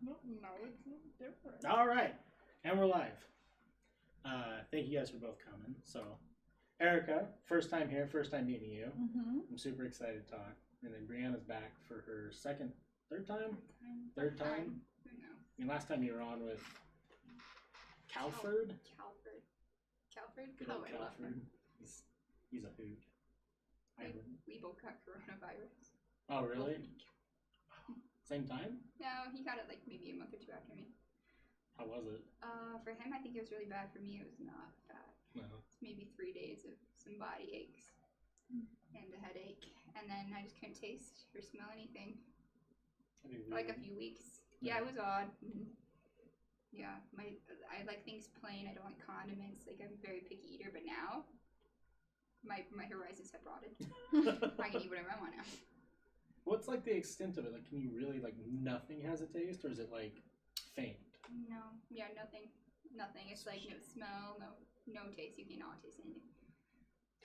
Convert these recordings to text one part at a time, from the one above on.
No, it's different. All right, and we're live. Thank you guys for both coming. So, Erika, first time here, first time meeting you. Mm-hmm. I'm super excited to talk. And then Brianna's back for her third time? Who knows? I mean, last time you were on with Calford. Calford? Good old Calford. He's a hoot. We both got coronavirus. Oh, really? Same time? No, he got it like maybe a month or two after me. How was it? For him, I think it was really bad. For me, it was not bad. No. It's maybe 3 days of some body aches and a headache, and then I just couldn't taste or smell anything for like a few weeks. Yeah, it was odd. Yeah, I like things plain. I don't like condiments. Like, I'm a very picky eater, but now my horizons have broadened. I can eat whatever I want now. What's like the extent of it? Like, can you really like nothing has a taste, or is it like faint? No, yeah, nothing. It's like no smell, no taste. You cannot taste anything.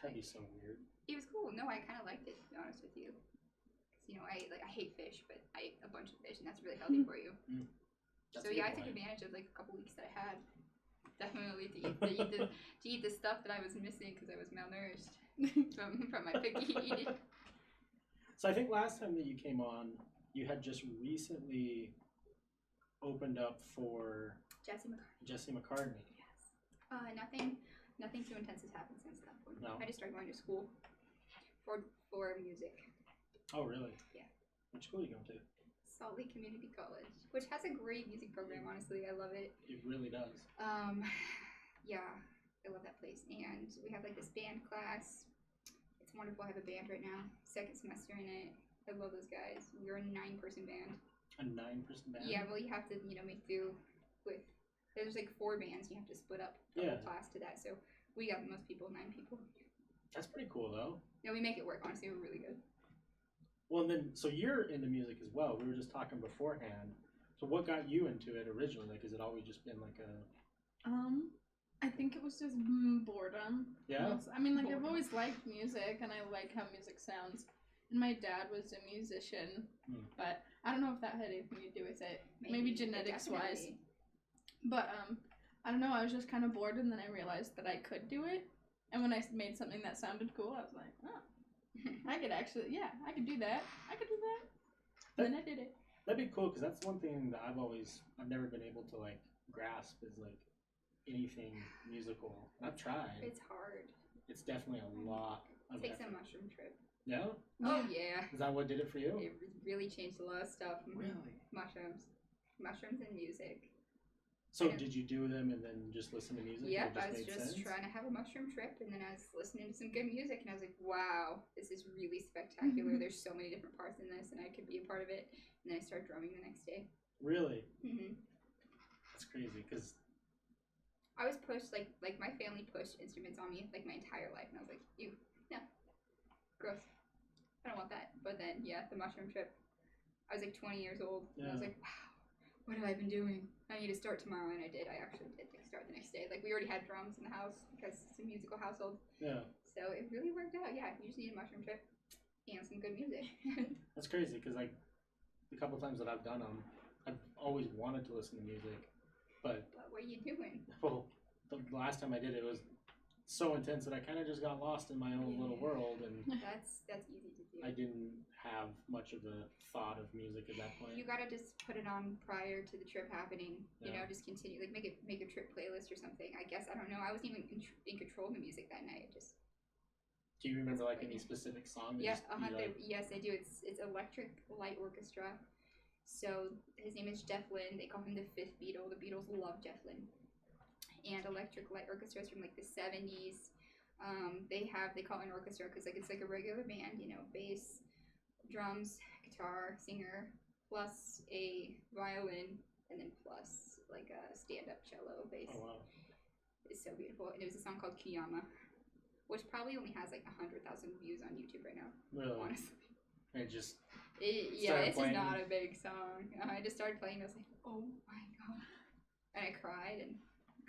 That'd be so weird. It was cool. No, I kind of liked it, to be honest with you. 'Cause, you know, I hate fish, but I ate a bunch of fish, and that's really healthy for you. So yeah, I took advantage of like a couple weeks that I had. Definitely to eat the stuff that I was missing because I was malnourished from my picky eating. So I think last time that you came on, you had just recently opened up for Jesse McCartney. McCartney. Yes. Nothing too intense has happened since that point. No. I just started going to school for music. Oh, really? Yeah. Which school are you going to? Salt Lake Community College, which has a great music program. Honestly, I love it. It really does. Yeah, I love that place. And we have like this band class. It's wonderful. I have a band right now. Second semester in it. I love those guys. We're a 9-person band. A 9-person band? Yeah, well, you have to, make do with. There's like 4 bands. You have to split up the whole class to that. So we got the most people, 9 people. That's pretty cool, though. Yeah, we make it work. Honestly, we're really good. Well, and then, so you're into music as well. We were just talking beforehand. So what got you into it originally? Like, has it always just been like a... I think it was just boredom. Yeah? I mean, like, I've always liked music, and I like how music sounds. And my dad was a musician, but I don't know if that had anything to do with it. Maybe genetics-wise. But, I don't know, I was just kind of bored, and then I realized that I could do it. And when I made something that sounded cool, I was like, oh. I could actually, I could do that. And then I did it. That'd be cool, because that's one thing that I've never been able to, like, grasp is, like, anything musical. I've tried. It's hard. It's definitely a lot of Takes effort. a mushroom trip. Yeah? Oh, yeah. Is that what did it for you? It really changed a lot of stuff. Really? Mushrooms and music. So did you do them and then just listen to music? Yep, I was just trying to have a mushroom trip, and then I was listening to some good music, and I was like, wow, this is really spectacular. There's so many different parts in this, and I could be a part of it. And then I started drumming the next day. Really? Mm-hmm. That's crazy, because... I was pushed, like my family pushed instruments on me, like, my entire life, and I was like, ew, no, gross. I don't want that. But then, the mushroom trip, I was like 20 years old, and I was like, wow. What have I been doing? I need to start tomorrow, and I did. I actually did start the next day. Like, we already had drums in the house because it's a musical household. Yeah. So it really worked out. Yeah, you just need a mushroom trip and some good music. That's crazy, because, like, the couple times that I've done them, I've always wanted to listen to music, but what are you doing? Well, the last time I did it was so intense that I kind of just got lost in my own little world, and that's easy to do. I didn't have much of a thought of music at that point. You gotta just put it on prior to the trip happening. You know, just continue, like make a trip playlist or something. I guess, I don't know. I wasn't even in control of the music that night. Do you remember like any specific song? Yes, I do. It's Electric Light Orchestra. So his name is Jeff Lynne. They call him the 5th Beatle. The Beatles love Jeff Lynne. And Electric Light Orchestra is from like the 70s. They call it an orchestra because like it's like a regular band, bass, drums, guitar, singer, plus a violin, and then plus like a stand-up cello bass. Oh wow! It's so beautiful, and it was a song called Kiyama, which probably only has like 100,000 views on YouTube right now. Really? Honestly. It's just not a big song. I just started playing. I was like, oh my god, and I cried and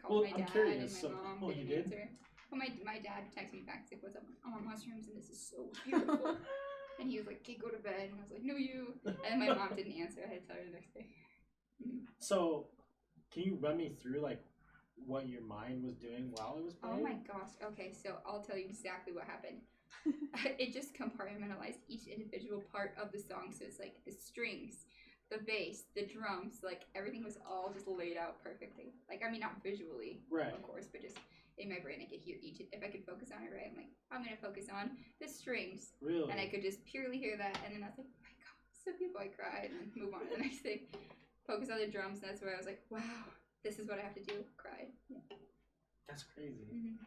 called my dad and my mom didn't answer. Well, my dad texted me back. He's like, what's up? I'm on mushrooms and this is so beautiful. And he was like, okay, go to bed. And I was like, no, you. And my mom didn't answer. I had to tell her the next day. So, can you run me through like what your mind was doing while it was playing? Oh my gosh. Okay, so I'll tell you exactly what happened. It just compartmentalized each individual part of the song. So it's like the strings, the bass, the drums, like everything was all just laid out perfectly. Like, I mean, not visually, right, of course, but just in my brain, I could hear each. If I could focus on it right, I'm like, I'm gonna focus on the strings. Really? And I could just purely hear that, and then I was like, oh my god, so beautiful. I cried, and then move on to the next thing. Focus on the drums, and that's where I was like, wow, this is what I have to do. Cried. Yeah. That's crazy. Mm-hmm.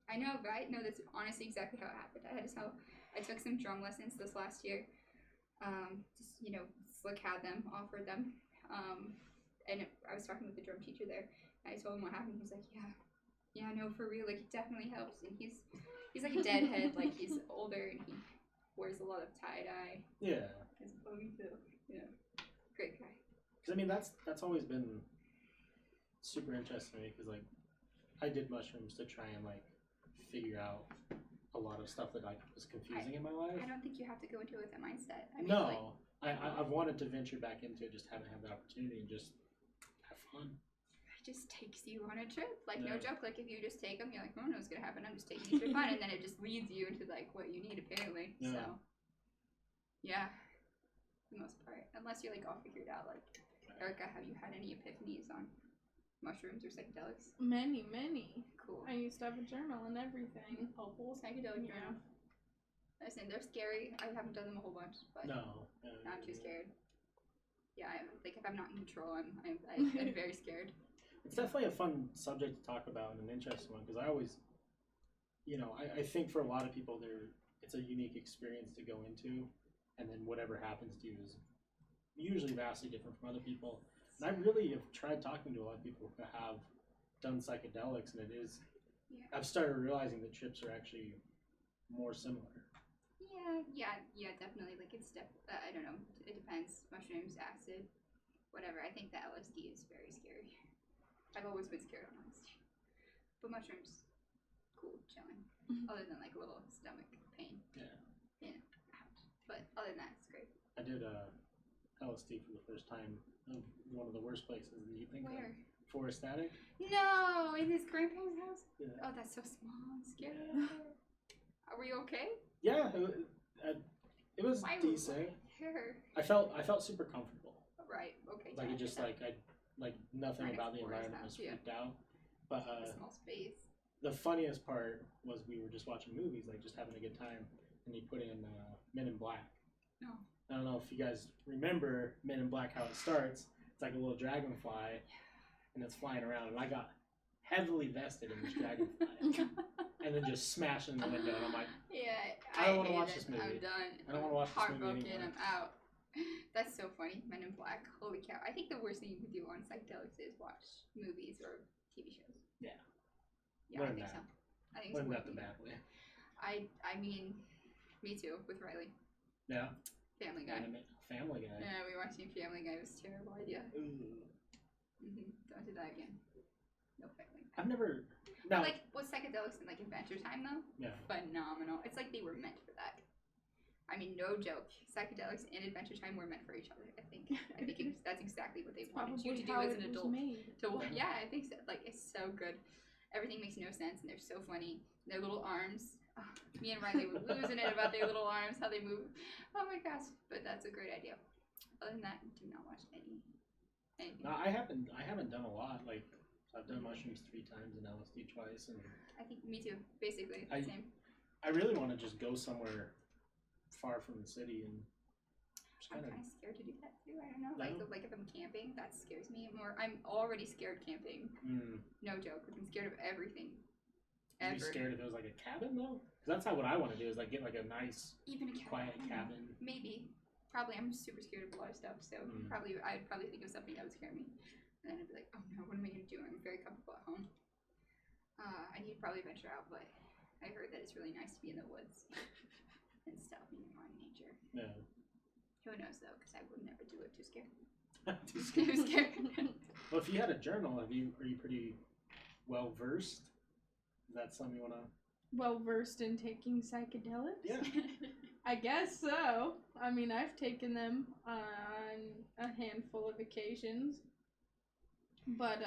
I know, right? No, that's honestly exactly how it happened. I took some drum lessons this last year. Just, you know, Slick had them, offered them. And I was talking with the drum teacher there. And I told him what happened. He was like, yeah, no, for real. Like, it definitely helps. And he's like a deadhead. Like, he's older and he wears a lot of tie-dye. Yeah. Has a ponytail. Yeah. Great guy. Because, I mean, that's always been super interesting to me. Because, like, I did mushrooms to try and, like, figure out a lot of stuff that like was confusing in my life. I don't think you have to go into it with that mindset. I mean, no, I've wanted to venture back into it, just haven't had the opportunity and just have fun. It just takes you on a trip, like no joke. Like if you just take them, you're like, oh no, what's gonna happen? I'm just taking you to fun, and then it just leads you into like what you need apparently. Yeah. So, yeah, for the most part, unless you're like all figured out. Like, Erika, have you had any epiphanies on mushrooms or psychedelics? Many. Cool. I used to have a journal and everything. A whole psychedelic journal. Listen, they're scary. I haven't done them a whole bunch, but not too scared. Yeah, like if I'm not in control, I'm very scared. It's definitely a fun subject to talk about and an interesting one because I always, you know, I think for a lot of people it's a unique experience to go into, and then whatever happens to you is usually vastly different from other people. And I really have tried talking to a lot of people who have done psychedelics, and I've started realizing that trips are actually more similar. Yeah, definitely. Like I don't know. It depends. Mushrooms, acid, whatever. I think that LSD is very scary. I've always been scared on LSD, but mushrooms, cool, chilling. Other than like a little stomach pain. Yeah. But other than that, it's great. I did LSD for the first time. One of the worst places that you think Where? of. Forest Attic. No, in his grandpa's house? Yeah. Oh, that's so small. I'm scared. Are we okay? Yeah, it was decent. I felt super comfortable. Right. Okay. Like it just like nothing about the environment was freaked out. But a small space. The funniest part was we were just watching movies, like just having a good time, and he put in Men in Black. No. I don't know if you guys remember Men in Black, how it starts. It's like a little dragonfly, and it's flying around, and I got heavily vested in this dragonfly, and then just smashed in the window, and I'm like, I don't want to watch this movie. I'm done. I don't want to watch this movie I'm anymore. out. That's so funny. Men in Black. Holy cow. I think the worst thing you could do on psychedelics is watch movies or TV shows. Yeah. Yeah, I think so. I think Learn that the bad way. I mean, me too, with Riley. Yeah. Family Guy. Family Guy. Yeah, we were watching Family Guy. It was a terrible idea. Ooh. Don't do that again. No Family Guy. I've never... No. Like, with psychedelics and, like, Adventure Time, though? Yeah. Phenomenal. It's like they were meant for that. I mean, no joke. Psychedelics and Adventure Time were meant for each other, I think. That's exactly what they wanted you to do as an adult. Yeah, I think so. Like, it's so good. Everything makes no sense, and they're so funny. Their little arms. Oh, me and Riley were losing it about their little arms, how they move. Oh my gosh. But that's a great idea. Other than that, do not watch anything. No, I haven't done a lot. Like, I've done mushrooms 3 times and LSD twice, and I think me too. Basically, the same. I really want to just go somewhere far from the city and just I'm kind of scared to do that too. I don't know. Like if I'm camping, that scares me more. I'm already scared camping. No joke. I'm scared of everything. Are you scared if it was like a cabin though? Because that's what I want to do. Is like get like a nice, quiet cabin. Maybe. Probably. I'm super scared of a lot of stuff. So I'd probably think of something that would scare me. And then I'd be like, oh no, what am I going to do? I'm very comfortable at home. I need to probably venture out, but I heard that it's really nice to be in the woods and stuff, you know, in nature. Yeah. Who knows though? Because I would never do it. Too scared. Too scared. Too scared. Well, if you had a journal, are you pretty well versed? Is that something you want to? Well versed in taking psychedelics? Yeah. I guess so. I mean, I've taken them on a handful of occasions, but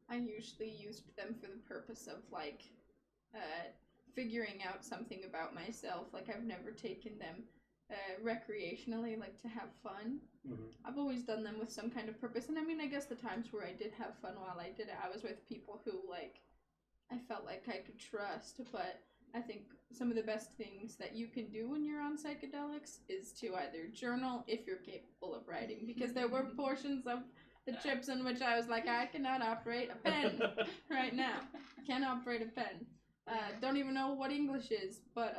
I usually used them for the purpose of like figuring out something about myself. Like I've never taken them recreationally, like to have fun. Mm-hmm. I've always done them with some kind of purpose, and I mean, I guess the times where I did have fun while I did it, I was with people who like I felt like I could trust. But I think some of the best things that you can do when you're on psychedelics is to either journal if you're capable of writing, because there were portions of the trips in which I was like, I cannot operate a pen right now. Can't operate a pen. Don't even know what English is, but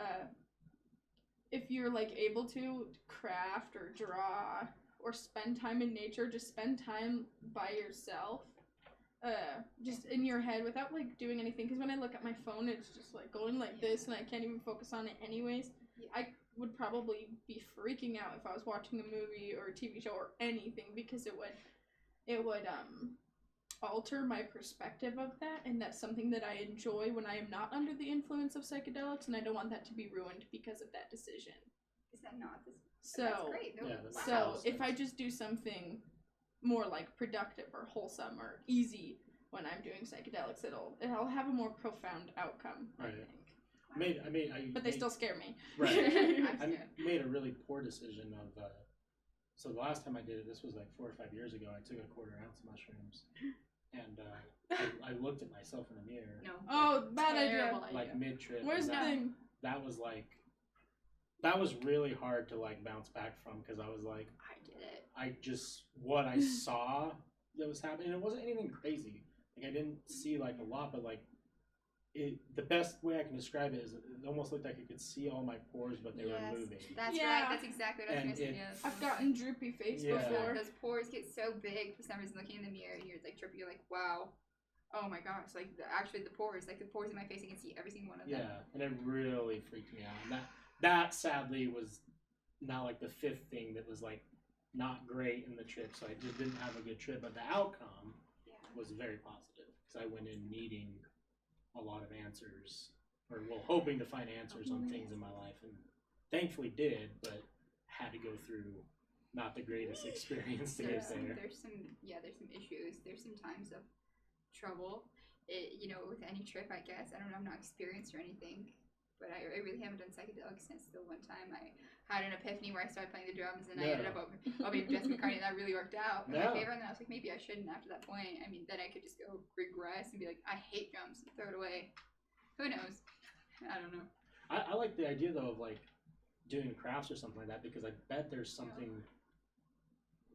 if you're like able to craft or draw or spend time in nature, just spend time by yourself, just in your head without like doing anything. Because when I look at my phone, it's just like going like this, and I can't even focus on it anyways. I would probably be freaking out if I was watching a movie or a TV show or anything, because it would alter my perspective of that, and that's something that I enjoy when I am not under the influence of psychedelics, and I don't want that to be ruined because of that decision. Is that not this? So that's great. No, yeah, so if I just do something more like productive or wholesome or easy when I'm doing psychedelics, it'll have a more profound outcome. Right. I think. But they still scare me. Right. I made a really poor decision of. So the last time I did it, this was like 4 or 5 years ago. I took a 1/4 ounce of mushrooms, and I looked at myself in the mirror. No. Oh, bad idea. Like mid trip. Where's the thing? That was really hard to like bounce back from, because I was like, I did it. What I saw that was happening. It wasn't anything crazy. Like I didn't see like a lot, but like. The best way I can describe it is it almost looked like you could see all my pores, but they were moving. That's right. That's exactly what I was missing. I've gotten droopy face before. Those pores get so big for some reason. Looking in the mirror, and you're like tripping. You're like, wow, oh my gosh! Like the pores, like the pores in my face, I can see every single one of them. Yeah, and it really freaked me out. And that sadly was now like the 5th thing that was like not great in the trip. So I just didn't have a good trip, but the outcome was very positive, because I went in needing a lot of answers, or hoping to find answers on things in my life, and thankfully did, but had to go through not the greatest experience to get there. There's some issues. There's some times of trouble. With any trip, I guess. I don't know. I'm not experienced or anything, but I really haven't done psychedelics since the one time I had an epiphany where I started playing the drums, and I ended up opening Jess McCartney, and that really worked out in my favor. And then I was like, maybe I shouldn't after that point. I mean, then I could just go regress and be like, I hate drums, and throw it away. Who knows? I don't know. I like the idea though of like doing crafts or something like that, because I bet there's something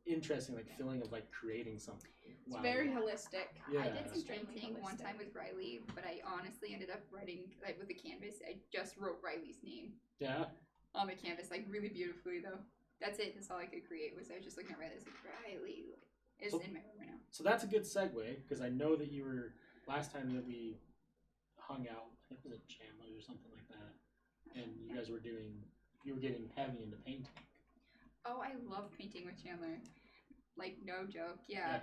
interesting, like feeling of like creating something. It's very holistic. Yeah. I did some painting one time with Riley, but I honestly ended up writing like with the canvas. I just wrote Riley's name. Yeah. On the canvas, like really beautifully though. That's it. That's all I could create. Was I was just looking at Riley's like Riley. It's in my room right now. So that's a good segue, because I know that you were last time that we hung out. I think it was at Chandler's or something like that, and you guys were getting heavy into painting. Oh, I love painting with Chandler. Like no joke. Yeah.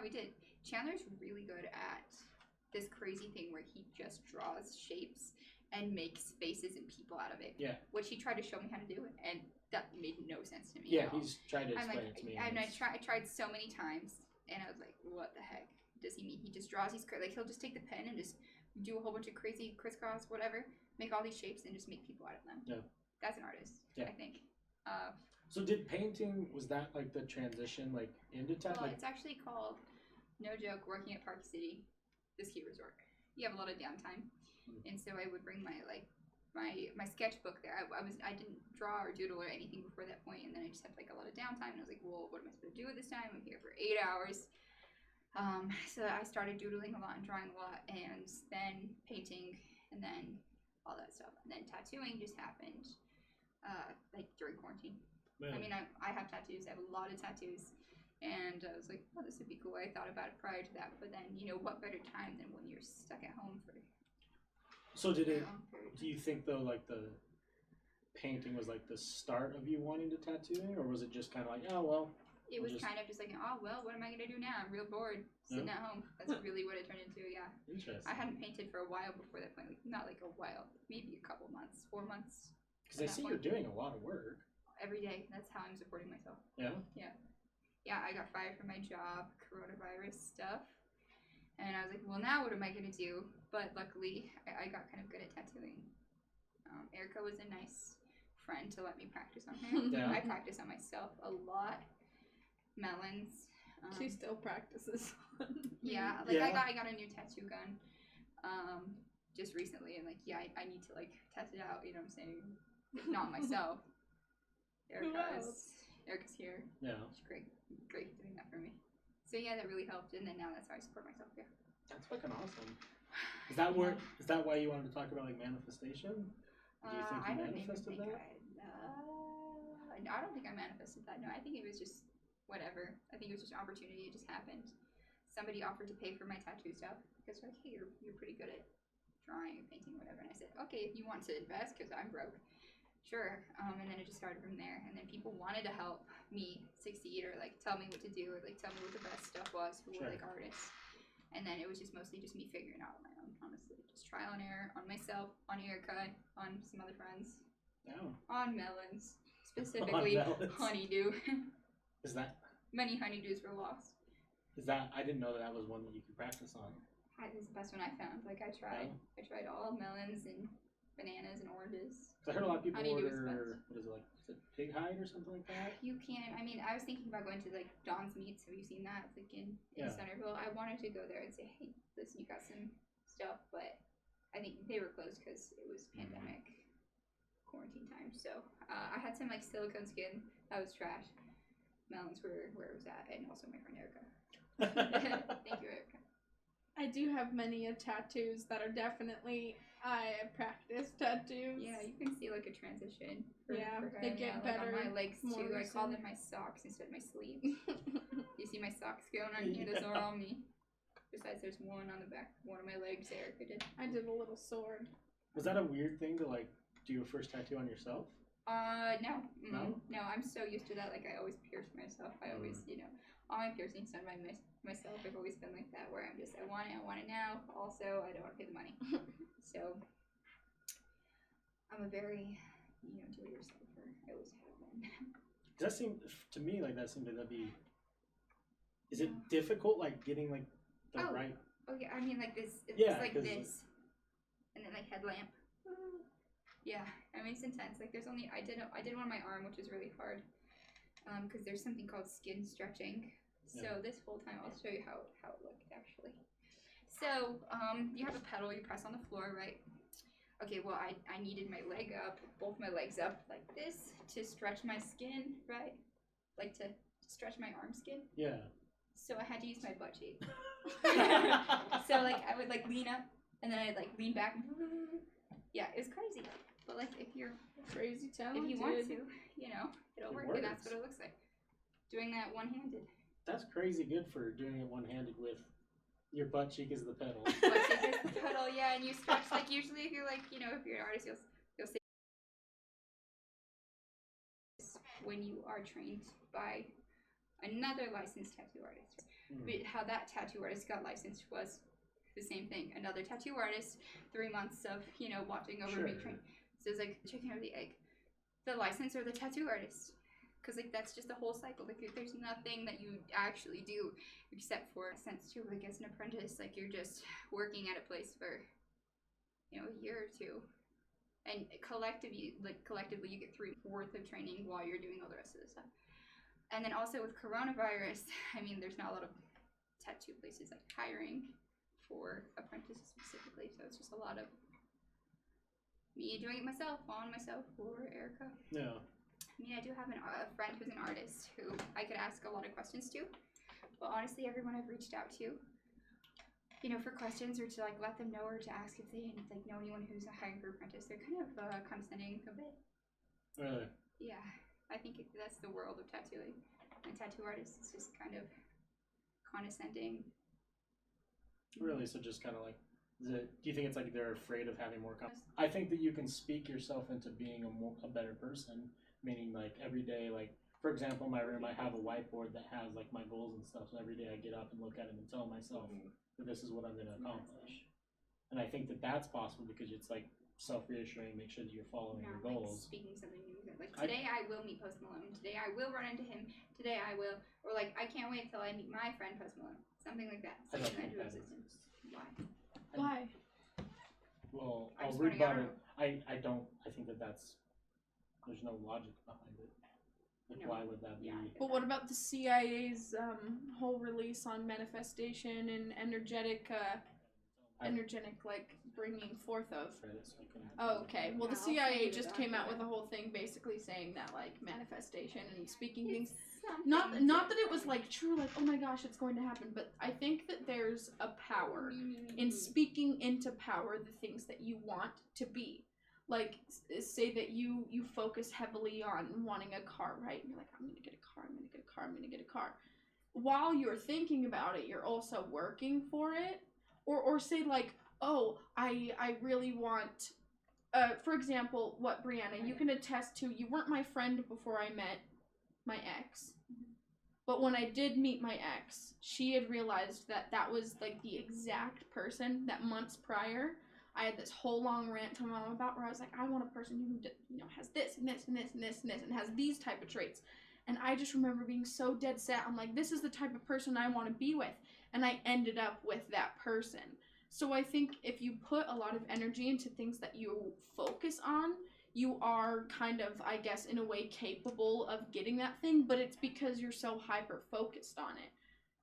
We did. Chandler's really good at this crazy thing where he just draws shapes and makes faces and people out of it. Yeah. Which he tried to show me how to do, and that made no sense to me. Yeah, he's tried to explain it to me. And I tried so many times, and I was like, what the heck does he mean? He just draws these, like, he'll just take the pen and just do a whole bunch of crazy crisscross, whatever, make all these shapes and just make people out of them. Yeah. That's an artist, I think. So did painting, was that like the transition, like into tattoo? Well, it's actually called, no joke, working at Park City, the ski resort. You have a lot of downtime. And so I would bring my sketchbook there. I didn't draw or doodle or anything before that point, and then I just had like a lot of downtime, and I was like, well, what am I supposed to do at this time? I'm here for 8 hours. So I started doodling a lot and drawing a lot, and then painting, and then all that stuff, and then tattooing just happened like during quarantine. Man. I mean, I have tattoos. I have a lot of tattoos. And I was like, oh, this would be cool. I thought about it prior to that, but then, what better time than when you're stuck at home for So do you think though, like the painting was like the start of you wanting to tattooing, or was it just kind of like, oh well? It was kind of just like, oh well, what am I gonna do now? I'm real bored sitting at home. That's really what it turned into. Yeah. Interesting. I hadn't painted for a while before that point, like not like a while, maybe a couple months, 4 months. Because I see you're doing a lot of work. Every day. That's how I'm supporting myself. Yeah? Yeah, I got fired from my job, coronavirus stuff. And I was like, well, now what am I going to do? But luckily, I got kind of good at tattooing. Erika was a nice friend to let me practice on her. Yeah. I practice on myself a lot. Melons. She still practices. Yeah, like I got a new tattoo gun just recently, and like I need to like test it out. You know what I'm saying? If not myself. Erika's here. Yeah. She's great doing that for me. So yeah, that really helped, and then now that's how I support myself. Yeah. That's fucking awesome. Is that why you wanted to talk about like manifestation? Do you think you manifested that? I don't think I manifested that. No, I think it was just whatever. I think it was just an opportunity. It just happened. Somebody offered to pay for my tattoo stuff because they're like, hey, you're pretty good at drawing and painting, whatever. And I said, okay, if you want to invest, because I'm broke, sure. And then it just started from there. And then people wanted to help me succeed, or like tell me what to do, or like tell me what the best stuff was, who were like artists. And then it was just mostly just me figuring out on my own, honestly. Just trial and error on myself, on Erika, on some other friends. Yeah. On melons. Specifically honeydew. Is that? Many honeydews were lost. Is that? I didn't know that was one that you could practice on. That was the best one I found. Like I tried all melons and bananas and oranges. I heard a lot of people Honeydew order, what is it, like, is it pig hide or something like that? You can. I mean, I was thinking about going to like Don's Meats. Have you seen that? It's like in Centerville. I wanted to go there and say, hey, listen, you got some stuff, but I think they were closed because it was pandemic quarantine time. So I had some like silicone skin that was trash. Melons were where it was at, and also my friend Erika. Thank you, Erika. I do have many tattoos that are definitely I practice tattoos. Yeah, you can see like a transition. For they get better. Like on my legs too. Recent. I call them my socks instead of my sleeves. You see my socks going on here? Those are all me. Besides, there's one on the back, one of my legs. Erika did. I did a little sword. Was that a weird thing to like do your first tattoo on yourself? No. No, I'm so used to that. Like I always pierce myself. I always, all my piercings done by myself. I've always been like that, where I'm just, I want it now. Also, I don't want to pay the money. So, I'm a very, do-it-yourselfer. I always have been. Does that seem, to me, like that seemed to be, is it difficult, like getting like the right? Oh yeah, I mean like this, it's like this, and then like headlamp. Yeah, I mean it's intense. Like there's only, I did one on my arm, which was really hard, because there's something called skin stretching. So this whole time, I'll show you how it looked actually. So you have a pedal, you press on the floor, right? Okay, well I needed my leg up, both my legs up like this to stretch my skin, right? Like to stretch my arm skin. Yeah. So I had to use my butt cheek. So like I would like lean up, and then I'd like lean back. Yeah, it was crazy. But like if you're crazy talented, if you want to, it'll work, and that's what it looks like. Doing that one-handed. That's crazy good for doing it one-handed with your butt cheek as the pedal. Butt cheek as the pedal, yeah, and you stretch like usually if you're like if you're an artist, you'll say when you are trained by another licensed tattoo artist. But how that tattoo artist got licensed was the same thing. Another tattoo artist, 3 months of watching over me train. So it's like checking over the egg. The license or the tattoo artist. Because like that's just the whole cycle. Like there's nothing that you actually do except for a sense to like as an apprentice. Like you're just working at a place for a year or two, and collectively you get 3 worth of training while you're doing all the rest of the stuff. And then also with coronavirus, I mean there's not a lot of tattoo places like hiring for apprentices specifically. So it's just a lot of me doing it myself, on myself, for Erika. Yeah. I mean, I do have a friend who's an artist who I could ask a lot of questions to, but honestly, everyone I've reached out to, for questions or to like let them know or to ask if they like know anyone who's hiring for apprentice, they're kind of condescending a bit. Really? Yeah, I think that's the world of tattooing. And tattoo artists is just kind of condescending. Really? So just kind of like, do you think it's like they're afraid of having more I think that you can speak yourself into being a better person, meaning like every day, like for example, in my room I have a whiteboard that has like my goals and stuff, so every day I get up and look at them and tell myself that this is what I'm going to accomplish. And I think that that's possible because it's like self-reassuring, make sure that you're following your Like goals. speaking something new. Like, today I will meet Post Malone. Today I will run into him. Today I will. Or like, I can't wait till I meet my friend Post Malone. Something like that. I don't Something think into that existence. exists. Why? Why? Well, I I'll just wanna get rebuttal. out. I don't. I think that's. There's no logic behind it. Like, No. why would that be? Yeah, I get But that. what about the CIA's whole release on manifestation and energetic like bringing forth of? Oh, okay. Well, the Yeah, I'll send CIA you the just came out with a document. whole thing basically saying that like manifestation and speaking things. It's something Not that it was different. like true, like oh my gosh, it's going to happen. But I think that there's a power in Mm. speaking into power the things that you want to be. Like say that you focus heavily on wanting a car, right? And you're like, I'm gonna get a car, I'm gonna get a car, I'm gonna get a car. While you're thinking about it, you're also working for it. Or say like, oh, I really want for example, what Brianna, you can attest to, you weren't my friend before I met my ex. But when I did meet my ex, she had realized that was like the exact person that months prior I had this whole long rant to my mom about where I was like, I want a person who has this and this and this and this and this and has these type of traits. And I just remember being so dead set. I'm like, this is the type of person I want to be with. And I ended up with that person. So I think if you put a lot of energy into things that you focus on, you are kind of, I guess, in a way capable of getting that thing, but it's because you're so hyper focused on it.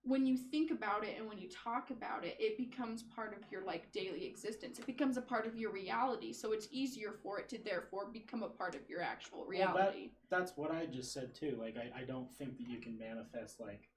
When you think about it and when you talk about it, it becomes part of your like daily existence. It becomes a part of your reality, so it's easier for it to therefore become a part of your actual reality. Well, that's what I just said too. Like I don't think that you can manifest like.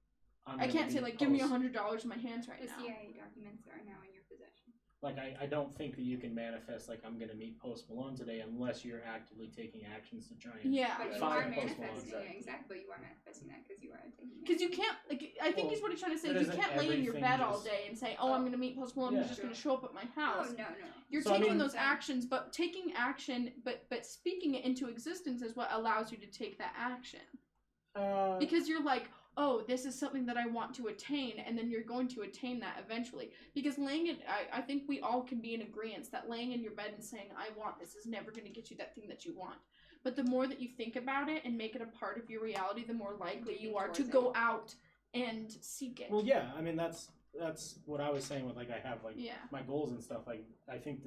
I can't say like, give me $100 in my hands right The now. CIA documents are now in your possession. Like I don't think that you can manifest like I'm gonna meet Post Malone today unless you're actively taking actions to try and Yeah. But you find are Post Malone. manifesting it, exactly. But you are manifesting that because you are taking it. Because you can't, like, I think he's what he's trying to say. but You isn't can't lay in your everything bed all just- day and say, oh, I'm going to meet Post Malone. Yeah. He's just going to show up at my house. Oh, no. You're So, I taking mean- those actions, but taking action, but speaking it into existence is what allows you to take that action. Because you're like, oh, this is something that I want to attain, and then you're going to attain that eventually. Because laying it, I think we all can be in agreement that laying in your bed and saying, I want this is never going to get you that thing that you want. But the more that you think about it and make it a part of your reality, the more likely you are to go out and seek it. Well, yeah. I mean, that's what I was saying with like I have like Yeah. my goals and stuff. Like I think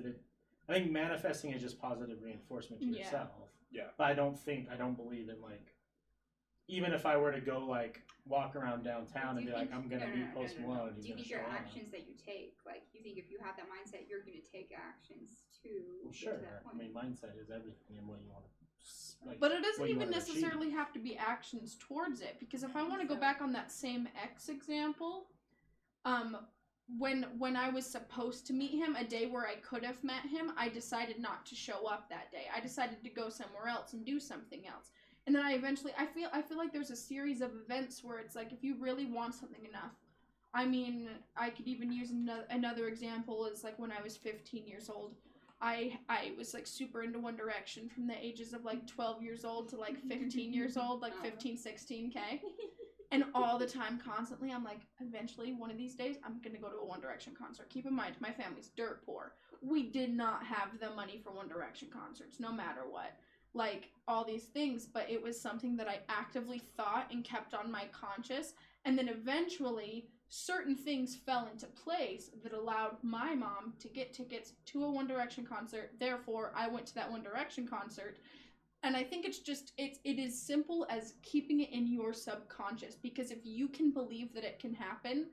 manifesting is just positive reinforcement to Yeah. yourself. Yeah. But I don't believe in like. Even if I were to go like walk around downtown and be like, I'm gonna meet Post Malone, Do he's you gonna think show your up. actions that you take, like, you think if you have that mindset, you're going to take actions to Well, get sure. to that I point? mean, mindset is everything and what you want to. Like, But it doesn't what you even wanna achieve. necessarily have to be actions towards it. Because if I want to go back on that same ex example, when I was supposed to meet him, a day where I could have met him, I decided not to show up that day. I decided to go somewhere else and do something else. And then I feel like there's a series of events where it's like, if you really want something enough, I mean, I could even use another example is like when I was 15 years old, I was like super into One Direction from the ages of like 12 years old to like 15 years old, like 15, 16K. And all the time, constantly, I'm like, eventually, one of these days, I'm going to go to a One Direction concert. Keep in mind, my family's dirt poor. We did not have the money for One Direction concerts, no matter what. Like, all these things, but it was something that I actively thought and kept on my conscience. And then eventually, certain things fell into place that allowed my mom to get tickets to a One Direction concert. Therefore, I went to that One Direction concert. And I think it's just, it is simple as keeping it in your subconscious. Because if you can believe that it can happen,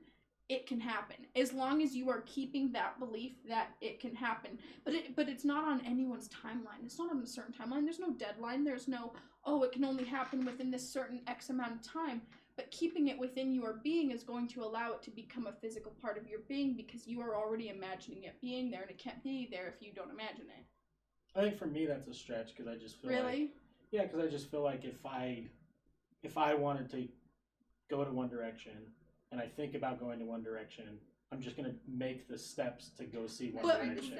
it can happen. As long as you are keeping that belief that it can happen. But it's not on anyone's timeline. It's not on a certain timeline. There's no deadline. There's no, oh, it can only happen within this certain X amount of time. But keeping it within your being is going to allow it to become a physical part of your being because you are already imagining it being there, and it can't be there if you don't imagine it. I think for me that's a stretch because I just feel Really? Yeah, because I just feel like if I wanted to go to One Direction and I think about going to One Direction, I'm just gonna make the steps to go see One But Direction.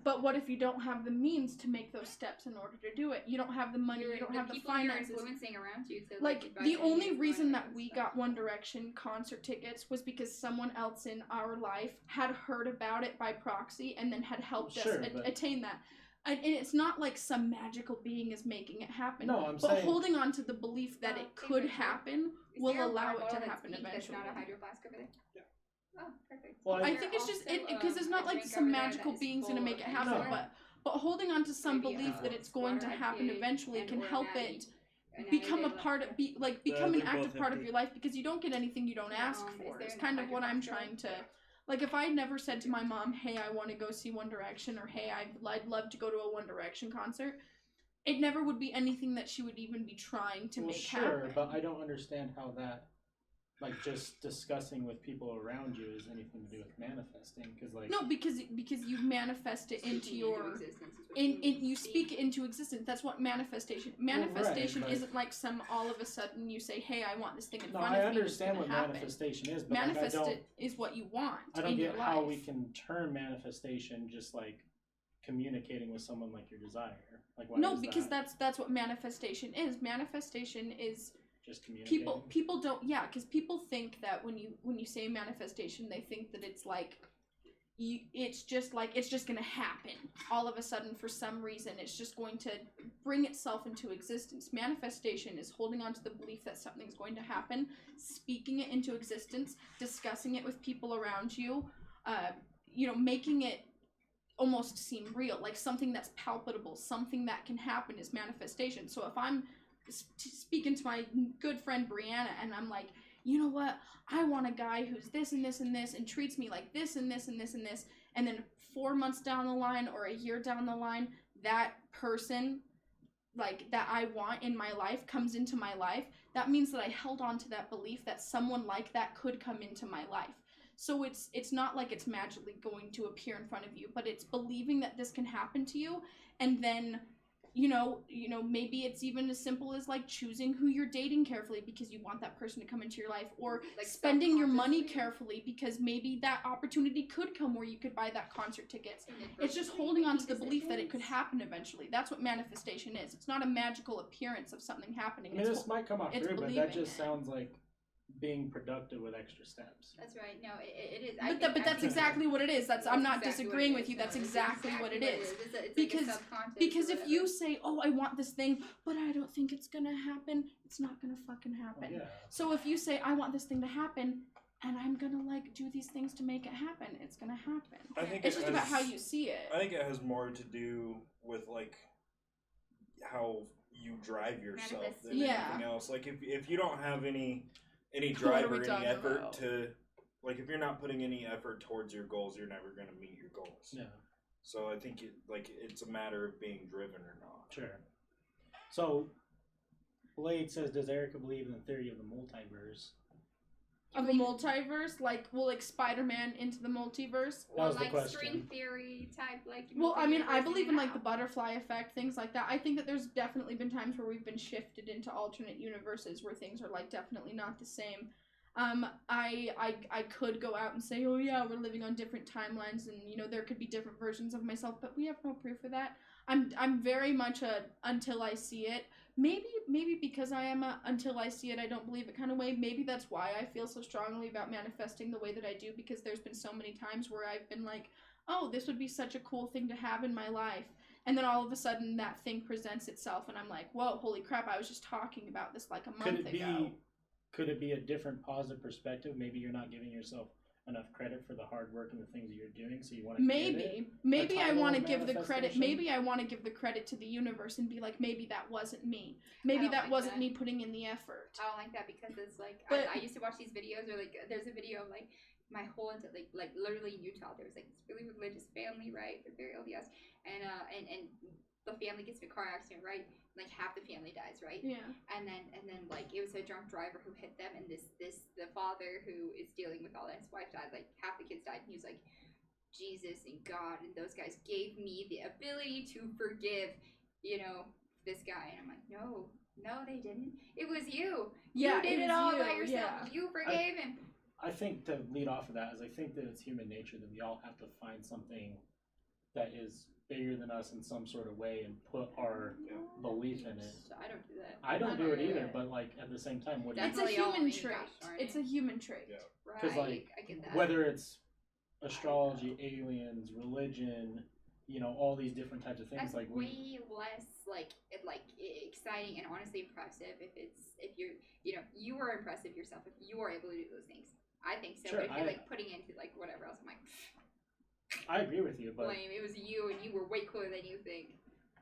but what if you don't have the means to make those steps in order to do it? You don't have the money, you don't have the finances. You're influencing around you to like the only reason that we got One Direction concert tickets was because someone else in our life had heard about it by proxy and then had helped us attain that. And it's not like some magical being is making it happen. No, I'm but saying holding on to the belief that it could happen will allow it to happen eventually. Not a hydro flask over there. Yeah. Oh, perfect. Well, I think it's just because it's not like some magical being's gonna make it happen, but holding on to some belief that it's going to happen eventually can help it become a part of become an active part of your life, because you don't get anything you don't ask for. It's kind of what I'm trying to. Like, if I had never said to my mom, hey, I want to go see One Direction, or hey, I'd love to go to a One Direction concert, it never would be anything that she would even be trying to make happen. Sure, but I don't understand how that, like, just discussing with people around you is anything to do with manifesting, because, like... No, because you manifest it into your... you speak it into existence. That's what manifestation... Manifestation isn't like some, all of a sudden you say, hey, I want this thing in front of me. No, I understand what manifestation is, but manifest is what you want I don't in get your how life. we can turn manifestation just, like, communicating with someone like your desire. Like, why is because that's what manifestation is. Manifestation is... just communicating. People don't, because people think that when you say manifestation, they think that it's like it's just gonna happen all of a sudden for some reason. It's just going to bring itself into existence. Manifestation is holding on to the belief that something's going to happen, speaking it into existence, discussing it with people around you, making it almost seem real, like something that's palpable, something that can happen is manifestation. So if I'm speaking to my good friend Brianna and I'm like, you know what, I want a guy who's this and this and this and treats me like this and this and this and this, and then 4 months down the line or a year down the line, that person like that I want in my life comes into my life, that means that I held on to that belief that someone like that could come into my life. So it's not like it's magically going to appear in front of you, but it's believing that this can happen to you, and then maybe it's even as simple as like choosing who you're dating carefully because you want that person to come into your life, or like spending your money carefully because maybe that opportunity could come where you could buy that concert tickets. It's just holding on to the belief that it could happen eventually. That's what manifestation is. It's not a magical appearance of something happening. I mean, this might come off rude, but that just sounds like being productive with extra steps. That's right. No, it is. But that's exactly what it is. I'm not disagreeing with you. That's exactly what it is. Because if you say, oh, I want this thing, but I don't think it's gonna happen, it's not gonna fucking happen. Oh, yeah. So if you say, I want this thing to happen, and I'm gonna like do these things to make it happen, it's gonna happen. I think it's just about how you see it. I think it has more to do with like how you drive yourself than anything else. Like if you don't have any drive or any effort to, like, if you're not putting any effort towards your goals, you're never going to meet your goals. Yeah. So I think it's a matter of being driven or not. Sure. So Blade says, does Erika believe in the theory of the multiverse? Of a multiverse? Like Spider-Man into the multiverse? That was the like question. string theory type, like... Well, I mean, I believe in, like, the butterfly effect, things like that. I think that there's definitely been times where we've been shifted into alternate universes where things are, like, definitely not the same. I could go out and say, oh, yeah, we're living on different timelines and, there could be different versions of myself, but we have no proof of that. I'm very much a until I see it. Maybe because I am a until I see it, I don't believe it kind of way. Maybe that's why I feel so strongly about manifesting the way that I do, because there's been so many times where I've been like, oh, this would be such a cool thing to have in my life. And then all of a sudden that thing presents itself and I'm like, whoa, holy crap, I was just talking about this like a month ago. Could it be a different positive perspective? Maybe you're not giving yourself enough credit for the hard work and the things that you're doing, so you want to maybe I want to give the credit. Maybe I want to give the credit to the universe and be like, maybe that wasn't me. Maybe that wasn't me putting in the effort. I don't like that because it's like I used to watch these videos, or like there's a video of like my whole like literally in Utah there was like this really religious family, right? They're very LDS, and the family gets in a car accident, right? Like half the family dies, right? Yeah. And then like it was a drunk driver who hit them, and the father who is dealing with all that, his wife died, like half the kids died, and he was like, Jesus and God and those guys gave me the ability to forgive, this guy. And I'm like, no, they didn't. It was you. You did it all by yourself. You forgave him. I think to lead off of that is I think that it's human nature that we all have to find something that is bigger than us in some sort of way and put our belief in it. I don't do that. I don't do it either, but like at the same time, what do you It's a human trait. It's a human trait. Yeah. Because like I get that. whether it's astrology, aliens, religion, you know, all these different types of things, that's like way less like exciting and honestly impressive if you're you are impressive yourself if you are able to do those things. I think so. Sure, but if you're like putting into like whatever else, I'm like I agree with you, but blame. It was you and you were way cooler than you think.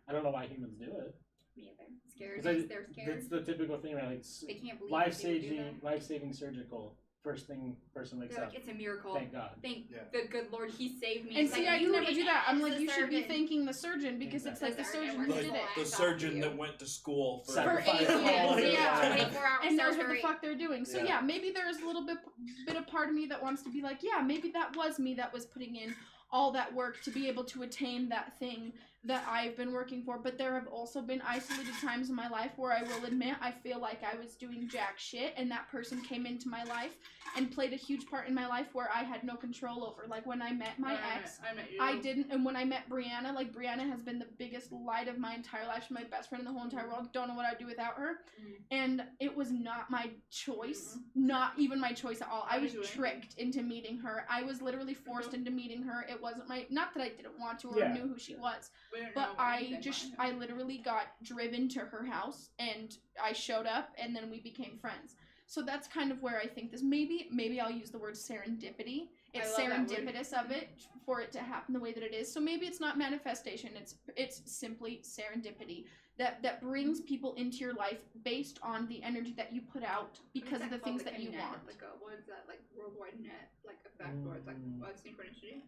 I don't know why humans do it. Me either. Scared. They're scared. That's the typical thing, right? Like they can't believe life-saving surgical. First thing person wakes up. Like, it's a miracle. Thank God. Thank the good Lord, He saved me. And see, I can never do that. I'm like, you should be surgeon. thanking the surgeon because it's like the surgeon who did it. The surgeon that went to school for 8 years, yeah, 24 hours and knows what surgery. the fuck they're doing. So yeah, maybe there's a little bit of part of me that wants to be like, yeah, maybe that was me that was putting in all that work to be able to attain that thing that I've been working for. But there have also been isolated times in my life where I will admit I feel like I was doing jack shit and that person came into my life and played a huge part in my life where I had no control over. Like when I met my ex, I didn't, and when I met Brianna, like Brianna has been the biggest light of my entire life. She's my best friend in the whole entire world. Don't know what I'd do without her. And it was not my choice, not even my choice at all. I was tricked into meeting her. I was literally forced into meeting her. It wasn't my, not that I didn't want to or knew who she was, but I literally got driven to her house and I showed up and then we became friends. So that's kind of where I think this, maybe I'll use the word serendipity. It's serendipitous of it for it to happen the way that it is. So maybe it's not manifestation. It's simply serendipity that brings people into your life based on the energy that you put out because of the things that you want. Like what is that, like worldwide net, like effect, or it's like synchronicity?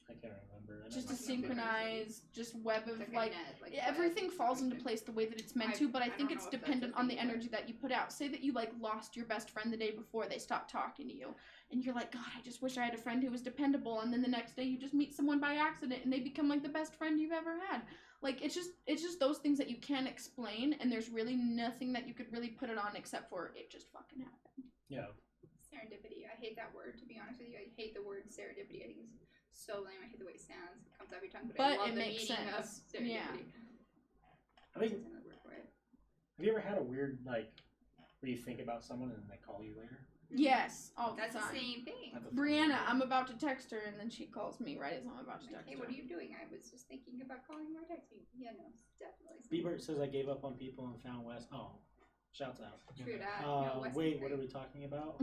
I can't remember. Just a synchronized, just web of like everything falls into place the way that it's meant to, but I think it's dependent on the energy that you put out. Say that you like lost your best friend the day before they stopped talking to you, and you're like, God, I just wish I had a friend who was dependable, and then the next day you just meet someone by accident and they become like the best friend you've ever had. Like it's just those things that you can't explain, and there's really nothing that you could really put it on except for it just fucking happened. Yeah. Serendipity. I hate that word, to be honest with you. I hate the word serendipity. I think it's so lame. I hate the way it sounds. It comes out every time, but I love it the makes meaning of sense. serendipity. Yeah. I think. Have you ever had a weird like where you think about someone and they call you later? Yes, all the time. That's the same thing. Brianna, I'm about to text her, and then she calls me right as I'm about to text her. Hey, what are you doing? I was just thinking about calling you or texting. Yeah, no, definitely. Bieber says I gave up on people and found West. Oh, shouts out. True that. Wait, what are we talking about?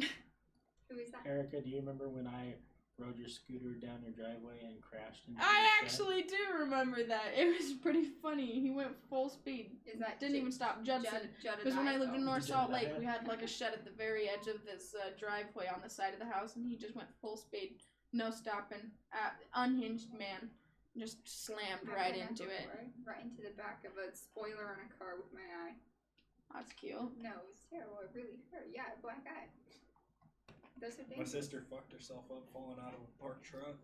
Who is that? Erika, do you remember when I rode your scooter down your driveway and crashed into I actually do remember that. It was pretty funny. He went full speed. Is that didn't even stop. Judson. Because when I lived in North Salt Lake, we had like a shed at the very edge of this driveway on the side of the house, and he just went full speed, no stopping. Unhinged man, just slammed right into it. Right into the back of a spoiler on a car with my eye. That's cute. No, it was terrible. It really hurt. Yeah, black eye. Those are dangerous. My sister fucked herself up falling out of a parked truck.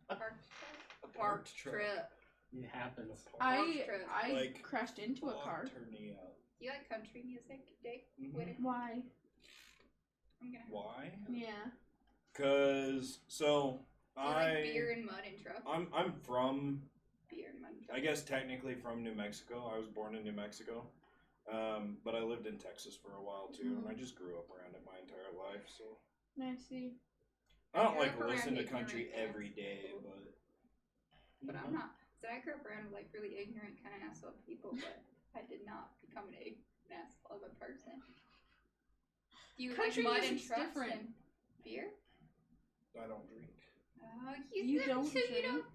A parked trip. It happens. I crashed into a car. Do you like country music, Dick? Mm-hmm. Why? Why? Yeah. Cause like beer and mud and truck. I'm from beer and mud and truck. I guess technically from New Mexico. I was born in New Mexico. But I lived in Texas for a while too, and I just grew up around it my entire life. So I see. I don't like listen to country every day, but I'm not. So I grew up around like really ignorant kind of asshole people, but I did not become an asshole of a person. Do you country like mud and trucks different. And beer? I don't drink. You don't so drink? You don't.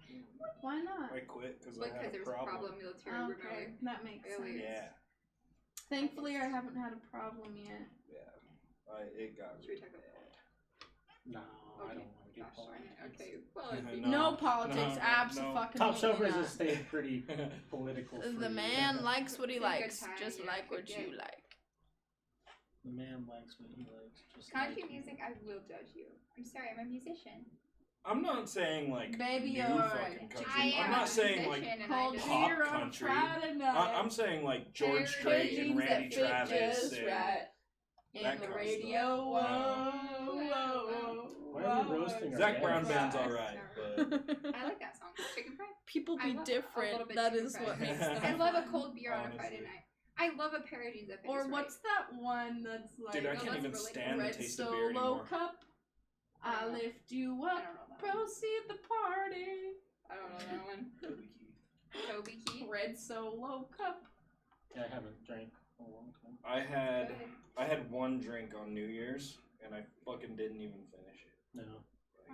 Why not? I quit because I had a there was a problem military. Okay, that makes sense. Yeah. Thankfully, I haven't had a problem yet. Yeah, it got. Should we talk about that? No, I don't want to get politics. Okay, well, no politics, absolutely. Topshelfers has stayed pretty political. The man likes what he likes, just like what you like. The man likes what he likes, just country like music. I will judge you. I'm sorry, I'm a musician. I'm not saying like baby, new fucking country. I'm not saying like pop country. I'm saying like George Strait and Randy Travis. And the radio, whoa. Why are you roasting our Zac dad? Brown band's alright, but I like that song. Chicken Fried. People be different. That is what makes them I love a cold beer on a Honestly. Friday night. I love a parody of it. Or what's that one that's like dude, I can't even really stand the Red taste of beer Solo anymore. cup? I lift you I up, don't know that one. proceed the party. I don't know that one. Toby Keith. Red Solo cup. Yeah, I haven't drank in a long time. I had one drink on New Year's, and I fucking didn't even finish it. No. Oh.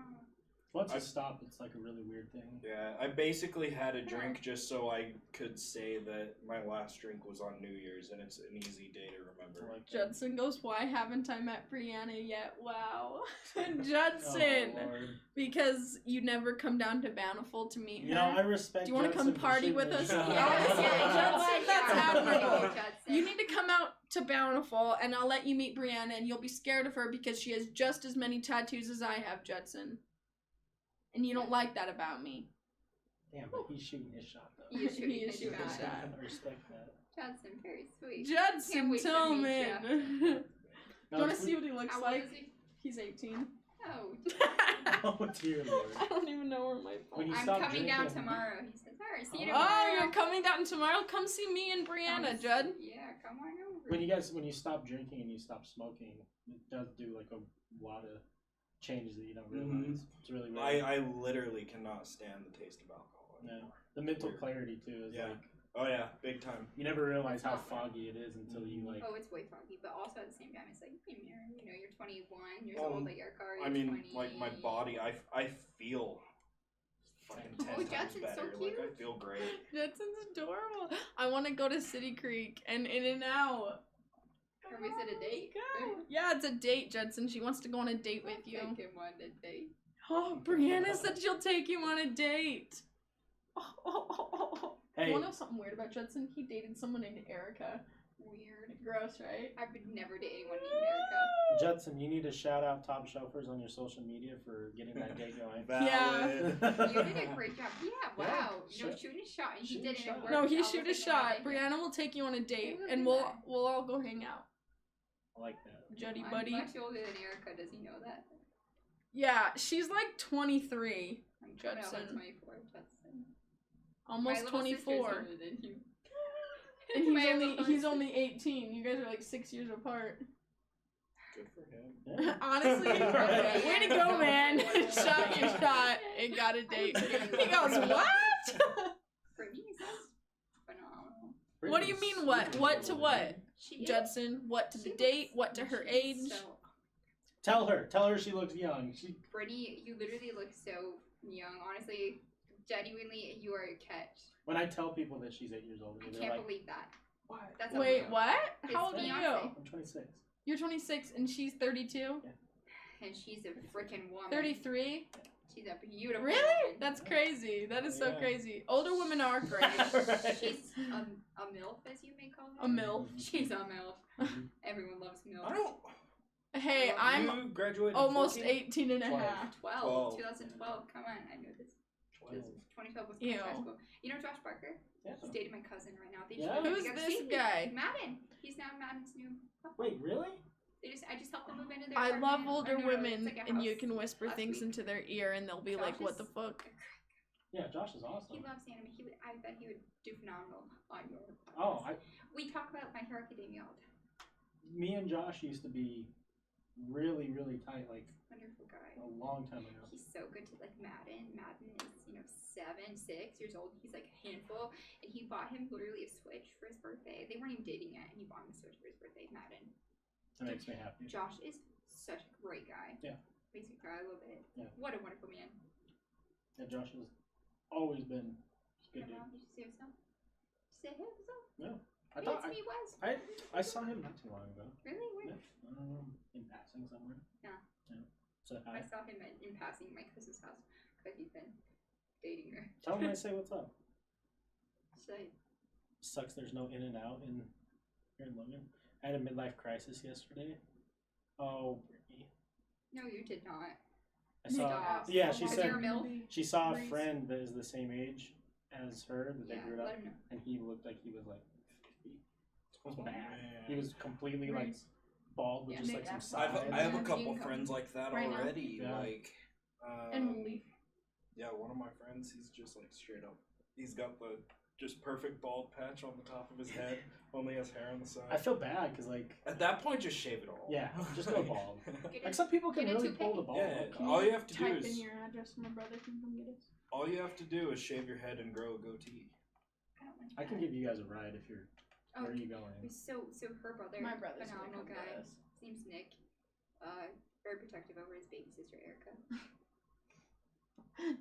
Once you stop, it's like a really weird thing. Yeah, I basically had a drink just so I could say that my last drink was on New Year's, and it's an easy day to remember. Like Judson goes, why haven't I met Brianna yet? Wow. Oh, Judson. Lord. Because you never come down to Bountiful to meet her. You know, I respect. Do you want to come Judson for party shooting with his us? shot. Judson, that's admirable. Judson. You need to come out to Bountiful, and I'll let you meet Brianna, and you'll be scared of her because she has just as many tattoos as I have, Judson. And you don't like that about me. Damn, but he's shooting his shot though. He is shooting He is his shooting his shot. shot. I respect that. Judson, very sweet. Judson Can't wait to Tillman. meet Do you No, want to it's- see what he looks How old like? is he? He's 18. Oh. Oh dear Lord. I don't even know where my phone When you I'm stop coming down drinking- tomorrow. He says, alright, see you Oh, tomorrow. Oh, you're coming down tomorrow? Come see me and Brianna, Judd. Yeah, come on over. When you stop drinking and you stop smoking, it does do like a lot of changes that you don't realize. It's really weird. I literally cannot stand the taste of alcohol No. anymore. The mental Weird. clarity too is Yeah. like Oh yeah, big time. you never realize how It's not foggy it is until you like. Oh, it's way foggy, but also at the same time, it's like, you're 21 years Um, old, like Erika, or I you're mean, 20. like my body, I feel fucking 10 Oh, times Judson's so better. cute. Like I feel great. Judson's adorable. I want to go to City Creek and In-N-Out. Or is it a date? Yeah, it's a date, Judson. She wants to go on a date with you. Take him on a date. Oh, Brianna said she'll take you on a date. Oh. Hey, You want to know something weird about Judson? He dated someone named Erika. Weird. Gross, right? I would never date anyone named Erika. Judson, you need to shout out Topshelfers on your social media for getting that date going. Valid. You did a great job. Yeah, wow. Yeah, You know, shooting a shot, and he shoot did a it. shot. And it No, worked. he I was shoot a like, shot. oh, Brianna will take you on a date, We'll and do we'll that. we'll all go hang out. I like that. Juddy I'm buddy. much older than Erika. Does he know that? Yeah, she's like 23. I'm coming out Judson. on 24. Judson. Almost My little sister's 24. older than you. And he's My only little he's sister. only 18. You guys are like 6 years apart. Good for him. Yeah. Honestly, Right. way to go, man. Shot your shot and got a date. He goes, what? Brittany is phenomenal. What do you mean what? What to what? She is. Judson, what to the She date? looks- What to her she's age? So, Tell her she looks young. She Brittany, you literally look so young. Honestly, genuinely, you are a catch. when I tell people that she's 8 years older, I they're can't like, believe that. "What?" That's Wait, unreal. what? It's How old are you? Beyonce. I'm 26. You're 26 and she's 32? And she's a freaking woman. 33? She's a beautiful Really? woman. That's crazy. That is so Yeah. crazy. Older women are great. Right. She's a MILF, as you may call her. A MILF. She's a MILF. Everyone loves MILF. I don't. Hey, I'm You graduated almost 14? 18 and a half. 12. 2012. Come on, I know this. 2012 was Ew. high school. You know Josh Barker? Yeah. He's dating my cousin right now. They Yeah? just moved Who's together. this See? guy? Madden. He's now Madden's new couple. Wait, really? I just helped them move into their I love apartment. older Or no, women, it's like a and you house can whisper last things week. into their ear, and they'll be Josh like, "What is- the fuck?" Yeah, Josh is He awesome. loves anime. I bet he would do phenomenal on your podcast. Oh, We talk about My Hero Academia all the time. me and Josh used to be really, really tight, like Wonderful guy. a long time ago. He's so good to like Madden. Madden is, 6 years old. He's like a handful. And he bought him literally a Switch for his birthday. They weren't even dating yet, and he bought him a Switch for his birthday. Madden. That makes me happy. Josh is such a great guy. Yeah. Basic guy. I love it. Yeah. What a wonderful man. Yeah, Josh has always been a good dude. Did you say yourself? Say hey, what's up? No, I Hey, thought it's me, Wes. I saw him not too long ago. Really? Where? Yeah, in passing somewhere. Yeah. So I saw him in passing at my cousin's house because he's been dating her. tell him I say what's up. Say, Sucks there's no in and out here in Logan. I had a midlife crisis yesterday. Oh, Brittany. no, you did not. I saw. Stop. Yeah, she Was said your MILF? she saw a Reese. friend that is the same age as her that Yeah, they grew up, let him know. and he looked like he was like 50. It was Oh, bad. man. He was completely like Reese. bald with just like some that's sides. I have a couple friends like that Right now. already. Yeah. Like, And we'll leave. yeah, one of my friends, he's just like straight up. He's got the just perfect bald patch on the top of his head. Only has hair on the side. I feel bad because like At that point, just shave it all. yeah, just go bald. Get Like a- some people can get a really toupee. pull the bald. Yeah, look Can off. all you have to do type is in your address so my brother can come get us. all you have to do is shave your head and grow a goatee. I don't like I can that. give you guys a ride if you're. Oh, Where are you going? So her brother, My brother's gonna phenomenal come guy. get us. His name's Nick. Very protective over his baby sister Erika.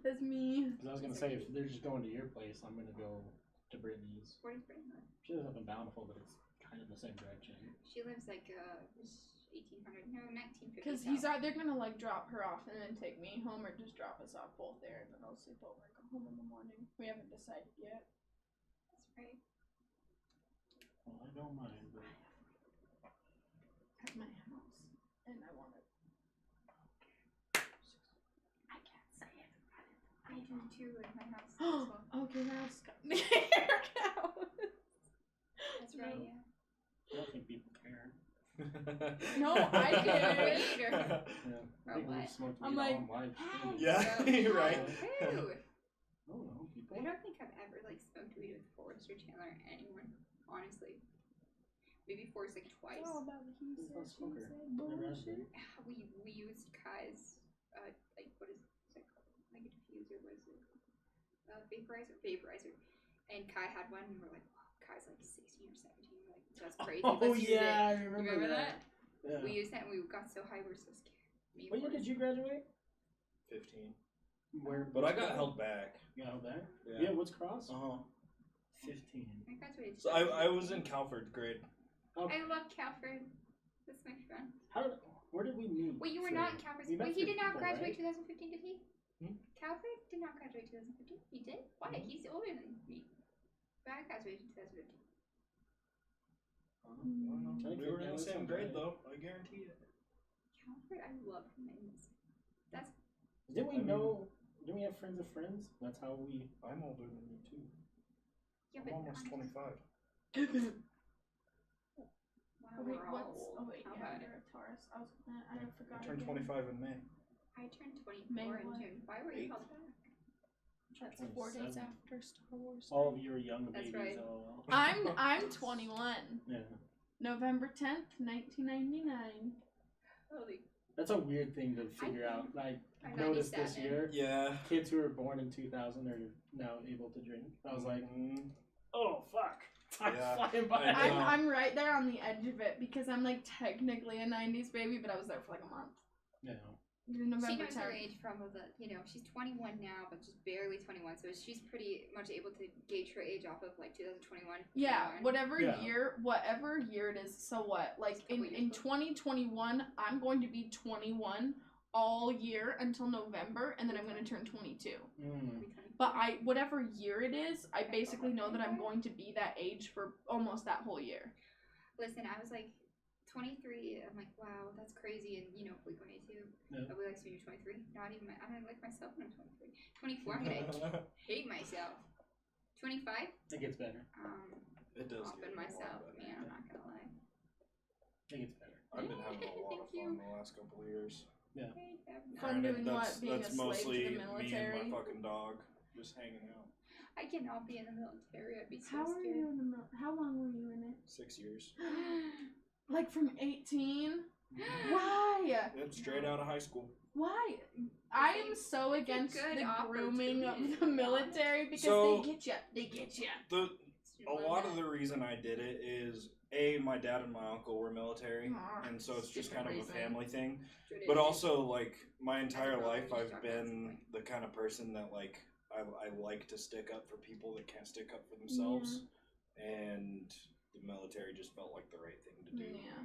That's me. Because I was gonna say if they're just going to your place, I'm gonna go to Brittany's. Where does Brianna live? She lives up in Bountiful, but it's kind of the same direction. She lives like 1800, no, 1950s. Because he's either gonna like drop her off and then take me home, or just drop us off both there, and then I'll sleep over and come home in the morning. We haven't decided yet. That's right. Well, I don't mind, but At my house, and I want it. I can't say it. I do too at my house as well. Okay, now it's near your house. That's right, yeah. I don't think people care. No, I We did. eat her. Yeah, Or I think what? we've smoked I'm weed like, all life. "Hey." Yeah, So- you're right. Woo! I don't know, people. I don't think I've ever like smoked weed with Forrest or Chandler or anyone, honestly. Maybe Forrest like twice. It's all about the he Who's said, that she smoker? said Never bullshit. asked We used Kai's like what is that called? Like a diffuser, what is it? Vaporizer. And Kai had one and we're like, wow, Kai's like 16 or 17. We're like, that's crazy. Oh Let's use yeah, I it. remember, You remember that? Yeah. We used that and we got so high we were so scared. Me and What year Forrest. did you graduate? 15. Where? But I got held back. You got held back? Yeah. What's cross? Uh huh. 15. I graduated. So I was in Calford grade. I love Calford. That's my friend. Where did we meet? Wait, you were for- not in Calford. we met Wait, he for did not people, graduate right? 2015, did he? Hmm? Calford did not graduate 2015. He did? Why? Mhm. He's older than me. But I graduated in 2015. I don't know. We were in the same grade though. I guarantee it. Calford, I love names. That's Didn't we know? Didn't we have friends of friends? That's how we. I'm older than you too. yeah, I'm but almost 25. Wow, Wait, we're all what's? old. Oh wait, How yeah, about you're it? a Taurus. I forgot. I turned again. 25 in May. I turned 24 May in what? June. Why were you Eighth. held back? That's 4 days 27. after Star Wars. All of you are young That's babies. right. LOL. I'm 21. Yeah. November 10th, 1999. Holy. That's a weird thing to figure out. Like, I'm noticed this 97. year, Yeah. kids who were born in 2000 are now able to drink. I was like, Mhm. oh fuck, time's Yeah. flying by. I know. I'm right there on the edge of it because I'm like technically a 90s baby, but I was there for like a month. Yeah. She November knows her 10th. age from the, she's 21 now, but just barely 21, so she's pretty much able to gauge her age off of like 2021. Yeah, 21. whatever year it is. So what? Like in 2021, I'm going to be 21 all year until November, and then I'm going to turn 22. Mm. But whatever year it is, I basically know that I'm going to be that age for almost that whole year. Listen, I was like 23. I'm like, wow, that's crazy. And Blink-182. Yeah. I'll be like, so you're 23? Not even. I don't like myself when I'm 23. 24. I'm gonna hate myself. 25. It gets better. It does. Off get in a lot myself. better. Man, I'm not gonna lie. It gets better. I've been having a lot of Thank fun you. the last couple of years. Yeah. Fun doing that's, what? Being that's a slave mostly to the me and military? my fucking dog just hanging out. I cannot be in the military. I'd be so How are scared. you in the How long were you in it? 6 years. Like from 18? Why? Yep, straight out of high school. Why? I am so It's a against good the grooming of opportunity, the military because So- they get you. They get you. A lot of the reason I did it is my dad and my uncle were military, and so it's just kind of a family thing. But also, like, my entire life, I've been the kind of person that, like, I like to stick up for people that can't stick up for themselves, and the military just felt like the right thing to do. Yeah.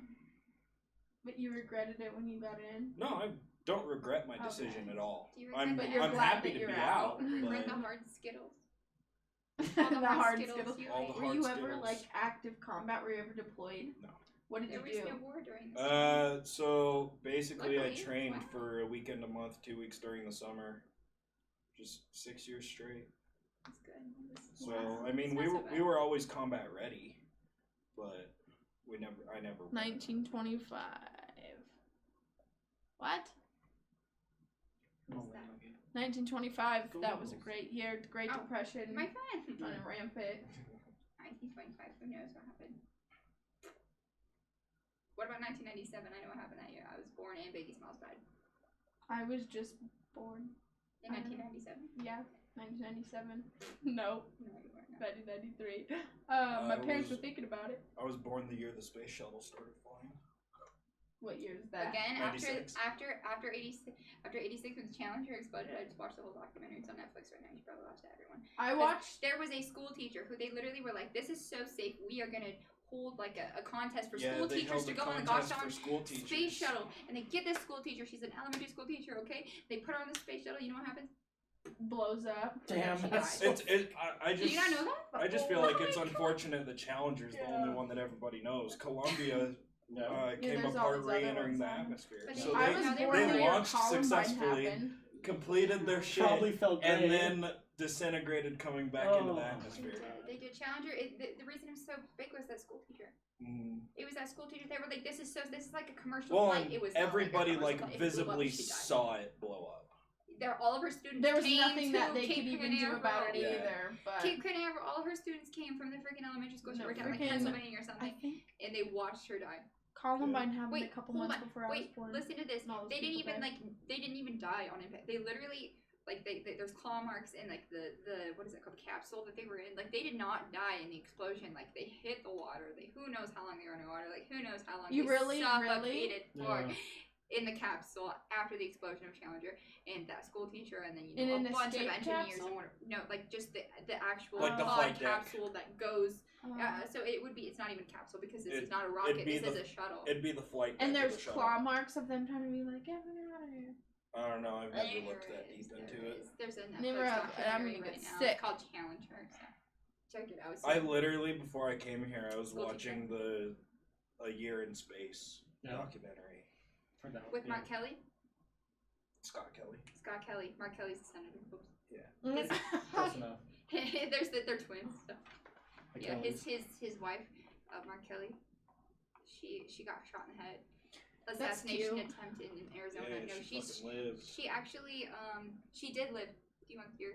But you regretted it when you got in? No, I don't regret my Okay. decision at all. Do you regret I'm But you're I'm glad happy that to you're be out. out. Regret but the hard Skittles. the hard Skittles. you All ate. the Were hard you ever Skittles. like active combat? Were you ever deployed? No. What did There you was do? no war during this time. So basically, I Luckily, trained wow. for a weekend a month, 2 weeks during the summer, just 6 years straight. That's good. So Wow. I mean, It's we not were so we bad. were always combat ready, but I never. 1925. What? What's that? 1925. That was a great year. The Great Depression. My friend. Running rampant. 1925. Who knows what happened? What about 1997? I know what happened that year. I was born and Biggie Smalls died. I was just born. In 1997? Yeah, 1997. No, No, you weren't. 1993. My parents were thinking about it. I was born the year the space shuttle started flying. What year is that? Again, 96. after 86 when the Challenger exploded, I just watched the whole documentary. It's on Netflix right now. You should probably watch it, everyone. I watched. There was a school teacher who they literally were like, "This is so safe. We are gonna hold like a contest for school teachers to go on the gosh darn space shuttle." And they get this school teacher. She's an elementary school teacher. Okay, they put her on the space shuttle. You know what happens? Blows up. Damn, She that's died. Did you not know that? I just feel Oh like it's my unfortunate the Challenger's the only one that everybody knows. Columbia came there's all apart these other re-entering ones the on. atmosphere. But So I was born the they year launched Columbine successfully, happened. completed their shit, Probably felt great. and then disintegrated coming back into the atmosphere. They did Challenger. The reason it was so big was that school teacher. It was that school teacher. They were like, "This is like a commercial Well, flight." and It was everybody not like a commercial flight. It blew up, visibly she died. saw it blow up. All of her students. There was came nothing to that they Cape could even do Canaveral. about it Yeah. either. But Cape Canaveral, all of her students came from the freaking elementary school. She No, worked at like freaking- Pennsylvania or I something, think and they watched her die. Columbine happened Wait, a couple hold months on. before I was Wait, born. listen to this. And all those They didn't people even died. they didn't even die on impact. They literally there's claw marks in like the what is it called, the capsule that they were in. Like they did not die in the explosion. Like they hit the water. Like who knows how long they were underwater. Like who knows how long You they really? suffocated for Yeah. in the capsule after the explosion of Challenger. And that school teacher and then In a an bunch of escape engineers capsule? and whatever. No, like just the actual Like the pod flight deck. capsule that goes. So it's not even capsule because this is not a rocket. This is a shuttle. It'd be the flight. And deck of there's the shuttle. claw marks of them trying to be like, get me out of here. I don't know. I've never looked that deep into it. There's a Never Netflix have, and I'm documentary even right now. sick. It's called Challenger. So check it out. I literally, before I came here, I was School watching A Year in Space documentary. For that, with Mark Kelly. Scott Kelly. Scott Kelly. Mark Kelly's the senator. Oops. Close enough. They're twins. So. The Yeah, Kellys. his wife, Mark Kelly. She got shot in the head. That's Assassination cute. attempt in Arizona. Yeah, No, she fucking lived. she actually she did live. Do you want your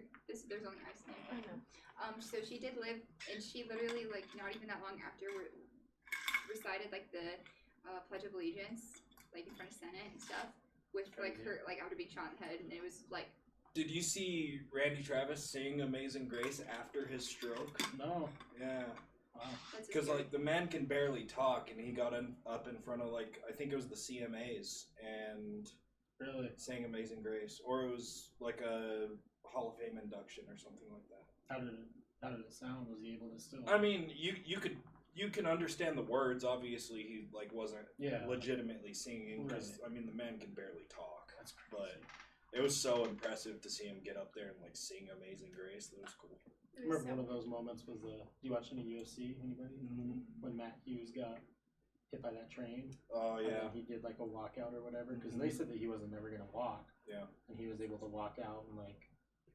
there's only ice in I it. know. So she did live, and she literally like not even that long after recited like the Pledge of Allegiance like in front of Senate and stuff with like her like after being shot in the head, and it was like. Did you see Randy Travis sing Amazing Grace after his stroke? No. Yeah. Wow. Because like the man can barely talk, and he got up in front of like I think it was the CMAs and Really? sang Amazing Grace, or it was like a Hall of Fame induction or something like that. How did it sound? Was he able to still? I mean, you can understand the words. Obviously, he like wasn't legitimately singing because I mean the man can barely talk. That's crazy. But it was so impressive to see him get up there and like sing Amazing Grace. That was cool. I remember one of those moments was do you watch any UFC? Anybody? Mm-hmm. When Matt Hughes got hit by that train. Oh And yeah. then he did like a walkout or whatever because they said that he wasn't never gonna walk. Yeah. And he was able to walk out and like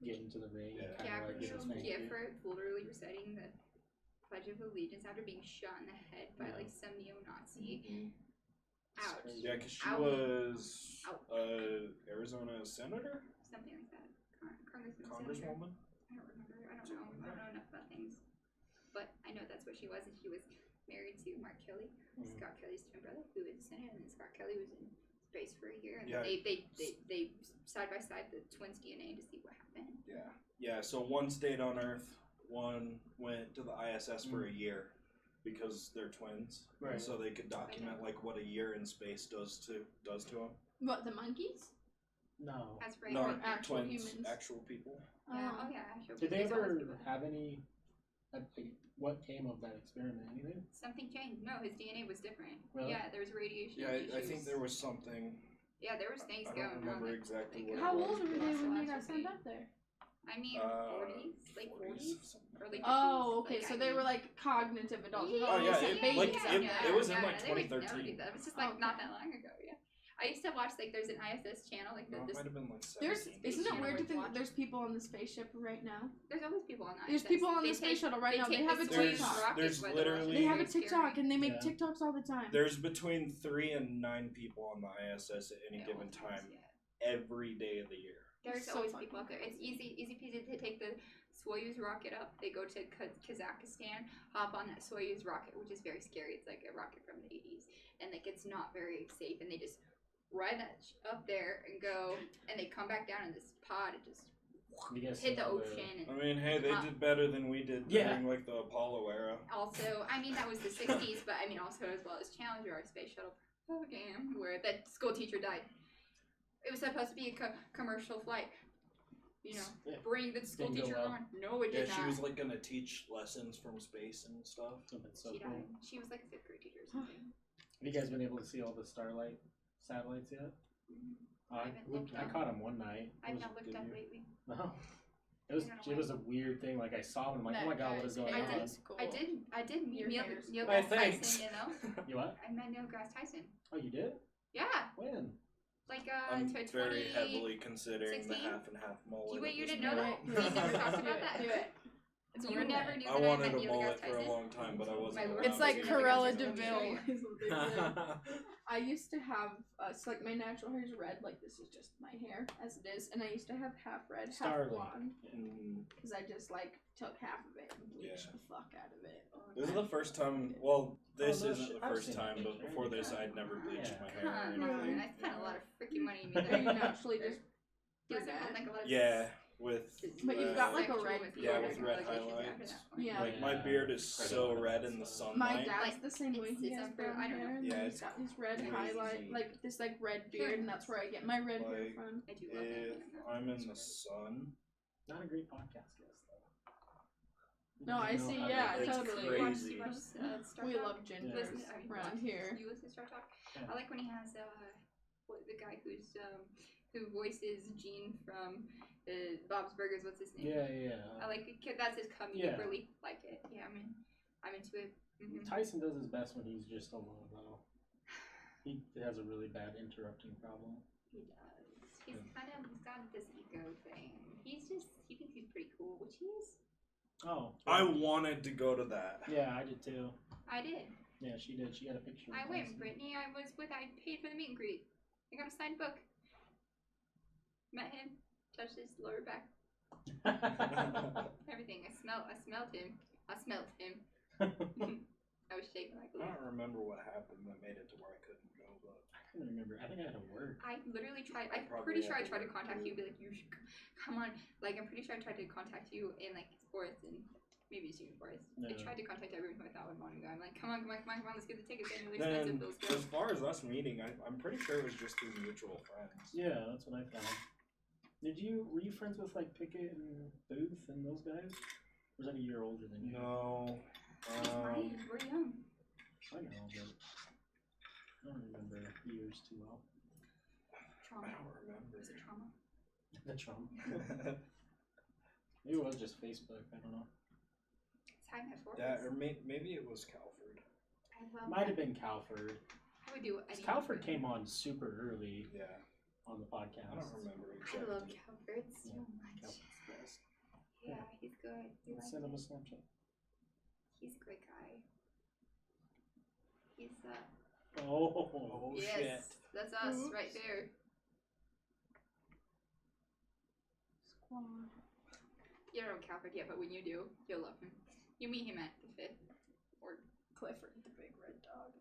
get into the ring and kind Yeah, of like get his thank you. for literally reciting the Pledge of Allegiance after being shot in the head by like some neo-Nazi. Ouch. Yeah, because she Ouch. was Ouch. Arizona senator, Something like that. Congresswoman. congresswoman. I don't remember. I don't know. I don't know enough about things. But I know that's what she was, and she was married to Mark Kelly, Scott Kelly's twin brother, who was in the Senate, and then Scott Kelly was in space for a year, and they side by side the twins' DNA to see what happened. Yeah, yeah. So one stayed on Earth, one went to the ISS for a year because they're twins, Right. so they could document like what a year in space does to them. What, the monkeys? No. That's right. No, actual twins, humans. actual people. Yeah. Oh yeah. Actually, Did they it's always ever people. have any? What came of that experiment? Anything? Something changed. No, his DNA was different. Really? Yeah, there was radiation. Yeah, I issues. think there was something. Yeah, there was things I going don't on. remember like- exactly like, what it How was. old were they when they got philosophy. sent up there? I mean, 40s, late 40s, early 50s. Oh, okay, Like, so I they mean- were like cognitive adults. Yeah, not Oh, yeah, just it- babies like, out it- there. it was in, like, they would never 2013. do that. It was just like not that long ago, yeah. I used to watch, like, there's an ISS channel, like, No, it this. might have been like Isn't it weird to think Watch. that there's people on the space ship right now? There's always people on the There's ISS. people on They the space shuttle right now. They take have a the space TikTok. rockets There's by the literally- way. They have a It's scary. TikTok and they make Yeah. TikToks all the time. There's between 3 and 9 people on the ISS at any At given all times, time, yeah. every day of the year. There's So always fucking people out there. It's crazy. easy peasy to take the Soyuz rocket up. They go to Kazakhstan, hop on that Soyuz rocket, which is very scary. It's like a rocket from the 80s, and like it's not very safe. And they just ride that up there and go, and they come back down in this pod and just You guys hit see the all ocean. I And mean, hey, they did better than we did during like the Apollo era. also, I mean, that was the 60s, but I mean, also as well as Challenger, our space shuttle program, where that school teacher died. It was supposed to be a commercial flight. You know, Yeah. bring the school Didn't go teacher well. on. No, it Yeah, did she not. was like gonna teach lessons from space and stuff. That's so She cool. died. She was like a 5th grade teacher or something. Have you guys been able to see all the Starlight satellites yet? haven't looked I up. caught them one night. I've Was- not looked did up you? lately. No. It was a weird thing. Like I saw them, I'm like, oh my god, what is going I on? did. I did meet Your Neil hair's Neil Hey, deGrasse thanks. Tyson. You know, You what? I met Neil deGrasse Tyson. Oh, you did? Yeah, When? like I'm to very 20. heavily considering the 16? half and half mullet. Wait, at you this didn't know that? point. We never talked Do about it. that. Do it. You never knew I that wanted I met a Neil mullet deGrasse for a Tyson? long time, but I wasn't. My lord. around It's like Never to- Cruella got to DeVille. see is what they do. I used to have, so like my natural hair is red, like this is just my hair as it is, and I used to have half red, half Starling. Mm-hmm. Mm. Mm, Oh, because I just like took half of it and bleached Yeah. the fuck out of it. This is the first time. Well, this Oh, no isn't shit, the I've first seen time, that but picture. before this, I'd never bleached Yeah. my hair or Come anything. on, I spent a lot of freaking money in Are you that. naturally just Doesn't brunette? have like a lot of Yeah, with. But you've got, like, a sexual red with beard. Yeah, with sexual red allegations after highlights. that point. Yeah. Like my beard is so red in the sunlight. My dad's Like, the same way. it's- He it's has unfair. brown I don't know. hair, and Yeah, then it's he's got this red crazy. highlight, like this like red beard, and that's where I get my red hair Like, from. I do love If that. I'm in the sun, Not a great podcast guest though. No, I see. how to- Yeah, It's totally. crazy. You watch Star We Talk? love gingers Listen, I mean, around here. You listen to Star Talk? Yeah. I like when he has the guy who voices Gene from Bob's Burgers. What's his name? Yeah. I like it. That's his comedy. Yeah. Really like it. Yeah, I'm into it. Mm-hmm. Tyson does his best when he's just alone though. He has a really bad interrupting problem. He does. He's got this ego thing. He thinks he's pretty cool, which he is. Oh. I wanted to go to that. Yeah, I did too. I did. Yeah, she did. She got a picture. I of went, Tyson. Brittany. I paid for the meet and greet. I got a signed book. Met him. Touched his lower back. Everything. I smelled him. I was shaking like a I little. don't remember what happened that made it to where I couldn't go, but I couldn't remember. I think I had to work. I literally tried. I'm Probably pretty sure I had to tried to work contact too. you. Be like, you should come on. Like, I'm pretty sure I tried to contact you in like Forest and maybe it's June Forest. I Yeah. tried to contact everyone who I thought would want to go. I'm like, come on, let's get the tickets. I know they're then expensive. Those as girls. far as us meeting, I'm pretty sure it was just through mutual friends. Yeah, that's what I thought. Were you friends with like Pickett and Booth and those guys? Or was that a year older than you? No. We're young. I know, but I don't remember years too well. Trauma. I don't remember. Was it trauma? The Trump. Maybe it was just Facebook. I don't know. Time at Forest. That or maybe it was Calford. I love Might have that. been Calford. I would do 'Cause anything. Calford came on super early Yeah, on the podcast. I don't remember I exactly. love Calford so Yeah, much. Calford's best. Yeah, he's good. Let's send him a Snapchat. He's a great guy. He's Oh, yes, shit. that's us Oops. right there. Squad. You don't know Calvert yet, but when you do, you'll love him. You meet him at the 5th. Clifford, the big red dog.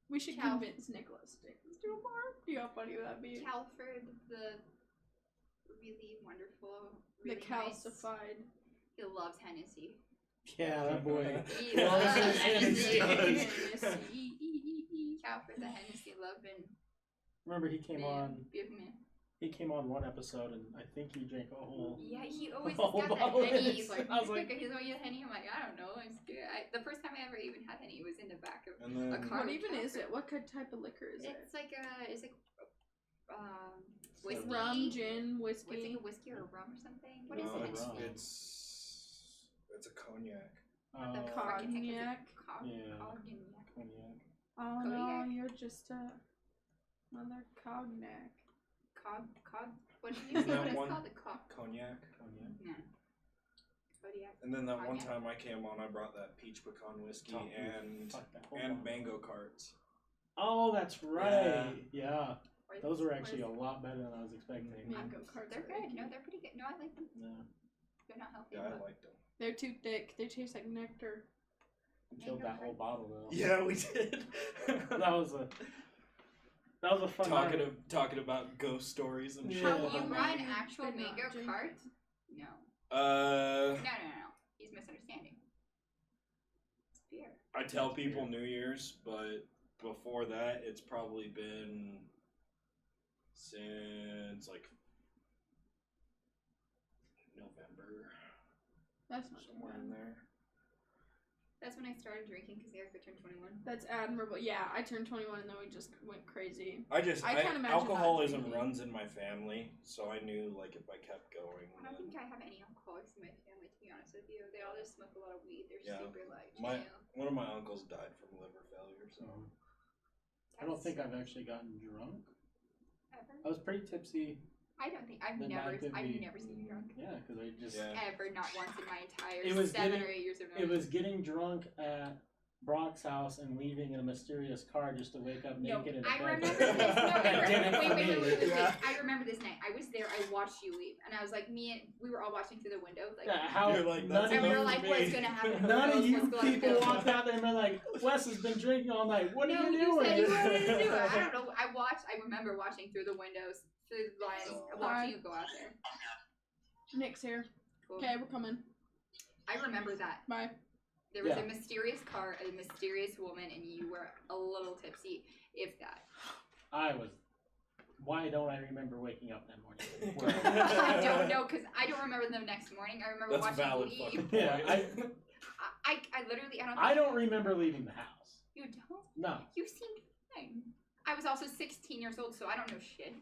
We should Cal- convince Nicholas to do more. Do you know how funny would that be? Calford, the really wonderful, The really nice. calcified. He loves Hennessy. Yeah, that boy. He Yeah, loves that's Hennessy. Hennessy. Calford, the Hennessy loving. Remember he came on. Beautiful man. He came on one episode, and I think he drank a whole. Yeah, he always Oh, has got that bottle Henny. is- He's like, I was like- he's always Henny. I'm like, I don't know. I'm scared. The first time I ever even had Henny was in the back of And then a car. What even is it? What type of liquor is it? It's like whiskey. Rum, gin, It's like whiskey. a whiskey or a rum or something. What is no, it? Rum. it's a cognac. The Oh, fucking heck is it? Cognac. Yeah. Cognac. cognac. Oh no, Cognac. you're just a. Mother cognac. Cog. What did you say? What is called? The cog. Cognac. No. Kodiak. And then that one time I came on, I brought that peach pecan whiskey and mango carts. Oh, that's right. Yeah. Those were actually a lot better than I was expecting. Mango carts. They're good. No, they're pretty good. No, I like them. Yeah. They're not healthy. Yeah, I liked them. They're too thick. They taste like nectar. We killed that whole bottle though. Yeah, we did. That was a fun talking about ghost stories and shit. How you run actual mango carts? No. No. He's misunderstanding. It's beer. I tell people New Year's, but before that, it's probably been since like November. That's not somewhere in there. That's when I started drinking because Erika turned 21. That's admirable. Yeah, I turned 21 and then we just went crazy. I can't imagine alcoholism runs in my family, so I knew like if I kept going. I don't think I have any alcoholics in my family, to be honest with you. They all just smoke a lot of weed. They're super like chill. One of my uncles died from liver failure, so. I don't think I've actually gotten drunk. Ever? I was pretty tipsy. I've never seen you drunk. Yeah, because I just ever, not once in my entire 7 or 8 years of knowing. It was getting drunk at Brock's house and leaving in a mysterious car just to wake up naked in a bed. I remember this. Wait. I remember this night. I was there. I watched you leave, and I was like, we were all watching through the window. Like, you're like, and we were like, what's gonna happen? None of you people walked out there and were like, Wes has been drinking all night. What are you doing? You said you wanted to do it. I don't know. I remember watching through the windows, through the blinds, watching you go out there. Nick's here. Cool. Okay, we're coming. I remember that. Bye. There was a mysterious car, a mysterious woman, and you were a little tipsy, if that. I was. Why don't I remember waking up that morning? I don't know, because I don't remember the next morning. I remember watching you leave. Yeah, I literally, I don't remember leaving the house. You don't? No. You seemed fine. I was also 16 years old, so I don't know shit.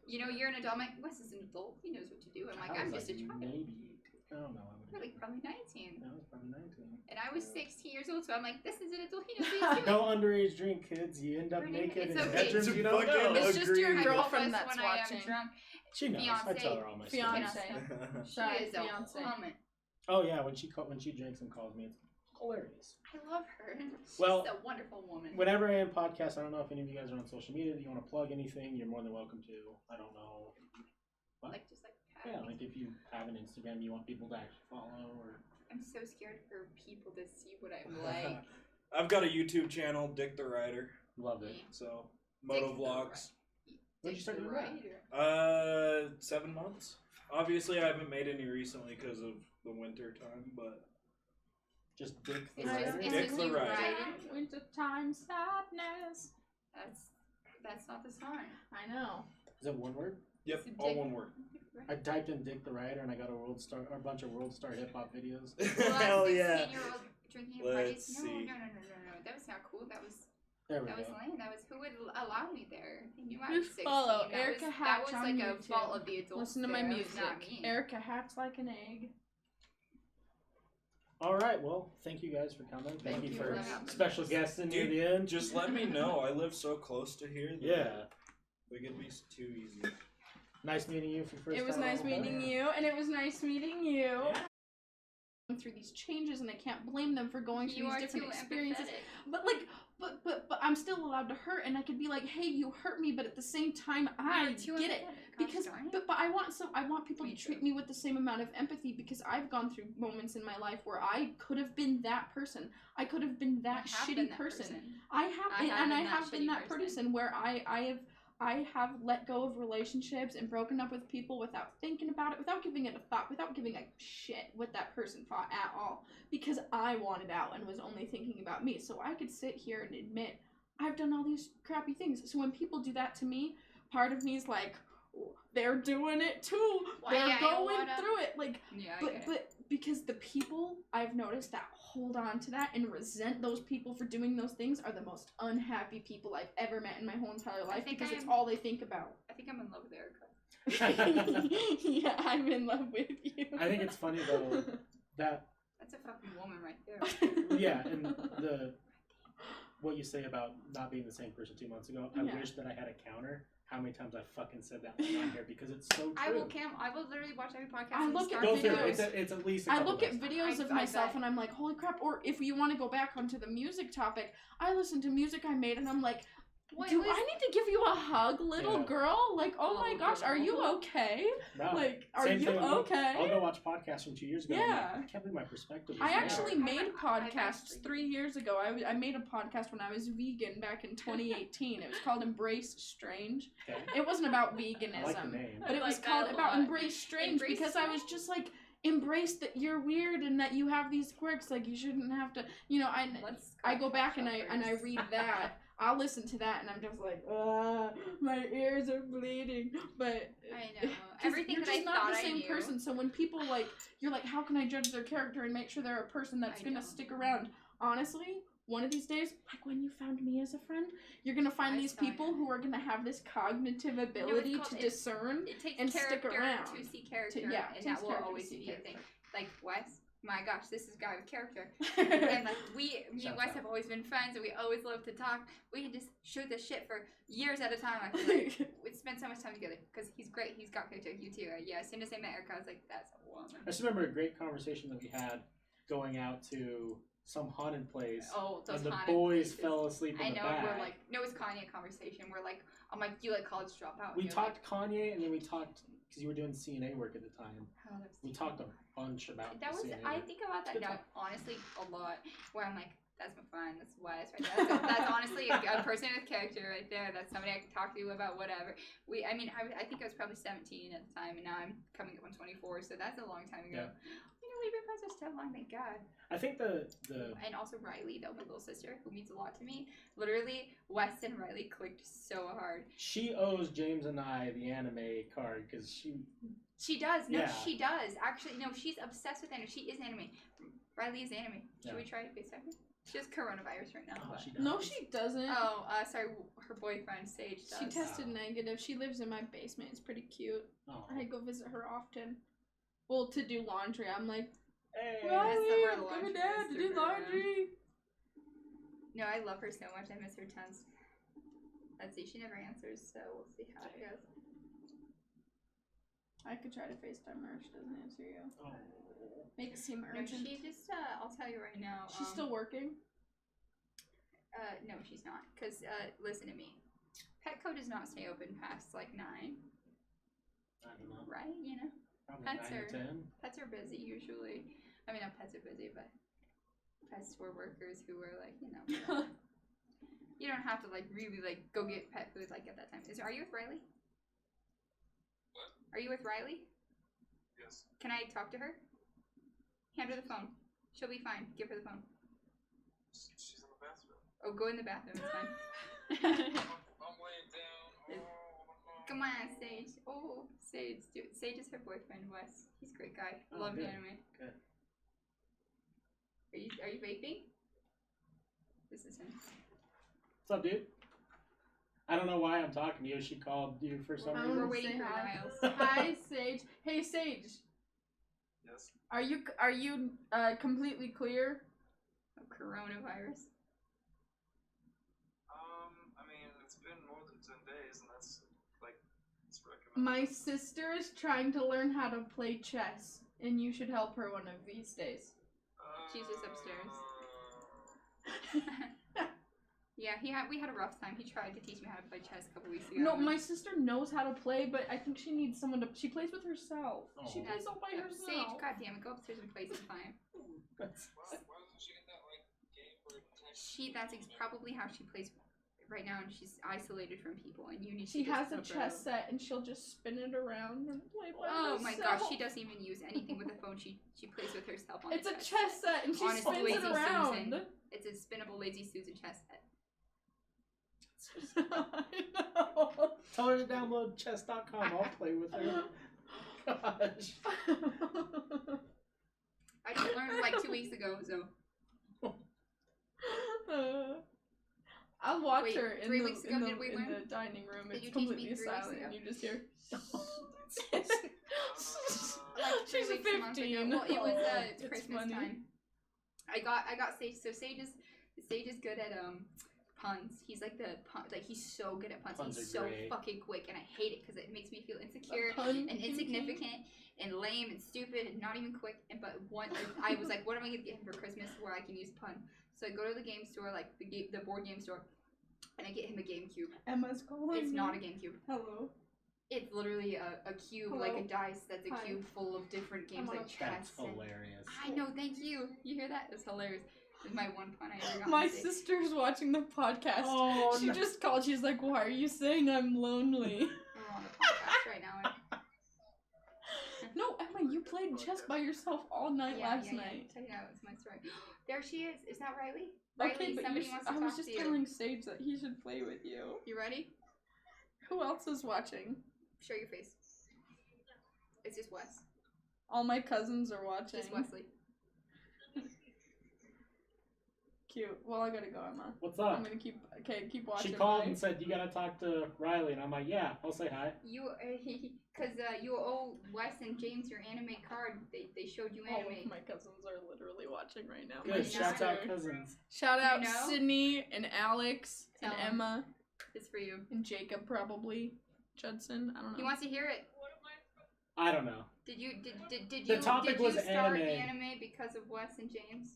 You know, you're an adult. I'm like, Wes is an adult. He knows what to do. I'm like, I'm just a child. Maybe. I don't know. You're like probably 19. I was probably 19. And I was 16 years old, so I'm like, this is an adult. He knows what he's doing. Don't underage drink, kids. You end up naked in bedrooms you don't know. It's just your girlfriend that's when watching. I am drunk. She knows. Fiance. I tell her all my Fiance. She is a woman. Oh yeah, when she drinks and calls me, it's hilarious. I love her. She's Well, a wonderful woman. Whenever I am podcast, I don't know if any of you guys are on social media. If you want to plug anything, you're more than welcome to. I don't know. What? Yeah, like if you have an Instagram you want people to actually follow, or. I'm so scared for people to see what I'm like. I've got a YouTube channel, Dick the Rider. Love it. So, moto vlogs. When did you start doing that? 7 months. Obviously, I haven't made any recently because of the winter time, but. Just Dick the It's Rider? Dick the Rider. Winter time sadness. That's not the song. I know. Is it one word? Yep, all one word. I typed in Dick the Rider and I got a bunch of World Star hip hop videos. Hell yeah! Drinking Let's parties. see. No. That was not cool. That was lame. That was who would allow me there. They knew I was 16. Follow Erika Hatch That was on like YouTube. a fault of the adults. Listen to my there. music. Not me. Erika Hatch like an egg. All right, well, thank you guys for coming. Thank you for having special us. guests in near the end. Just let me know. I live so close to here. That Yeah. it could be too easy. Nice meeting you for your first time. It was nice meeting you, and it was nice meeting you. Yeah. Going through these changes, and I can't blame them for going through these different experiences. Empathetic. But I'm still allowed to hurt, and I could be like, hey, you hurt me, but at the same time, I get it. Because but I want people to treat me with the same amount of empathy, because I've gone through moments in my life where I could have been that person. I could have been that shitty person. I have been that person where I have let go of relationships and broken up with people without thinking about it, without giving it a thought, without giving a shit what that person thought at all, because I wanted out and was only thinking about me. So I could sit here and admit I've done all these crappy things. So when people do that to me, part of me is like, they're doing it too. They're going through it. Like, but because the people I've noticed that hold on to that and resent those people for doing those things are the most unhappy people I've ever met in my whole entire life, because it's all they think about. I think I'm in love with Erika. Yeah, I'm in love with you. I think it's funny though that that's a fucking woman right there. yeah, and what you say about not being the same person 2 months ago. I wish that I had a counter. How many times I fucking said that on here because it's so true. I will literally watch every podcast. I look at videos. It's at least. I look at videos of myself and I'm like, holy crap! Or if you want to go back onto the music topic, I listen to music I made and I'm like, I need to give you a hug, little girl? Like, oh my gosh, are you okay? No. Like, are you okay? I'll go watch podcasts from 2 years ago. Yeah. I can't believe my perspective. I actually made podcasts 3 years ago. I made a podcast when I was vegan back in 2018. It was called Embrace Strange. Okay. It wasn't about veganism. I like the name. But it was called about Embrace Strange because I was just like, embrace that you're weird and that you have these quirks. Like, you shouldn't have to, I go back and I read that. I'll listen to that and I'm just like, my ears are bleeding. But I know everything you're that just I not thought the same I knew. person. So when people you're like, how can I judge their character and make sure they're a person that's gonna stick around? Honestly, one of these days, like when you found me as a friend, you're gonna find these people who are gonna have this cognitive ability to discern and stick around. To see character, and that will always be a thing. Like Wes. My gosh, this is a guy with character. And like me and Wes have always been friends, and we always love to talk. We can just shoot the shit for years at a time. I feel like we spend so much time together because he's great. He's got character. You too. Yeah. As soon as I met Erika, I was like, that's a woman. I just remember a great conversation that we had going out to some haunted place. Oh, those and the haunted boys places. fell asleep in the back. We're like, no, it's Kanye conversation. We're like, I'm like, do you like College Dropout? We talked Kanye, and then we talked because you were doing CNA work at the time. Oh, we talked a bunch about that. I think about that now, honestly, a lot. Where I'm like, that's my friend, that's Wes right there. That's honestly a person with character right there. That's somebody I can talk to about whatever. I think I was probably 17 at the time, and now I'm coming up on 24, so that's a long time ago. Yeah. We've been friends for so long, thank God. I think the and also Riley, though, my little sister, who means a lot to me. Literally, Wes and Riley clicked so hard. She owes James and I the anime card because she does. No, she does. Actually, no, she's obsessed with anime. She is anime. Riley is anime. Should we try to FaceTime her? She has coronavirus right now. No, she doesn't. Oh, sorry. Her boyfriend, Sage, does. She tested negative. She lives in my basement. It's pretty cute. Oh. I go visit her often. Well, to do laundry. I'm like, hey, Riley, come down to do laundry. No, I love her so much. I miss her tons. Let's see. She never answers, so we'll see how it goes. I could try to FaceTime her if she doesn't answer you. Oh. Make it seem urgent. No, she just, I'll tell you right now. She's still working? No, she's not. Because, listen to me. Petco does not stay open past, 9. I don't know. Right? You know? Probably 9 or 10. Pets are busy, usually. I mean, not pets are busy, but pet store workers who are, you don't have to, really, go get pet food, at that time. Are you with Riley? What? Are you with Riley? Yes. Can I talk to her? Hand her the phone. She'll be fine. Give her the phone. She's in the bathroom. Oh, go in the bathroom. It's fine. I'm laying down. Oh, Come on, Sage. Oh, Sage. Sage is her boyfriend, Wes. He's a great guy. Love the anime. Good. Are you vaping? This is him. What's up, dude? I don't know why I'm talking to you. She called you for some reason. We're waiting for Niles. Hi, Sage. Hey, Sage. Yes. Are you completely clear of coronavirus? I mean, it's been more than 10 days, and that's it's recommended. My sister is trying to learn how to play chess, and you should help her one of these days. She's just upstairs. Yeah, we had a rough time. He tried to teach me how to play chess a couple weeks ago. No, my sister knows how to play, but I think she needs someone to. She plays with herself. Oh. She plays all by herself. Sage, goddamn it, go upstairs and play sometime. Why doesn't she get that game for text? That's probably how she plays right now, and she's isolated from people. And you need. She has a chess set, and she'll just spin it around and play by herself. Oh my gosh, she doesn't even use anything with the phone. She plays with herself on. It's a chess set, and she spins it around. Susan. It's a spinnable Lazy Susan chess set. I know. Tell her to download chess.com. I'll play with her. Gosh. I just learned 2 weeks ago, so. I'll watch her in 3 the, weeks ago. in the, Did we in learn? the dining room. Did It's you teach me completely 3 weeks silent, ago? and you just hear. She's 15. Well, it was It's Christmas funny. time. I got Sage. So Sage is good at puns. He's like he's so good at puns. He's so great. fucking quick, and I hate it because it makes me feel insecure and insignificant and lame and stupid and not even quick. But I was like, what am I gonna get him for Christmas where I can use pun? So I go to the game store, like the board game store, and I get him a GameCube. Emma's calling. It's not a GameCube. Hello. It's literally a cube, Hello. like a dice that's a Hi. cube full of different games like chess. That's hilarious. I know, thank you. You hear that? It's hilarious. It's my one pun I ever got. My sister's watching the podcast. Oh, she just called. She's like, "Why are you saying I'm lonely?" We're on the podcast right now. No, Emma, you played chess by yourself all night last night. Tell you now, it's my story. There she is. Is that Riley? Okay, Riley, but somebody wants to I talk was just to you. telling Sage that he should play with you. You ready? Who else is watching? Show your face. It's just Wes. All my cousins are watching. Just Wesley. Cute. Well, I gotta go, Emma. What's up? I'm gonna keep watching. She called and said, you gotta talk to Riley, and I'm like, yeah, I'll say hi. You, cause you owe Wes and James your anime card. They showed you All anime. of my cousins are literally watching right now. Good, My shout out sister. cousins. Shout out You know? Sydney and Alex Tell and 'em. Emma It's for you. and Jacob probably. Judson, I don't know. He wants to hear it. I don't know. Did you The topic was start anime. anime because of Wes and James?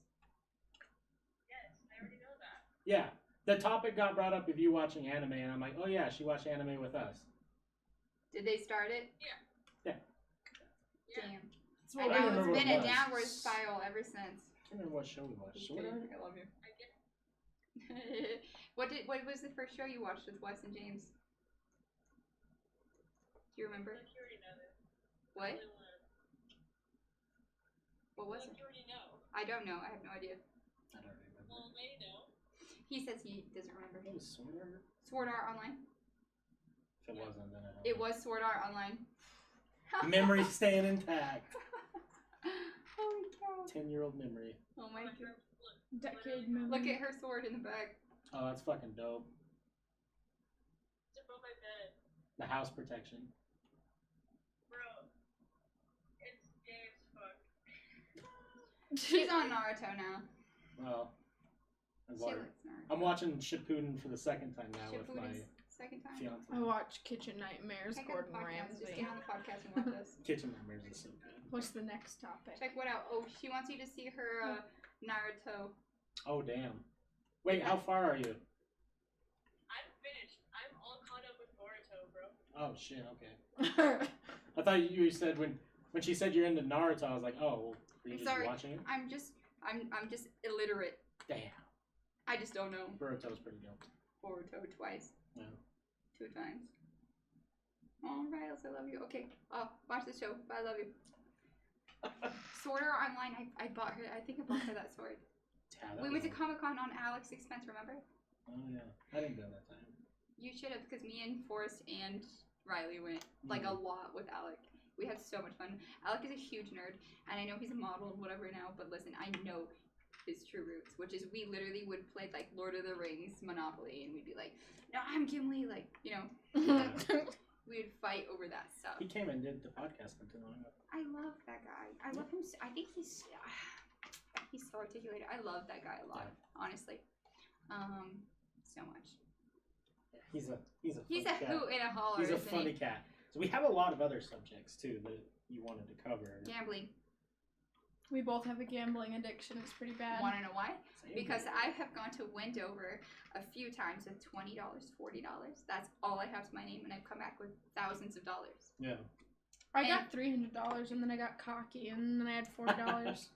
Yeah, the topic got brought up of you watching anime, and I'm like, oh yeah, she watched anime with us. Did they start it? Yeah. Damn. That's I what know remember it's what been it a was. downward spiral ever since. I can't remember what show we watched. Okay, Sword Art? I love you. What was the first show you watched with Wes and James? Do you remember? What? What was it? I don't know. I have no idea. I don't remember. He says he doesn't remember. It was Sword Art? Sword Art Online. If it wasn't, then I don't It know. was Sword Art Online. Memory staying intact. Holy cow. 10-year-old memory. Oh my god. Decade movie. Look at her sword in the back. Oh, that's fucking dope. The house protection. She's on Naruto now. Well, She I'm likes Naruto. I'm watching Shippuden for the second time now with my Shippuden's second time. fiance. I watch Kitchen Nightmares, Check out the Gordon podcast. Just Ramsay. get on the podcast and watch us. Kitchen Nightmares is so good. What's the next topic? Check what out. Oh, she wants you to see her Naruto. Oh, damn. Wait, how far are you? I'm finished. I'm all caught up with Boruto, bro. Oh, shit, okay. I thought you said when she said you're into Naruto, I was like, oh, were you just Sorry. watching it? I'm just illiterate. Damn. I just don't know Boruto's pretty dope. Boruto twice. Yeah. 2 times. Oh, Riles, I love you. Okay. Oh, watch the show. Bye, I love you. Sword Art Online. I bought her. I think I bought her that sword. Yeah, that We was went to dope. Comic-Con on Alex's expense. Remember? Oh, yeah. I didn't go that time. You should have, because me and Forrest and Riley went like a lot with Alec. We had so much fun. Alec is a huge nerd, and I know he's a model and whatever now, but listen, I know his true roots, which is we literally would play like Lord of the Rings Monopoly, and we'd be like, no, I'm Gimli, like, you know, we would fight over that stuff. He came and did the podcast not too long ago. I love that guy. I love him. I think he's so articulated. I love that guy a lot, honestly. So much. He's a He's funny a cat. hoot and a holler, He's a isn't funny he? cat. So we have a lot of other subjects too that you wanted to cover. Gambling. We both have a gambling addiction. It's pretty bad. Want to know why? Same Because here. I have gone to Wendover a few times with $20, $40. That's all I have to my name, and I've come back with thousands of dollars. Yeah. I got $300 and then I got cocky and then I had $40.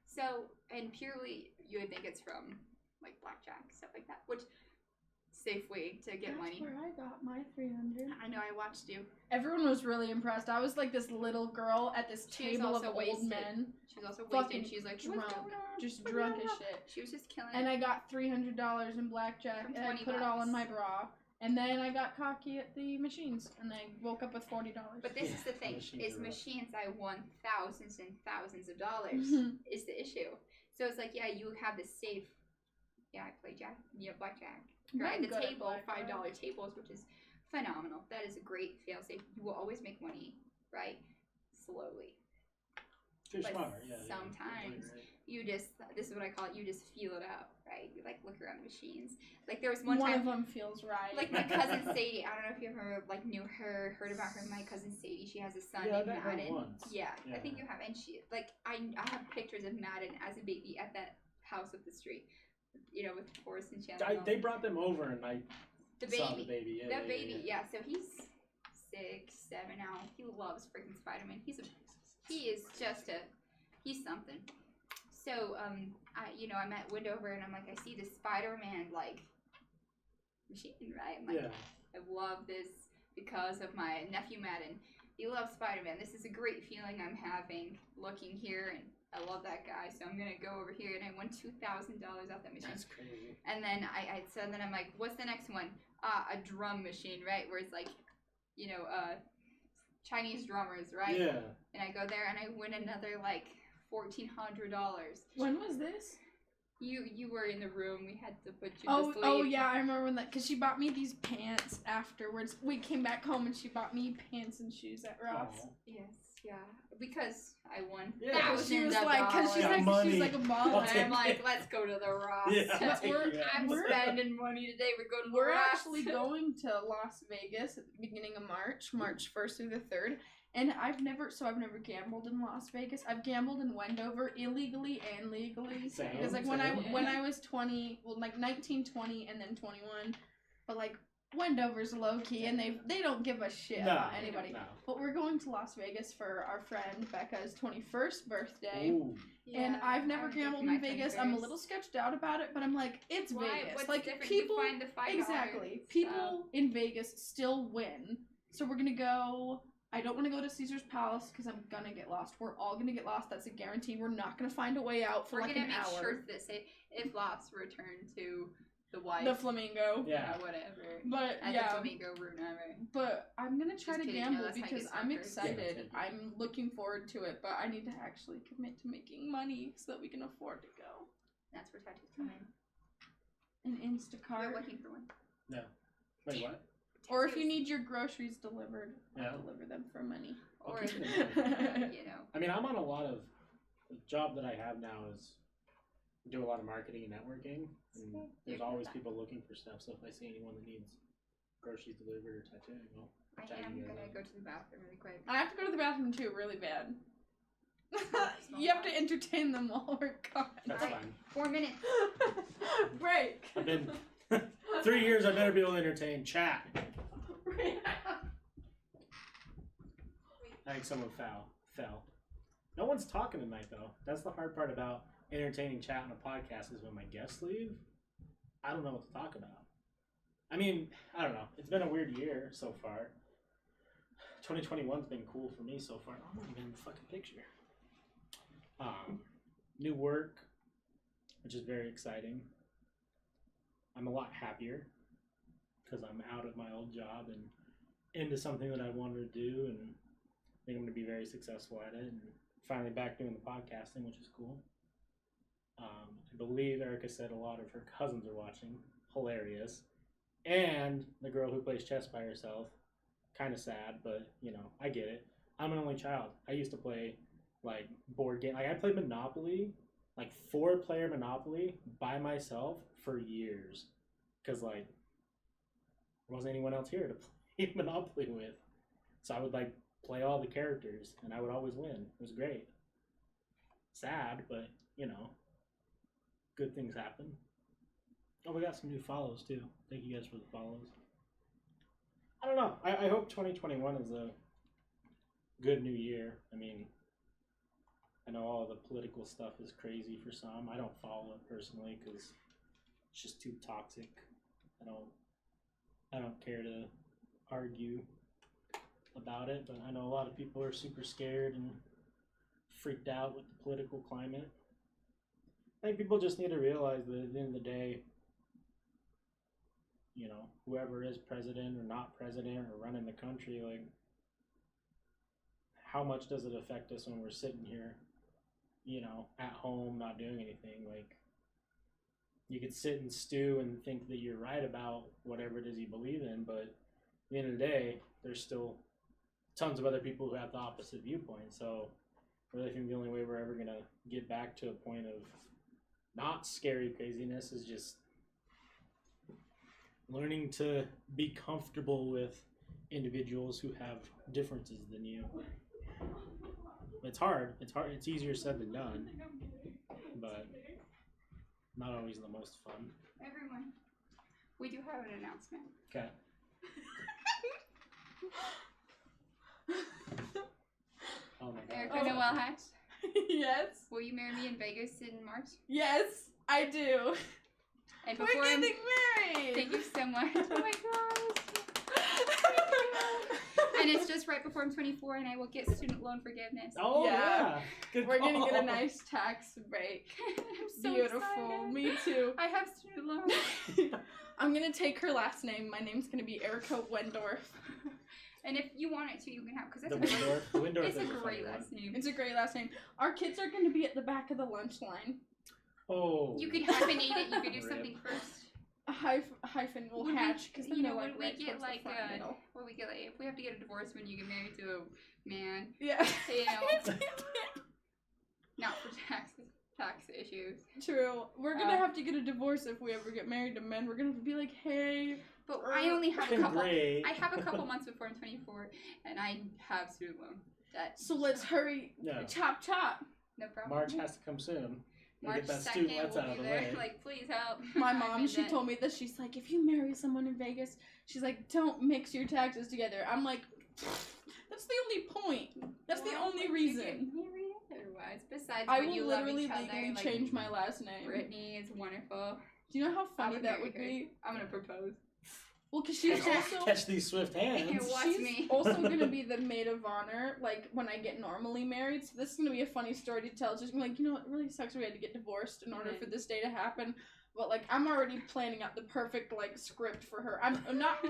So, and purely, you would think it's from like blackjack, stuff like that, which safe way to get That's money. where I got my 300. I know, I watched you. Everyone was really impressed. I was like this little girl at this She was table of also old wasted. men, She was also Fucking wasted. She was like, drunk. what's going on? just What's drunk going as on?" shit. She was just killing And it. I got $300 in blackjack From and I 20 put it all in bucks. my bra. And then I got cocky at the machines and I woke up with $40. But this is the thing: Machines is are rough. machines I won thousands and thousands of dollars Mhm. is the issue. So it's like, yeah, you have the safe. Yeah, I play jack. Yeah, blackjack. You're I'm at the good at table, blackjack. $5 tables, which is phenomenal. That is a great fail safe. You will always make money, right? Slowly. But sometimes you just, this is what I call it, you just feel it out, right? You like look around machines. Like there was one time, of them feels right. Like my cousin Sadie, I don't know if you ever like knew her, heard about her. My cousin Sadie, she has a son named Madden. Yeah, I think you have. And she, like, I have pictures of Madden as a baby at that house up the street, you know, with Forrest and Chandler. They brought them over and I saw the baby. Yeah. So he's 6, 7 now. He loves freaking Spider-Man. He's something. So I'm at Wendover and I'm like, I see this Spider-Man like machine, right? I'm like, I love this because of my nephew Madden. He loves Spider-Man. This is a great feeling I'm having looking here, and I love that guy. So I'm gonna go over here, and I won $2,000 off that machine. That's crazy. And then then I'm like, what's the next one? A drum machine, right? Where it's like, Chinese drummers, right? Yeah. And I go there and I win another like $1,400. When was this? You were in the room. We had to put you to sleep. Oh yeah, I remember when that, because she bought me these pants afterwards. We came back home and she bought me pants and shoes at Ross. Oh. Yes, yeah, because I won. Yeah, she was like, because she's like a baller. And I'm like, let's go to the Ross. Yeah, I'm spending money today. We're actually going to Las Vegas at the beginning of March 1st through the 3rd. And I've never gambled in Las Vegas. I've gambled in Wendover illegally and legally. Because like when I was 20, well like 19, 20, and then 21, but like Wendover's low key and they don't give a shit about anybody. No. But we're going to Las Vegas for our friend Becca's 21st birthday. Ooh. Yeah, and I've never gambled in Vegas. I'm a little sketched out about it, but I'm like, it's Vegas. What's like different? people You find the $5 people in Vegas still win. So we're gonna go. I don't want to go to Caesar's Palace because I'm gonna get lost. We're all gonna get lost. That's a guarantee. We're not gonna find a way out for like an hour. We're gonna make sure that say if lost, return to the white, the flamingo. Yeah, whatever. But at the flamingo route, But I'm gonna try to gamble because I'm excited. Yeah. I'm looking forward to it. But I need to actually commit to making money so that we can afford to go. That's where tattoos come in. An Instacart. You're looking for one. No. Wait, what? Or if you need your groceries delivered, I'll deliver them for money. Or, I mean, I'm on a lot of, the job that I have now is, do a lot of marketing and networking, and there's always people looking for stuff, so if I see anyone that needs groceries delivered or tattooing, I am going to go to the bathroom really quick. I have to go to the bathroom too, really bad. You have to entertain them while we're gone. That's fine. 4 minutes. Break. I've been 3 years, I better be able to entertain chat. I think someone fell. No one's talking tonight, though. That's the hard part about entertaining chat on a podcast is when my guests leave, I don't know what to talk about. I mean, I don't know. It's been a weird year so far. 2021's been cool for me so far. I'm not even in the fucking picture. New work, which is very exciting. I'm a lot happier because I'm out of my old job and into something that I wanted to do, and I think I'm going to be very successful at it, and finally back doing the podcasting, which is cool. I believe Erika said a lot of her cousins are watching. Hilarious. And the girl who plays chess by herself. Kind of sad, but, I get it. I'm an only child. I used to play, board game. I played Monopoly, 4-player Monopoly by myself for years. Because, there wasn't anyone else here to play Monopoly with. So I would, play all the characters, and I would always win. It was great. Sad, but, good things happen. Oh, we got some new follows, too. Thank you guys for the follows. I don't know. I hope 2021 is a good new year. I mean, I know all the political stuff is crazy for some. I don't follow it personally because it's just too toxic. I don't care to argue about it, but I know a lot of people are super scared and freaked out with the political climate. I think people just need to realize that at the end of the day, whoever is president or not president or running the country, how much does it affect us when we're sitting here, at home, not doing anything? You could sit and stew and think that you're right about whatever it is you believe in, but at the end of the day, there's still tons of other people who have the opposite viewpoint. So really think the only way we're ever gonna get back to a point of not scary craziness is just learning to be comfortable with individuals who have differences than you. It's hard. It's easier said than done, but not always the most fun. Everyone, we do have an announcement. Okay. Oh my god. Erika Noel Hatch, Yes. will you marry me in Vegas in March? Yes, I do. And We're before getting married. thank you so much. Oh my gosh. And it's just right before I'm 24, and I will get student loan forgiveness. Oh Yeah. yeah. Good We're gonna call. get a nice tax break. I'm so Beautiful. excited. Me too. I have student loan. I'm gonna take her last name. My name's gonna be Erika Wendorf. And if you want it to, you can have, because The that's a great, Wendorf. The Wendorf it's is a funny great one. last name. It's a great last name. Our kids are gonna be at the back of the lunch line. Oh. You could hyphenate it. You could do Rip. something first. A hyphen will Would we- hatch because then you they're know, like would we right get towards like the front middle. what we get like if we have to get a divorce when you get married to a man, Yeah. you know, not for tax issues. True. We're gonna have to get a divorce if we ever get married to men. We're gonna have to be like, hey. But I only have a Fucking couple. great. I have a couple months before I'm 24, and I have student loan debt. So let's hurry. No. Chop chop. No problem. March has to come soon. We'll March get that 2nd, student loans we'll out of be the there. way. Like, please help. My I'm mom, in she debt. told me that she's like, if you marry someone in Vegas, she's like, don't mix your taxes together. I'm like, that's the only point. That's the Why only would you reason. get married otherwise, besides I when will you literally love each other, legally like, change my last name. Brittany is wonderful. Do you know how funny would that marry would her. be? I'm gonna propose. Well, because she's also Catch these swift hands. Here, watch she's me. also gonna be the maid of honor, like when I get normally married. So this is gonna be a funny story to tell. It's just gonna be like, you know, it really sucks we had to get divorced in order Mhm. for this day to happen. But like, I'm already planning out the perfect like script for her. I'm not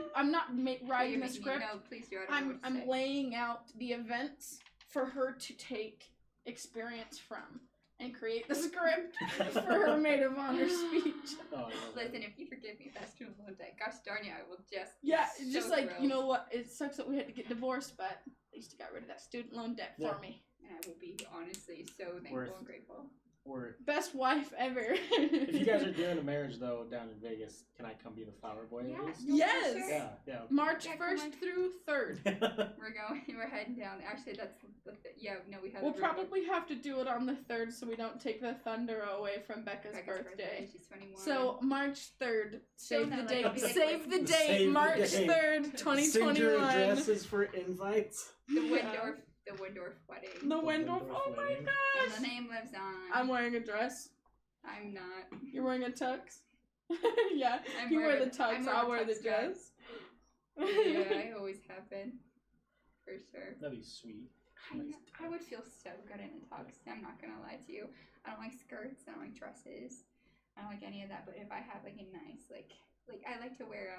writing the script. No, please do. I don't know what to I'm say. laying out the events for her to take experience from and create the script for her maid of honor speech. Oh, I love it. Listen, if you forgive me, that's student loan debt. Gosh darn it, I will just. Yeah, so it's just like, thrilled. you know what? It sucks that we had to get divorced, but at least you got rid of that student loan debt Yeah. for me. And I will be honestly so thankful Worth. and grateful. Or Best wife ever. if you guys are doing a marriage though down in Vegas, can I come be the flower boy at Yeah. least? Yes. Sure. Yeah, yeah. March Yeah, come 1st on. through 3rd. We're heading down. Actually, that's yeah. No, we have. We'll the room. probably have to do it on the 3rd so we don't take the thunder away from Becca's birthday. She's 21. So March 3rd, save no, the like, date. I'll be like, Save the Save date, the March date. 3rd, Send 2021. your addresses for invites. the Wendorf wedding. The Wendorf. Wendorf Oh my wedding. And gosh. the name lives on. I'm wearing a dress. I'm not. You're wearing a tux? Yeah. I'm You wear wearing the a- I'm tux, wearing I'll a wear the tux dress. Yeah, I always have been. For sure. That'd be sweet. I would feel so good in a tux. I'm not gonna lie to you. I don't like skirts. I don't like dresses. I don't like any of that. But if I have like a nice like I like to wear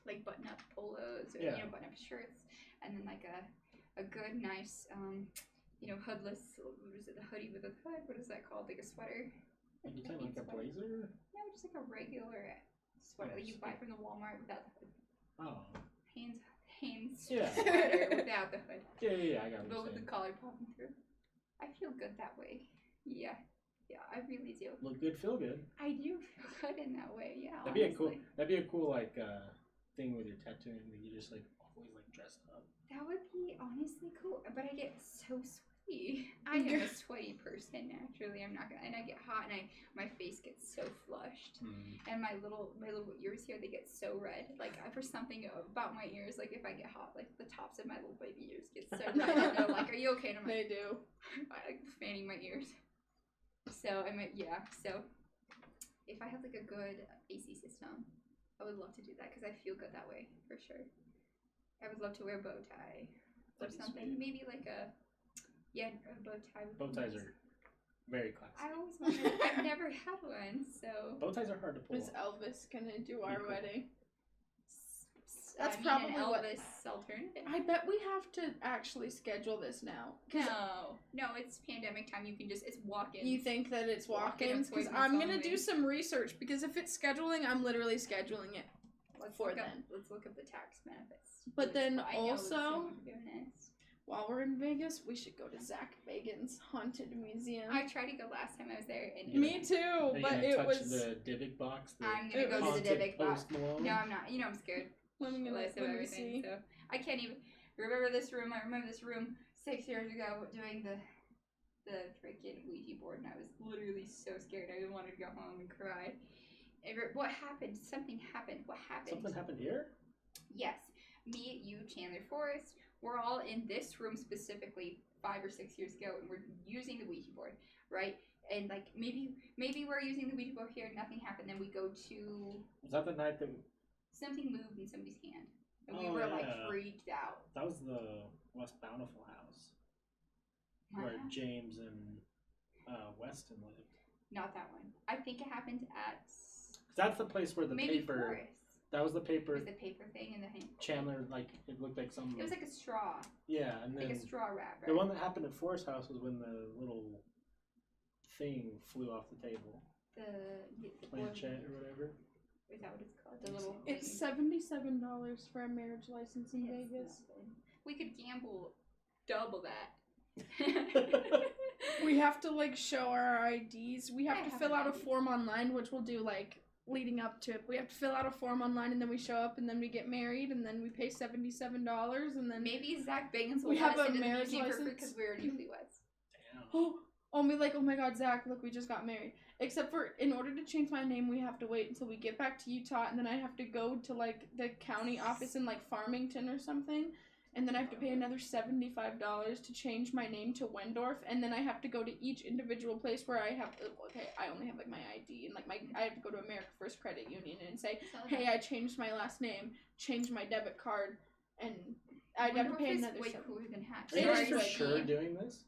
like button up polos or Yeah. button up shirts, and then like a good nice hoodless. What is it? The hoodie with a hood. What is that called? Like a sweater. You think like a blazer? No, just like a regular sweater like you buy from the Walmart without the hood. Oh. Hanes Yeah. sweater without the hood. Yeah, I got what But you're with the saying. collar popping through. I feel good that way. Yeah, I really do. Look good, feel good. I do feel good in that way. Yeah, That'd be honestly. a cool like thing with your tattooing that you just like always like dressed up. That would be honestly cool. But I get so sweaty. I am a sweaty person naturally. I'm not gonna, and I get hot, and my face gets so flushed, and my little ears here, they get so red. Like for something about my ears, like if I get hot, like the tops of my little baby ears get so red. And they're like, "Are you okay?" And I'm like, They do. I like fanning my ears. So So if I had like a good AC system, I would love to do that because I feel good that way for sure. I would love to wear a bow tie or That'd be something. sweet. Maybe like a bow tie. would Bow be ties nice. are very classy. I always wanted. I've never had one, so. Bow ties are hard to pull. Was Elvis gonna do our Cool. wedding? That's That's probably an what- Elvis alternative. I bet we have to actually schedule this now. No, it's pandemic time. You can just it's walk-in. You think that it's Walk-in walk-ins? Because appointments I'm gonna only. do some research. Because if it's scheduling, I'm literally scheduling it. Let's for look up, then. let's look up the tax benefits. But then I know also- someone doing this. while we're in Vegas, we should go to Zach Bagans' Haunted Museum. I tried to go last time I was there, and Me too, but it was the Dybbuk box. I'm gonna go to the Dybbuk box. No, I'm not. You know, I'm scared. Let me everything. see. So I can't even remember this room. I remember this room 6 years ago doing the freaking Ouija board, and I was literally so scared. I wanted to go home and cry. What happened? Something happened. What happened? Something happened here? Yes. Me, you, Chandler, Forrest, we're all in this room specifically 5 or 6 years ago, and we're using the Ouija board, right? And like maybe we're using the Ouija board here, nothing happened. Then we go to. Was that the night that something moved in somebody's hand, and we were like freaked out. That was the West Bountiful house, where James and Weston lived. Not that one. I think it happened at. That's the place where the maybe paper. Forest. That was the paper. It was the paper thing in the hand. Chandler, like, it looked like some. It was like a straw. Yeah, and then. Like a straw wrap. Right? The one that happened at Forest House was when the little thing flew off the table. The planchette or whatever. Is that what it's called? The little. It's $77 for a marriage license in Vegas. We could gamble double that. We have to like show our IDs. We have to fill out a form online, which we'll do like leading up to it. We have to fill out a form online, and then we show up, and then we get married, and then we pay $77, and then maybe Zach Bagans will we have let us a into marriage the license because we're newlyweds. Damn. And be like, oh my God, Zach, look, we just got married. Except for in order to change my name, we have to wait until we get back to Utah, and then I have to go to like the county office in like Farmington or something. And then I have to pay another $75 to change my name to Wendorf, and then I have to go to each individual place where I have. Okay, I only have like my ID and like I have to go to America First Credit Union and say, hey, I changed my last name, changed my debit card, and I got to pay another. Way cooler than Hatch. Are you guys for sure doing this?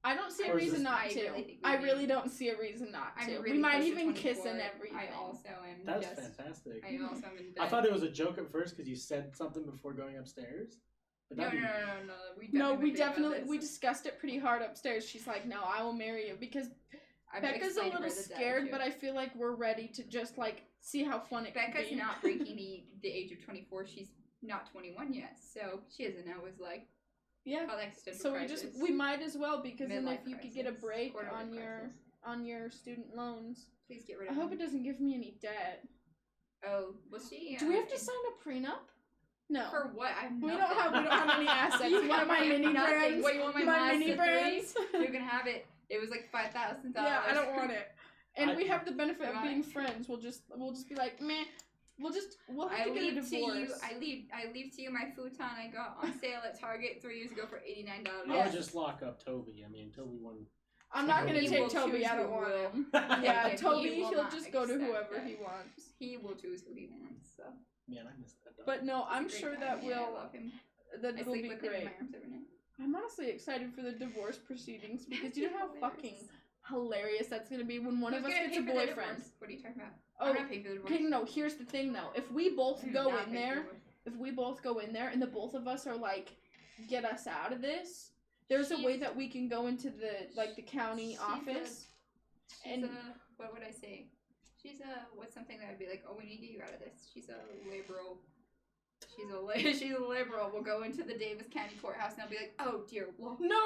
I don't see a reason not to. I really don't see a reason not to. We might even kiss and everything. I also am. That's fantastic. I also am in bed. I thought it was a joke at first because you said something before going upstairs. No. We definitely discussed it pretty hard upstairs. She's like, no, I will marry you, because Becca's a little scared, but I feel like we're ready to just like see how fun it can be. Becca's not breaking the age of 24. She's not 21 yet, so she doesn't know. It's like so we might as well, because then if you could get a break on your student loans. Please get rid of I hope it doesn't give me any debt. Oh, well, she. Do we have to sign a prenup? No. For what? We don't have any assets. You want my mini brands? What, you want my mini brands? You can have it. It was like $5,000. Yeah, I don't want it. And we have the benefit of being friends. We'll just be like, meh. We'll have to get a divorce. I leave to you my futon I got on sale at Target 3 years ago for $89. I would just lock up Toby. I mean, Toby won. I'm not gonna take Toby. I don't want him. Yeah, Toby. He'll just go to whoever he wants. He will choose who he wants. So. Man, I missed that dog. But no, I'm sure that will. I love him. That will be with great. Him in my arms every night. I'm honestly excited for the divorce proceedings, because you know how fucking hilarious that's gonna be when one of us gets a boyfriend. What are you talking about? Oh, I'm not paying for the divorce. Okay, no. Here's the thing, though. If we both go in there, and the both of us are like, get us out of this, there's a way that we can go into the county office. What would I say? What's something that I'd be like, oh, we need to get you out of this. She's a liberal. She's a liberal. We'll go into the Davis County Courthouse and I'll be like, oh dear Lord. No.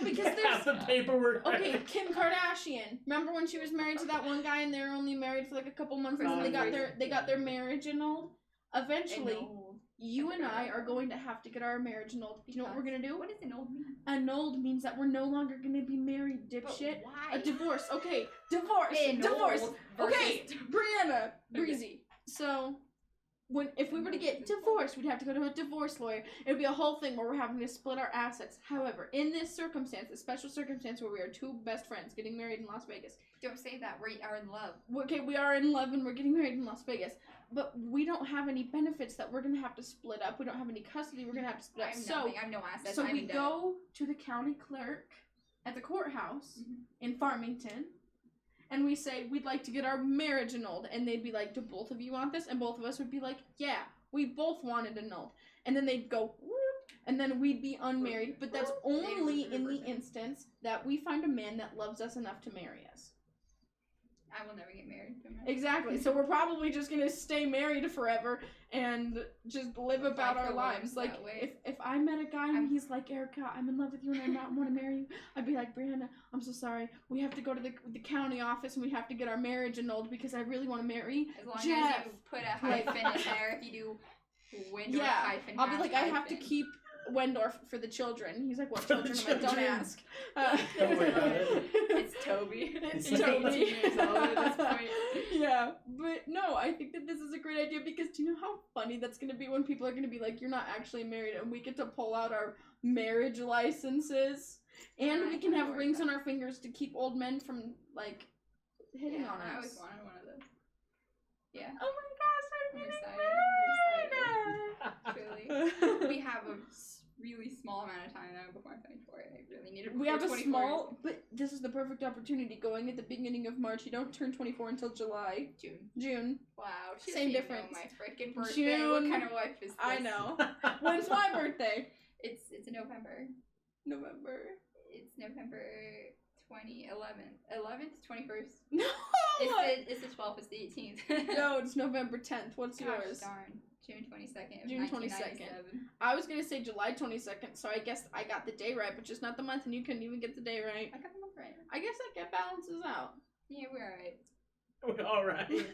Because there's the paperwork. Okay, Kim Kardashian. Remember when she was married to that one guy and they were only married for like a couple months and they got their marriage annulled? Eventually, you and I are going to have to get our marriage annulled. Do you know what we're gonna do? What does annulled mean? Annulled means that we're no longer gonna be married, dipshit. But why? A divorce. Okay, divorce. Okay, Brianna, Breezy. So, if we were to get divorced, we'd have to go to a divorce lawyer. It would be a whole thing where we're having to split our assets. However, in this circumstance, a special circumstance where we are two best friends getting married in Las Vegas. Don't say that. We are in love. Okay, we are in love and we're getting married in Las Vegas. But we don't have any benefits that we're going to have to split up. We don't have any custody. We're going to have to split up. I have no assets. So we go to the county clerk at the courthouse in Farmington. And we say, we'd like to get our marriage annulled. And they'd be like, do both of you want this? And both of us would be like, yeah, we both want it annulled. And then they'd go, whoop, and then we'd be unmarried. But that's only in the instance that we find a man that loves us enough to marry us. I will never get married. Exactly. So we're probably just gonna stay married forever and just live about our lives. Like if I met a guy and he's like, Erika, I'm in love with you and I want to marry you, I'd be like, Brianna, I'm so sorry. We have to go to the county office and we have to get our marriage annulled because I really want to marry as long Jeff. As you put a hyphen in there, if you do Wendorf hyphen. I'll be like, I have to keep Wendorf for the children. He's like, what children? I'm like, don't ask. Don't worry about it. It's Toby. It's He's Toby. 18 years old at this point. Yeah, but no, I think that this is a great idea because do you know how funny that's going to be when people are going to be like, you're not actually married and we get to pull out our marriage licenses and we can have rings on our fingers to keep old men from, like, hitting on us. I always wanted one of those. Yeah. Oh my gosh, I'm excited. Truly. We have a really small amount of time now before I'm 24. I really need it. We have a small, but this is the perfect opportunity. Going at the beginning of March, you don't turn 24 until July. June. Wow. Same difference. My freaking birthday. June. What kind of life is this? I know. When's my birthday? It's in November. It's November 11th, 21st. No. It's the 12th. It's the 18th. No, it's November 10th. What's yours? Darn. June 22nd. June 22nd. I was gonna say July 22nd, so I guess I got the day right, but just not the month, and you couldn't even get the day right. I got the month right. I guess that balances out. Yeah, we're alright. We're alright.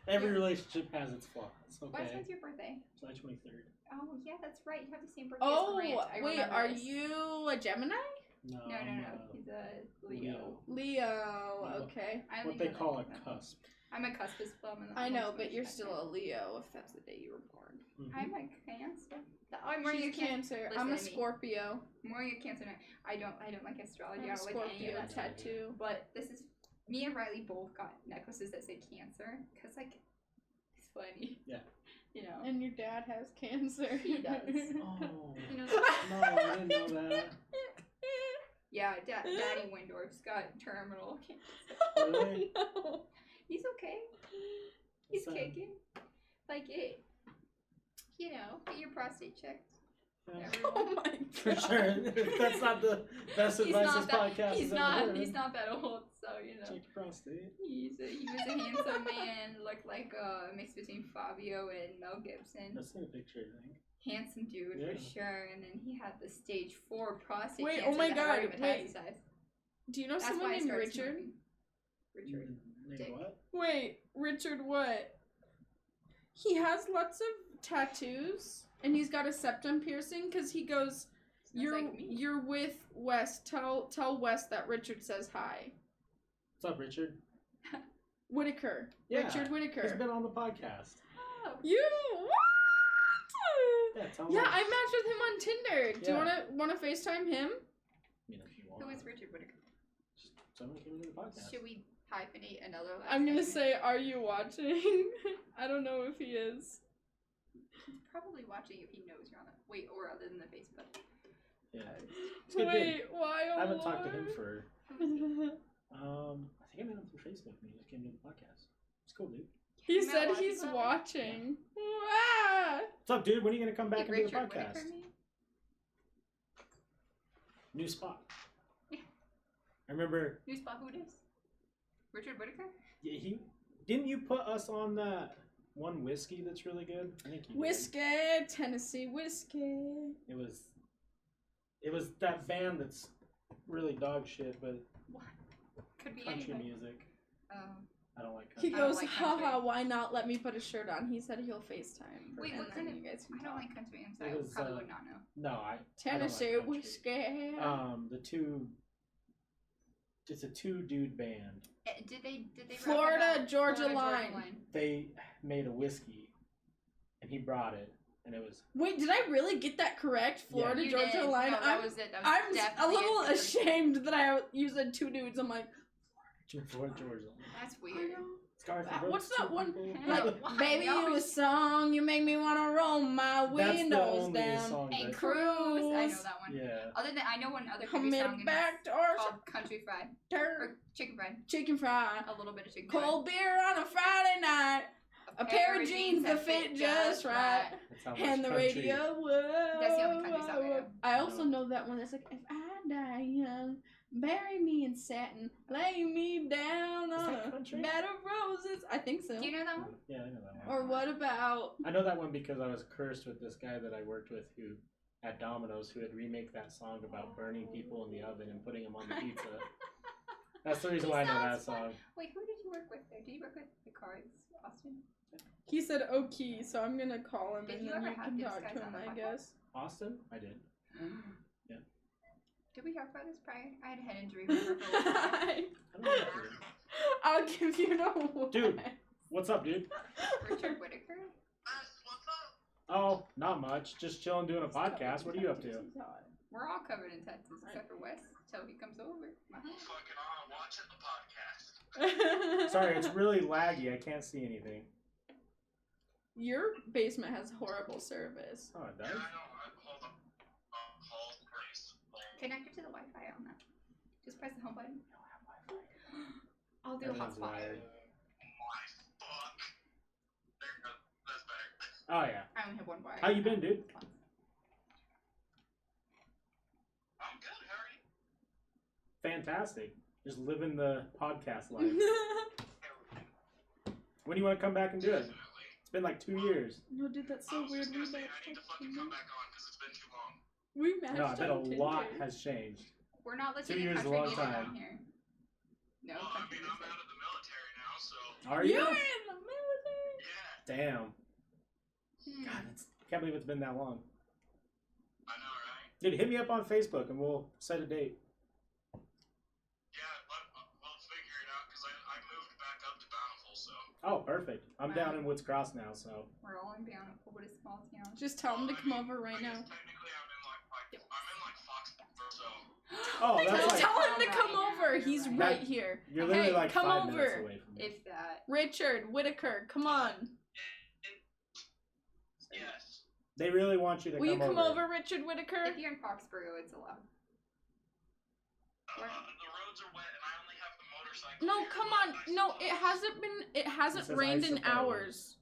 Every relationship has its flaws. Okay. When's your birthday? July 23rd. Oh yeah, that's right. You have the same birthday Oh, as Grant. wait, are you a Gemini? No. No. He's a Leo. Leo, okay. What they call a cusp. I'm a cuspus plum. I know, but you're still a Leo if that's the day you were born. Mm-hmm. I'm a Cancer. I'm wearing a Cancer. I'm a Scorpio. I'm wearing a Cancer now. I don't like astrology. I don't like any of that tattoo. But this is me and Riley both got necklaces that say Cancer because like it's funny. Yeah. You know. And your dad has Cancer. He does. Oh. You know No, I didn't know that. Yeah, Daddy Wendorf's got terminal cancer. Really? No. He's okay. He's kicking. Like it. You know, get your prostate checked. Yeah. Oh my God. For sure. That's not the best advice this podcast He's has ever heard. He's not that old, so you know. Check your prostate. He was a handsome man, looked like a mix between Fabio and Mel Gibson. That's in a picture, I think. Handsome dude for sure, and then he had the stage 4 prostate wait, cancer. Oh my that God! already Wait. metastasized. Do you know That's someone why I named started Richard? smoking. Richard. Name what? Wait, Richard what? He has lots of tattoos, and he's got a septum piercing because he goes, "You're with Wes. Tell Wes that Richard says hi." What's up, Richard? Whittaker. Yeah, Richard Wittaker. He's been on the podcast. Oh. You what? Yeah, tell him. Yeah, I matched with him on Tinder. Do you Yeah. wanna FaceTime him? I mean, if you want. Who is Richard Whittaker? Just someone came into the podcast. Should we hyphenate another last I'm gonna name? say, are you watching? I don't know if he is. He's probably watching if he knows you're on the or other than the Facebook. Yeah. It's a good Wait, dude. why? Oh I haven't talked to him Lord. for. I think I met him through Facebook and he just came to the podcast. It's cool, dude. He Isn't that said why he's people- watching. Ah! What's up, dude? When are you gonna come back Hey, into the Richard podcast? Whittaker, maybe? New spot. I remember. New spot who it is? Richard Whittaker? Yeah, didn't you put us on that one whiskey that's really good? I think you did. Whiskey, Tennessee whiskey. It was that band that's really dog shit, but What? Could be country anybody. music. Oh. I don't like He country. I don't goes, like haha, country. why not let me put a shirt on? He said he'll FaceTime. Wait, and what then kind of? you guys can I don't talk. like country music. It I was, probably would not know. No, I Tennessee don't like whiskey. the two. It's a 2-dude band. Did they rap Florida about Georgia Florida Line. They made a whiskey, and he brought it, and it was. Wait, did I really get that correct? Florida You Georgia did. Line. No, that was it. That was I'm a definitely little it. ashamed that you said 2 dudes. I'm like, Florida Georgia. That's I weird. know. Scarf and What's ropes, that 2 one? people. Like, Why? baby, No. you a song, you make me wanna roll my That's the windows only down. song And that. Cruise. I know that one. Yeah. Other than I know one other Come country in song a and back it's door, called Country Fried turn, or Chicken Fried. chicken fry, A little bit of chicken fried. cold beer on a Friday night, a pair of jeans that fit just right, That's how much and the country. radio. Whoa, That's the only country song I know. I also know that one that's like, if I die young, Bury me in satin, lay me down Is on that a country? bed of roses. I think so. Do you know that one? Yeah, I know that one. Or what about? I know that one because I was cursed with this guy that I worked with who at Domino's who had remake that song about burning people in the oven and putting them on the pizza. That's the reason why I know that song. Wait, who did you work with there? Did you work with the cards, Austin? He said okay, so I'm gonna call him Did and you then ever you have can these talk guys to him, on the I podcast? guess. Austin? I did. Yeah. Did we talk about this prior? I had a head injury. Remember, for a while. I don't know if I did. I'll give you the Dude. What's up, dude? Richard Wittaker? What's up? Oh, not much. Just chilling doing a podcast. What are you up to? We're all covered in tattoos except for Wes until he comes over. Fucking on, watching the podcast. Sorry, it's really laggy. I can't see anything. Your basement has horrible service. Oh, it Yeah, does? I know. Hold on. Hold, please. Connect it to the Wi-Fi on that. Just press the home button. I'll do a Everyone's hotspot. wired. My fuck. There you go. That's better. Oh, yeah. I only have one wire. How you been, dude? I'm good. How are you? Fantastic. Just living the podcast life. When do you want to come back and do it? Definitely. It's been like 2 years. No, dude, that's I so was weird. just We gonna say, matched I need to fucking on come Tinder. back on because it's been too long. We matched No, I bet a on lot Tinder. has changed. We're not 2 listening years to is a country long music time. on here. No Well, I country mean, I'm music. out of the military now, so. Are You're you? in the military. Yeah, Damn. Hmm. God, I can't believe it's been that long. I know, right? Dude, hit me up on Facebook and we'll set a date. Yeah, we'll figure it out because I moved back up to Bountiful, so. Oh, perfect. I'm Wow. down in Woods Cross now, so. We're all in Bountiful, but a small town. Just tell him to I come mean, over right I now. guess technically I'm in like Foxborough, so. Oh, that's Tell like- him to come Right now, over. you're He's right. right here. You're literally Hey, like come 5 minutes over. away from me. If that. Richard Wittaker, come on. Yes. They really want you to Will you come over. over, Richard Wittaker? If you're in Foxborough, it's allowed. The roads are wet and I only have the motorcycle. No, here, come but on. I No, suppose- it hasn't says, rained "I in suppose." hours.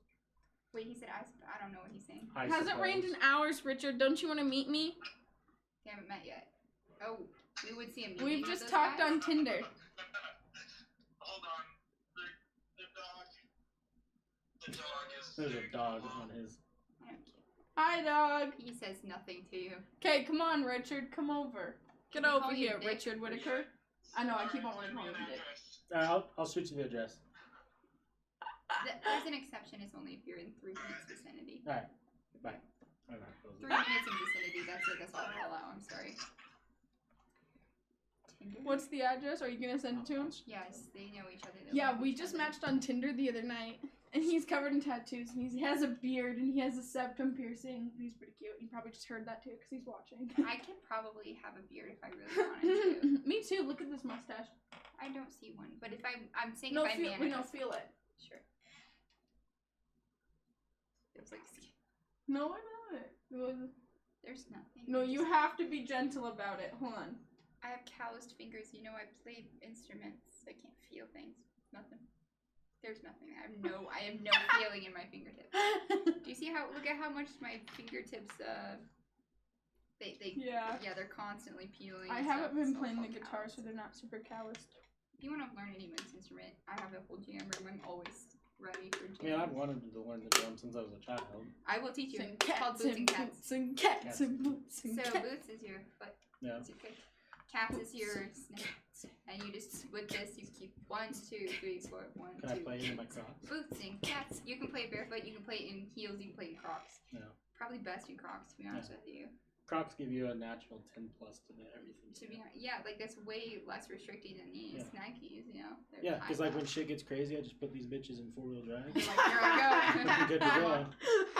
Wait, he said I don't know what he's saying. I It hasn't rained in suppose. hours, Richard. Don't you want to meet me? They haven't met yet. Oh, we would see a meeting. We've with just those talked guys? on Tinder. Hold on. The dog. The dog is. There's a very dog low. on his. I don't care. Hi, dog. He says nothing to you. Okay, come on, Richard. Come over. Get Can we over call you here, Dick? Richard Wittaker. I know, I keep on wanting to call him Dick. I'll shoot you the address. There's an exception. It's only if you're in 3 minutes vicinity. Alright. Bye. I'm not closing. 3 minutes in vicinity. That's all I'll allow. I'm sorry. Tinder? What's the address? Are you gonna send it to him? Yes, they know each other. They Yeah, love we each just other. matched on Tinder the other night, and he's covered in tattoos, and he has a beard, and he has a septum piercing. He's pretty cute. You probably just heard that too, because he's watching. I could probably have a beard if I really wanted to. Me too. Look at this mustache. I don't see one, but if I'm saying No, if I feel, we don't manifest, feel it. sure. Feels like skin. No, I know it. There's nothing. No, I you just- have to be gentle about it. Hold on. I have calloused fingers. You know, I play instruments. I can't feel things. Nothing. There's nothing. I have no feeling in my fingertips. Do you see how? Look at how much my fingertips. They. Yeah. Yeah, they're constantly peeling. I and haven't stuff. been It's all playing the fucking guitar, calloused. so they're not super calloused. If you want to learn any music instrument, I have a whole jam room. I'm always ready for jams. I mean, I've wanted to learn the drum since I was a child. I will teach you. Sing It's called cats boots and and cats. boots and cats and boots and So cats. boots is your foot. Yeah. It's your foot. Cats is your snake. And you just with this you keep 1, 2, 3, 4, 1, Can I 2. play it in my Crocs? Boots and cats. You can play barefoot. You can play in heels. You can play in Crocs. Yeah. Probably best in Crocs, to be honest with you. Crocs give you a natural 10 plus to everything. To be honest, yeah, like that's way less restricting than these Yeah. Nikes. You know. They're Yeah, because like high when shit gets crazy, I just put these bitches in 4-wheel drive. You're like, here I Looking good to go.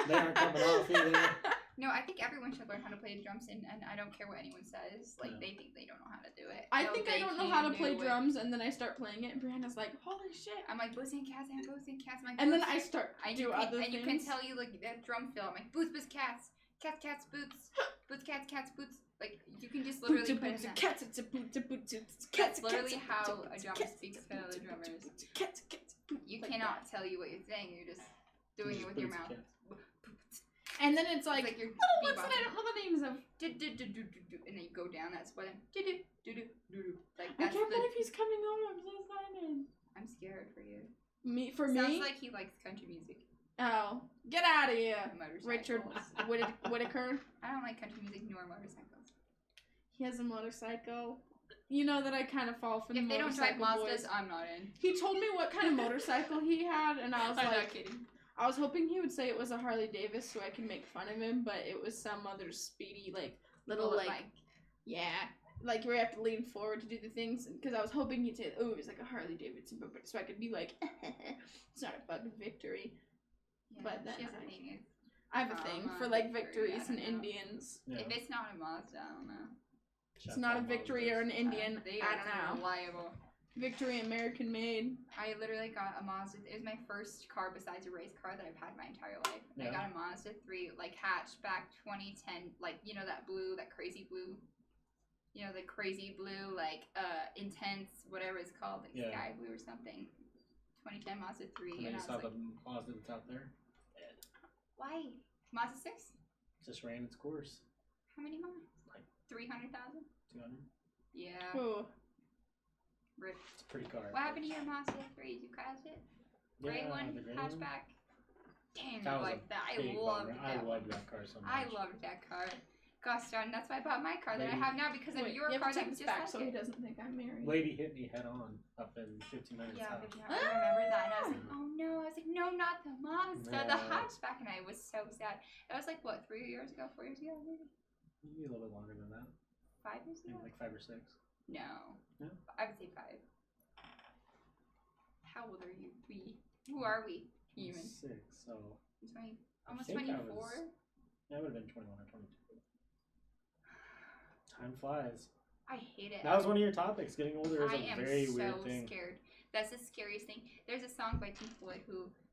They aren't coming off either. No, I think everyone should learn how to play drums, and I don't care what anyone says. Like, Yeah. they think they don't know how to do it. I No, think I they don't know can how to play do it. drums, and then I start playing it, and Brianna's like, holy shit. I'm like, boots and cats, and boots and cats. I'm like, And then boots I and- start And do you can, other and things. you can tell you like that drum fill. I'm like boots, cats, cats, boots, cats, boots. Like you can just literally put in boots, that. cats, it's a boots, boots, it's That's cats, literally cats, how boots, a drummer cats, speaks it's to other boots, drummers. boots, cats, cats, boots, You like cannot that. tell you what you're saying. You're just doing it with your mouth. And then it's like you're what's that? I don't know the names of. And then you go down that spot and like I that's can't believe he's coming home. I'm so excited. I'm scared for you. Me? Sounds like he likes country music. Oh, get out of here, Richard Motorcycles. Wittaker. I don't like country music nor motorcycles. He has a motorcycle. You know that I kind of fall for the If they don't drive motorcycle Mazdas, boys. I'm not in. He told me what kind of motorcycle he had, and I was I'm like, not kidding. I was hoping he would say it was a Harley Davidson so I could make fun of him, but it was some other speedy, like, little, like, yeah, like where you have to lean forward to do the things, because I was hoping he'd say, oh, it was like a Harley Davidson, but so I could be like, it's not a fucking victory. Yeah, but then I have a thing for, like, victories and Indians. Yeah. If it's not a Mazda, I don't know. It's not a victory or an Indian, They I are don't know. reliable. Victory American made. I literally got a Mazda. It was my first car besides a race car that I've had my entire life. Yeah. I got a Mazda 3, like hatchback 2010, like, you know, that blue, that crazy blue. You know, the crazy blue, like, intense, whatever it's called, like sky blue or something. 2010 Mazda 3. And And I you saw was like, the Mazda that's out there? why? Mazda 6? Just ran its course. How many miles? Like 300,000? 200. Yeah. Ooh. Rip. It's a pretty car. What happened to your Mazda 3? Did you crash it? Gray one? The gray one. Hatchback? Damn, That I was like that. I big loved bummer. that I one. loved that car so much. I loved that car. Gosh darn, that's why I bought my car that I Lady- have now because of Wait, your you car have to that take just this back had so he it. doesn't think I'm married. Lady hit me head on up in 1500's Yeah, house. but yeah, I remember that, and I was like, oh no. I was like, no, not the Mazda, the Yeah. hatchback, and I was so sad. That was like, what, 3 years ago, 4 years ago, maybe? Maybe a little bit longer than that. 5 years ago? Maybe like 5 or 6. No. No? I would say 5. How old are you? We. Who are we? Human. 6, so 20, I almost think I 24? was- that would have been 21 or 22. Time flies. I hate it. That was one of your topics. Getting older is I a am very so weird thing. scared. That's the scariest thing. There's a song by Pink Floyd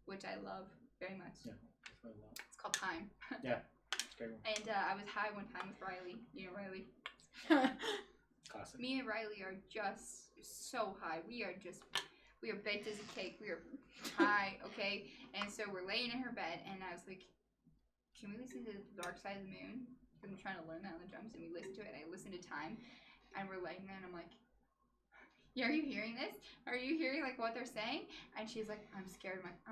which I love very much. Yeah. That's what I love. It's called Time. It's a great one. And I was high one time with Riley. You know Riley. Classic. Me and Riley are just so high. We are baked as a cake. We are high, okay? And so we're laying in her bed, and I was like, can we listen to The Dark Side of the Moon? Because I'm trying to learn that on the drums, and we listened to it, and I listened to Time, and we're laying there, and I'm like, yeah, are you hearing this? Are you hearing, like, what they're saying? And she's like, I'm scared. I'm like,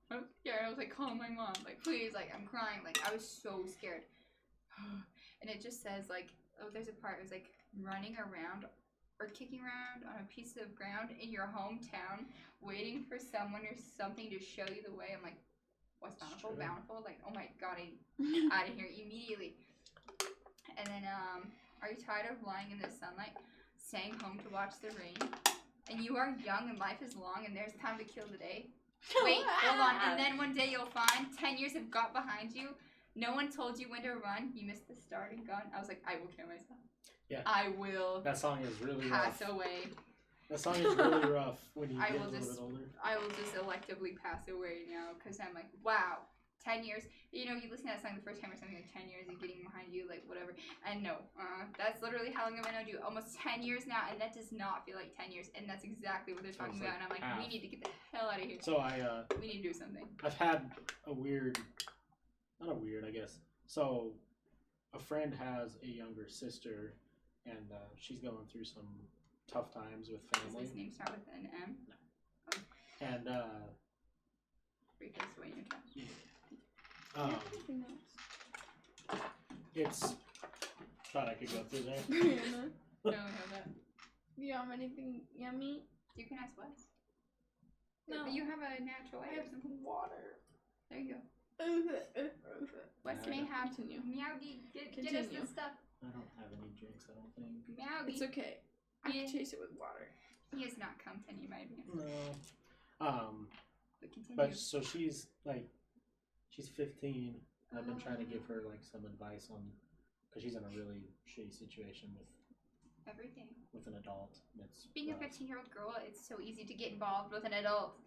I'm scared. I was like, call my mom. Like, please. Like, I'm crying. Like, I was so scared. And it just says, like, oh, there's a part. It was, like, running around or kicking around on a piece of ground in your hometown, waiting for someone or something to show you the way. I'm like, what's bountiful? True. Bountiful? Like, oh my god, I'm out of here immediately. And then, are you tired of lying in the sunlight, staying home to watch the rain? And you are young and life is long and there's time to kill the day. Wait, hold on. And then one day you'll find 10 years have got behind you. No one told you when to run. You missed the starting gun. I was like, I will kill myself. Yeah. I will That song is really pass rough. away. That song is really rough when you I get a will little just- bit older. I will just electively pass away now because I'm like, wow, 10 years. You know, you listen to that song the first time or something like 10 years and getting behind you, like whatever. And no, that's literally how long I've known you. Almost 10 years now, and that does not feel like 10 years. And that's exactly what they're talking Sounds about. And I'm like like, we half. need to get the hell out of here. So We need to do something. I've had a weird, not a weird, I guess. So a friend has a younger sister, and she's going through some tough times with Does family. his name start with an M? And Rika's way in your trash. it's thought I could go through there. Brianna, No, that. do you have anything yummy? You can ask Wes. No. You have a natural I air or have something. water. There you go. Continue. Wes Yeah, may have Continue. Meowgie. Get us Continue. this stuff. I don't have any drinks, I don't think. Meowgie. It's okay. I Yeah. can chase it with water. He has not come to any of my advance. No. But continue. But so she's 15. And I've been trying to give her like some advice on, because she's in a really shitty situation Everything. with an adult. And it's Being a rough. 15-year-old girl, it's so easy to get involved with an adult.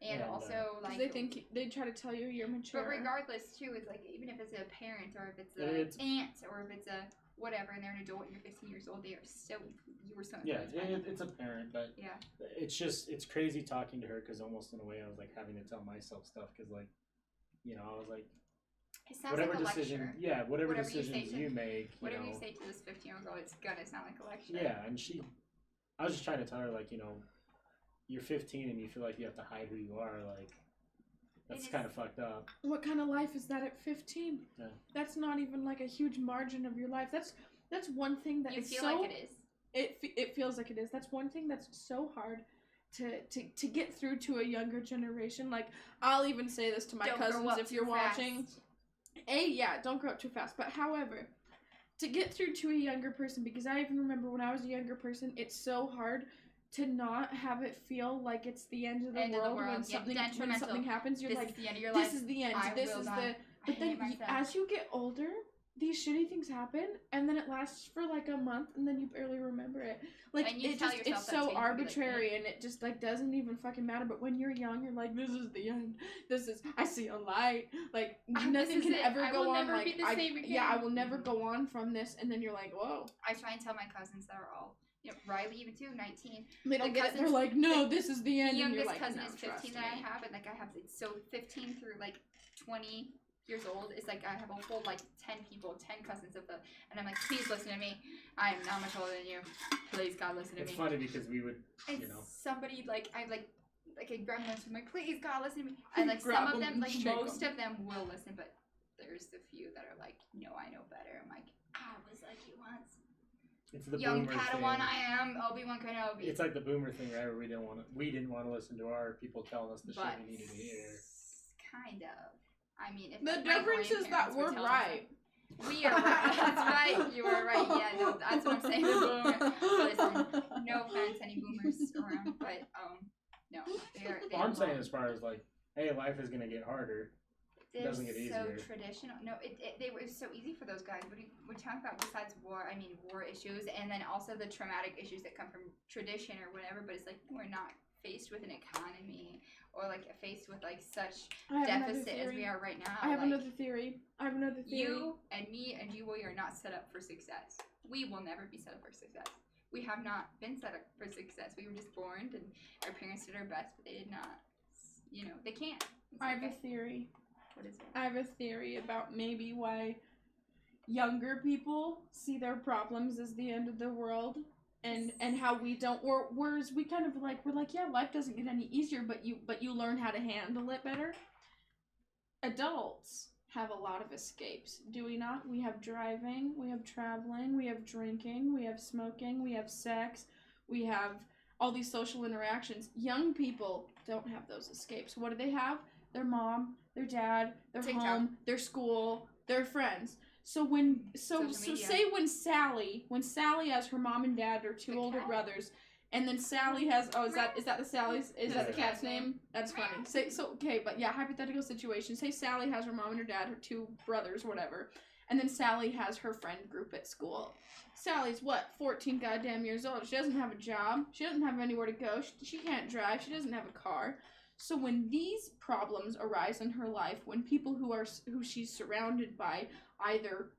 And And, also, Because like, they think they try to tell you you're mature. but regardless, too, it's like, even if it's a parent or if it's It's- an aunt or if it's a whatever, and they're an adult and you're 15 years old, they are so, you were so Yeah, influenced by them. it's a parent, but Yeah. it's crazy talking to her because almost in a way I was like having to tell myself stuff because like, you know, I was like, It sounds whatever like a decision, lecture. yeah, whatever Whatever you decisions say you make, Whatever you say to this 15-year-old girl, it's gonna sound like a lecture. yeah, and I was just trying to tell her, like, you're 15 and you feel like you have to hide who you are, like, that's kind of fucked up. What kind of life is that at 15? Yeah. That's not even like a huge margin of your life. That's one thing that you is feel so, like it is. It feels like it is. That's one thing that's so hard to get through to a younger generation. Like, I'll even say this to my cousins if you're watching. Don't grow up too fast. But however, to get through to a younger person, because I even remember when I was a younger person, it's so hard to not have it feel like it's the end of the world when something happens. You're like, this is the end of your life. This is the end. But then as you get older, these shitty things happen, and then it lasts for like a month, and then you barely remember it. Like, it's so arbitrary, and it just like doesn't even fucking matter. But when you're young, you're like, this is the end. I see a light. Like, nothing can ever go on. Like, I will never go on from this. And then you're like, whoa. I try and tell my cousins that are all, Riley even too, 19. They don't get it. They're like, no, this is the end. The youngest and you're like, cousin is 15 that I have, and like I have, so 15 through like 20 years old is like I have a whole like 10 cousins of them, and I'm like, please listen to me. I am not much older than you. Please, God, listen to me. It's funny because we would, somebody like I like a grandmother. I'm like, please, God, listen to me. And like some of them, like most of them will listen, but there's the few that are like, no, I know better. I'm like, I was like you once. It's the young boomer Padawan thing. I am, Obi-Wan Kenobi. It's like the boomer thing, right? Where we didn't want to listen to our people telling us the shit we needed to hear. Kind of. I mean, if the difference is that we're right. We are right. That's right. You are right. Yeah, no, that's what I'm saying. The boomer. Listen, no offense, any boomers around, but no, they're I'm saying as far as like, hey, life is gonna get harder. It doesn't get easier. So traditional. No, it was so easy for those guys. What we talk about besides war? I mean, war issues, and then also the traumatic issues that come from tradition or whatever. But it's like we're not faced with an economy or like faced with like such deficit as we are right now. I have another theory. You and me and you, we are not set up for success. We will never be set up for success. We have not been set up for success. We were just born, and our parents did our best, but they did not. They can't. I have a theory. What is it? I have a theory about maybe why younger people see their problems as the end of the world, and how we don't. Whereas we kind of like we're like, yeah, life doesn't get any easier, but you learn how to handle it better. Adults have a lot of escapes, do we not? We have driving, we have traveling, we have drinking, we have smoking, we have sex, we have all these social interactions. Young people don't have those escapes. What do they have? Their mom, their dad, their TikTok. home, their school, their friends. So say when Sally has her mom and dad, or two older brothers, and then Sally has is that the Sally's? Is that the cat's name? That's funny. But yeah, hypothetical situation. Say Sally has her mom and her dad, her two brothers, whatever, and then Sally has her friend group at school. Sally's 14 goddamn years old. She doesn't have a job. She doesn't have anywhere to go. She can't drive. She doesn't have a car. So when these problems arise in her life, when people who she's surrounded by either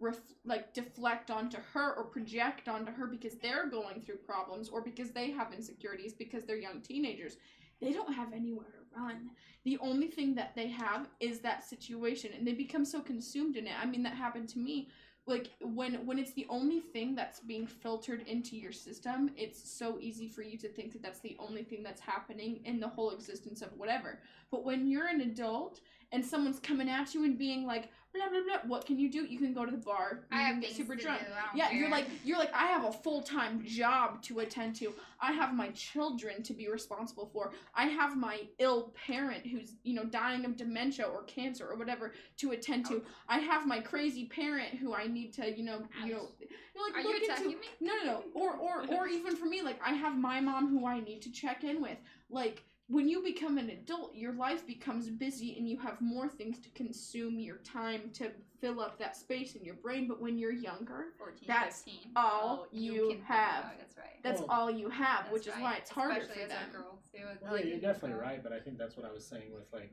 deflect onto her or project onto her because they're going through problems or because they have insecurities because they're young teenagers, they don't have anywhere to run. The only thing that they have is that situation, and they become so consumed in it. I mean, that happened to me. Like, when it's the only thing that's being filtered into your system, it's so easy for you to think that that's the only thing that's happening in the whole existence of whatever. But when you're an adult and someone's coming at you and being like, blah, blah, blah, what can you do? You can go to the bar. You can get super drunk. Yeah, you're like, I have a full-time job to attend to. I have my children to be responsible for. I have my ill parent who's, dying of dementia or cancer or whatever to attend to. I have my crazy parent who I need to, you're like, are you attacking me? No. Or even for me, like, I have my mom who I need to check in with. Like, when you become an adult, your life becomes busy and you have more things to consume your time to fill up that space in your brain. But when you're younger, 14, that's 15. all you have. That's right. That's all you have, which is why it's harder especially for them. as a girl, too. Well, you're definitely right, but I think that's what I was saying with, like,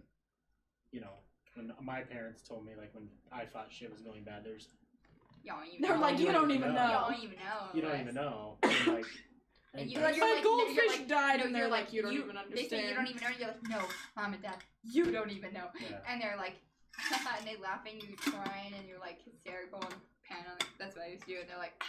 when my parents told me, like, when I thought shit was going bad, They're like, you don't even know. You don't even know. And, like, and my goldfish died, and they're like, you don't even understand. They say you don't even know. You're like, no, Mom and Dad, you don't even know. Yeah. And they're like, and they laughing, you're crying, and you're like hysterical and pan. That's what I used to do, and they're like,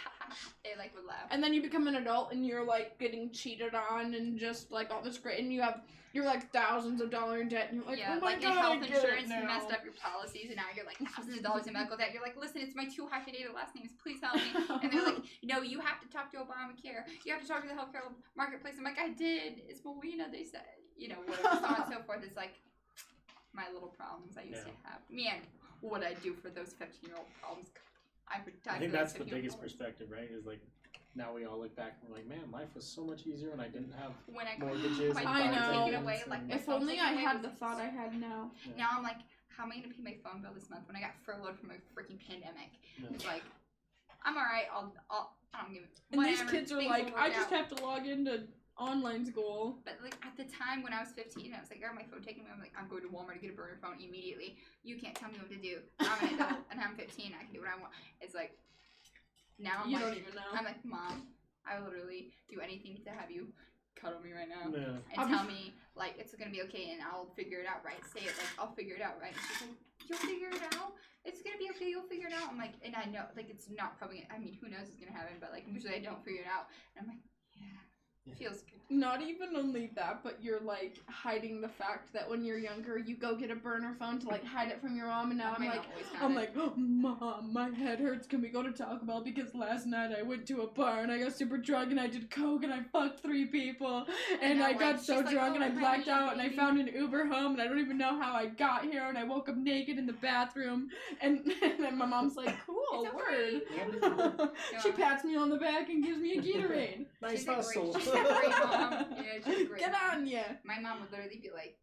they like would laugh. And then you become an adult, and you're like getting cheated on, and just like all this great, and you're like thousands of dollars in debt, and you're like, oh my like god, health insurance now. messed up your policies, and now you're like thousands of dollars in medical debt. You're like, listen, it's my 2 hyphenated last names, please help me. And they're like, no, you have to talk to Obamacare. You have to talk to the healthcare marketplace. I'm like, I did. It's Melina. They said, whatever, so on and so forth. It's like my little problems I used to have. Man, what I do for those 15-year-old problems. I think that's the biggest perspective, right? Is like, now we all look back and we're like, man, life was so much easier when I didn't have mortgages. I know. Away, like, if only I had the thought I had now. Yeah. Now I'm like, how am I gonna pay my phone bill this month when I got furloughed from a freaking pandemic? Yeah. It's like, I'm alright. I don't give it. And these kids are like, I just have to log into online school. But like at the time when I was 15, I was like, I got my phone taken away. I'm like, I'm going to Walmart to get a burner phone immediately. You can't tell me what to do. I'm an adult and I'm 15. I can do what I want. It's like, now I'm don't even know. I'm like, Mom, I will literally do anything to have you cuddle me right now and I'll tell me like it's gonna be okay and I'll figure it out, right? Say it like I'll figure it out, right? And she's like, you'll figure it out. It's gonna be okay. You'll figure it out. I'm like, and I know like it's not probably. I mean, who knows what's gonna happen? But like usually I don't figure it out. And I'm like, yeah, it feels good. Not even only that, but you're like hiding the fact that when you're younger, you go get a burner phone to like hide it from your mom, and now I'm like, oh, Mom, my head hurts. Can we go to Taco Bell? Because last night I went to a bar and I got super drunk and I did coke and I fucked 3 people and I got so drunk and I blacked out and I found an Uber home and I don't even know how I got here and I woke up naked in the bathroom and then my mom's like, cool, word. She pats me on the back and gives me a Gatorade. Nice hustle. She's a great mom. Yeah, she's a great Get mom. on ya. My mom would literally be like,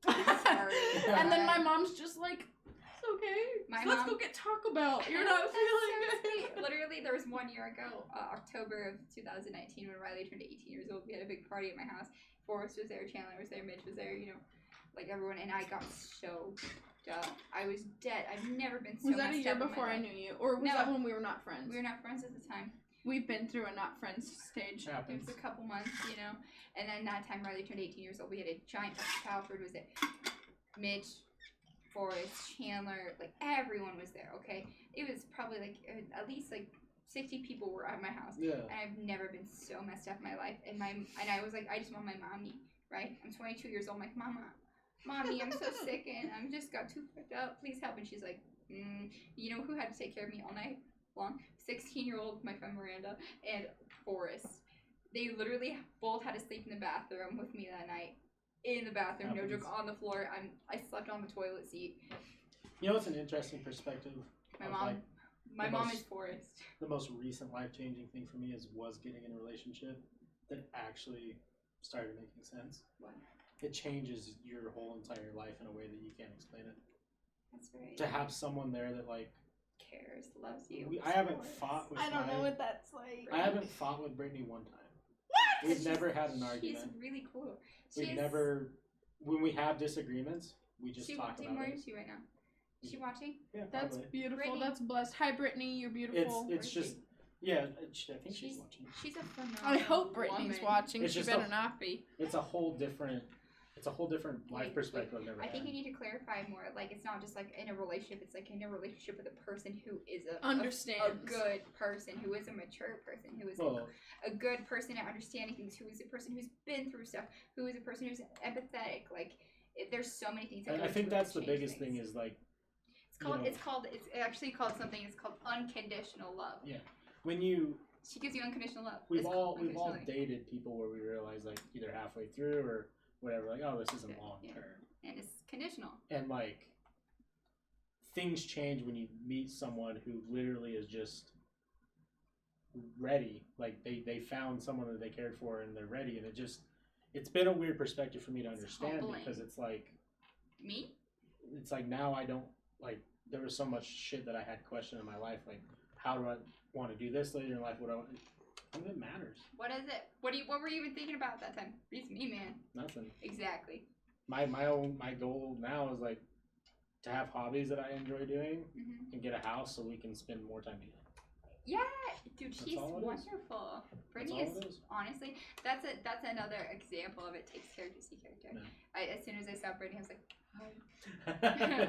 I'm sorry. And then my mom's just like, it's okay. Let's go get Taco Bell. You're not feeling it. Literally, there was 1 year ago, October of 2019, when Riley turned 18 years old. We had a big party at my house. Forrest was there, Chandler was there, Mitch was there, like everyone. And I got so I was dead. I've never been so. Was that a year before I knew you? Or was that when we were not friends? We were not friends at the time. We've been through a not friends stage. It was a couple months, And then that time Riley turned 18 years old. We had a giant Topshelfers. Was it Mitch, Forrest, Chandler, like everyone was there, okay? It was probably like at least like 60 people were at my house. Yeah. And I've never been so messed up in my life. And I was like, I just want my mommy, right? I'm 22 years old. I'm like, Mommy, I'm so sick and I just got too fucked up. Please help. And she's like, you know who had to take care of me all night long? 16-year-old, my friend Miranda, and Forrest. They literally both had to sleep in the bathroom with me that night. In the bathroom, no joke, on the floor. I slept on the toilet seat. You know what's an interesting perspective? My mom is Forrest. The most recent life-changing thing for me was getting in a relationship that actually started making sense. What? It changes your whole entire life in a way that you can't explain it. That's right. To have someone there that like cares, loves you. I haven't fought with. I don't know what that's like. I haven't fought with Brittany one time. What? We've never had an argument. She's really cool. We've never. When we have disagreements, we just talk about it. Where is she right now? Is she watching? Yeah, that's probably. Beautiful. Brittany. That's blessed. Hi, Brittany. You're beautiful. It's just. Yeah, I think she's watching. She's a phenomenal I hope Brittany's watching. It's she better not be. It's a whole different life perspective I've never had. I think you need to clarify more. Like, it's not just like in a relationship. It's like in a relationship with a person who is a good person, who is a mature person, who is a good person at understanding things, who is a person who's been through stuff, who is a person who's empathetic. Like, there's so many things. I think that's the biggest thing is like. It's actually called something. It's called unconditional love. Yeah, when you. She gives you unconditional love. We've all dated people where we realize like either halfway through or whatever, like, oh, this isn't long term. And it's conditional. And like things change when you meet someone who literally is just ready. Like they found someone that they cared for and they're ready, and it's been a weird perspective for me to understand because it's like me? It's like now I don't like there was so much shit that I had questioned in my life, like how do I want to do this later in life? What none of it matters. What is it? What were you even thinking about at that time? Beats me, man. Nothing. Exactly. My goal now is like to have hobbies that I enjoy doing and get a house so we can spend more time together. Yeah, dude, she's wonderful. Brittany is honestly that's another example of it takes character to see character. No. As soon as I saw Brittany, I was like,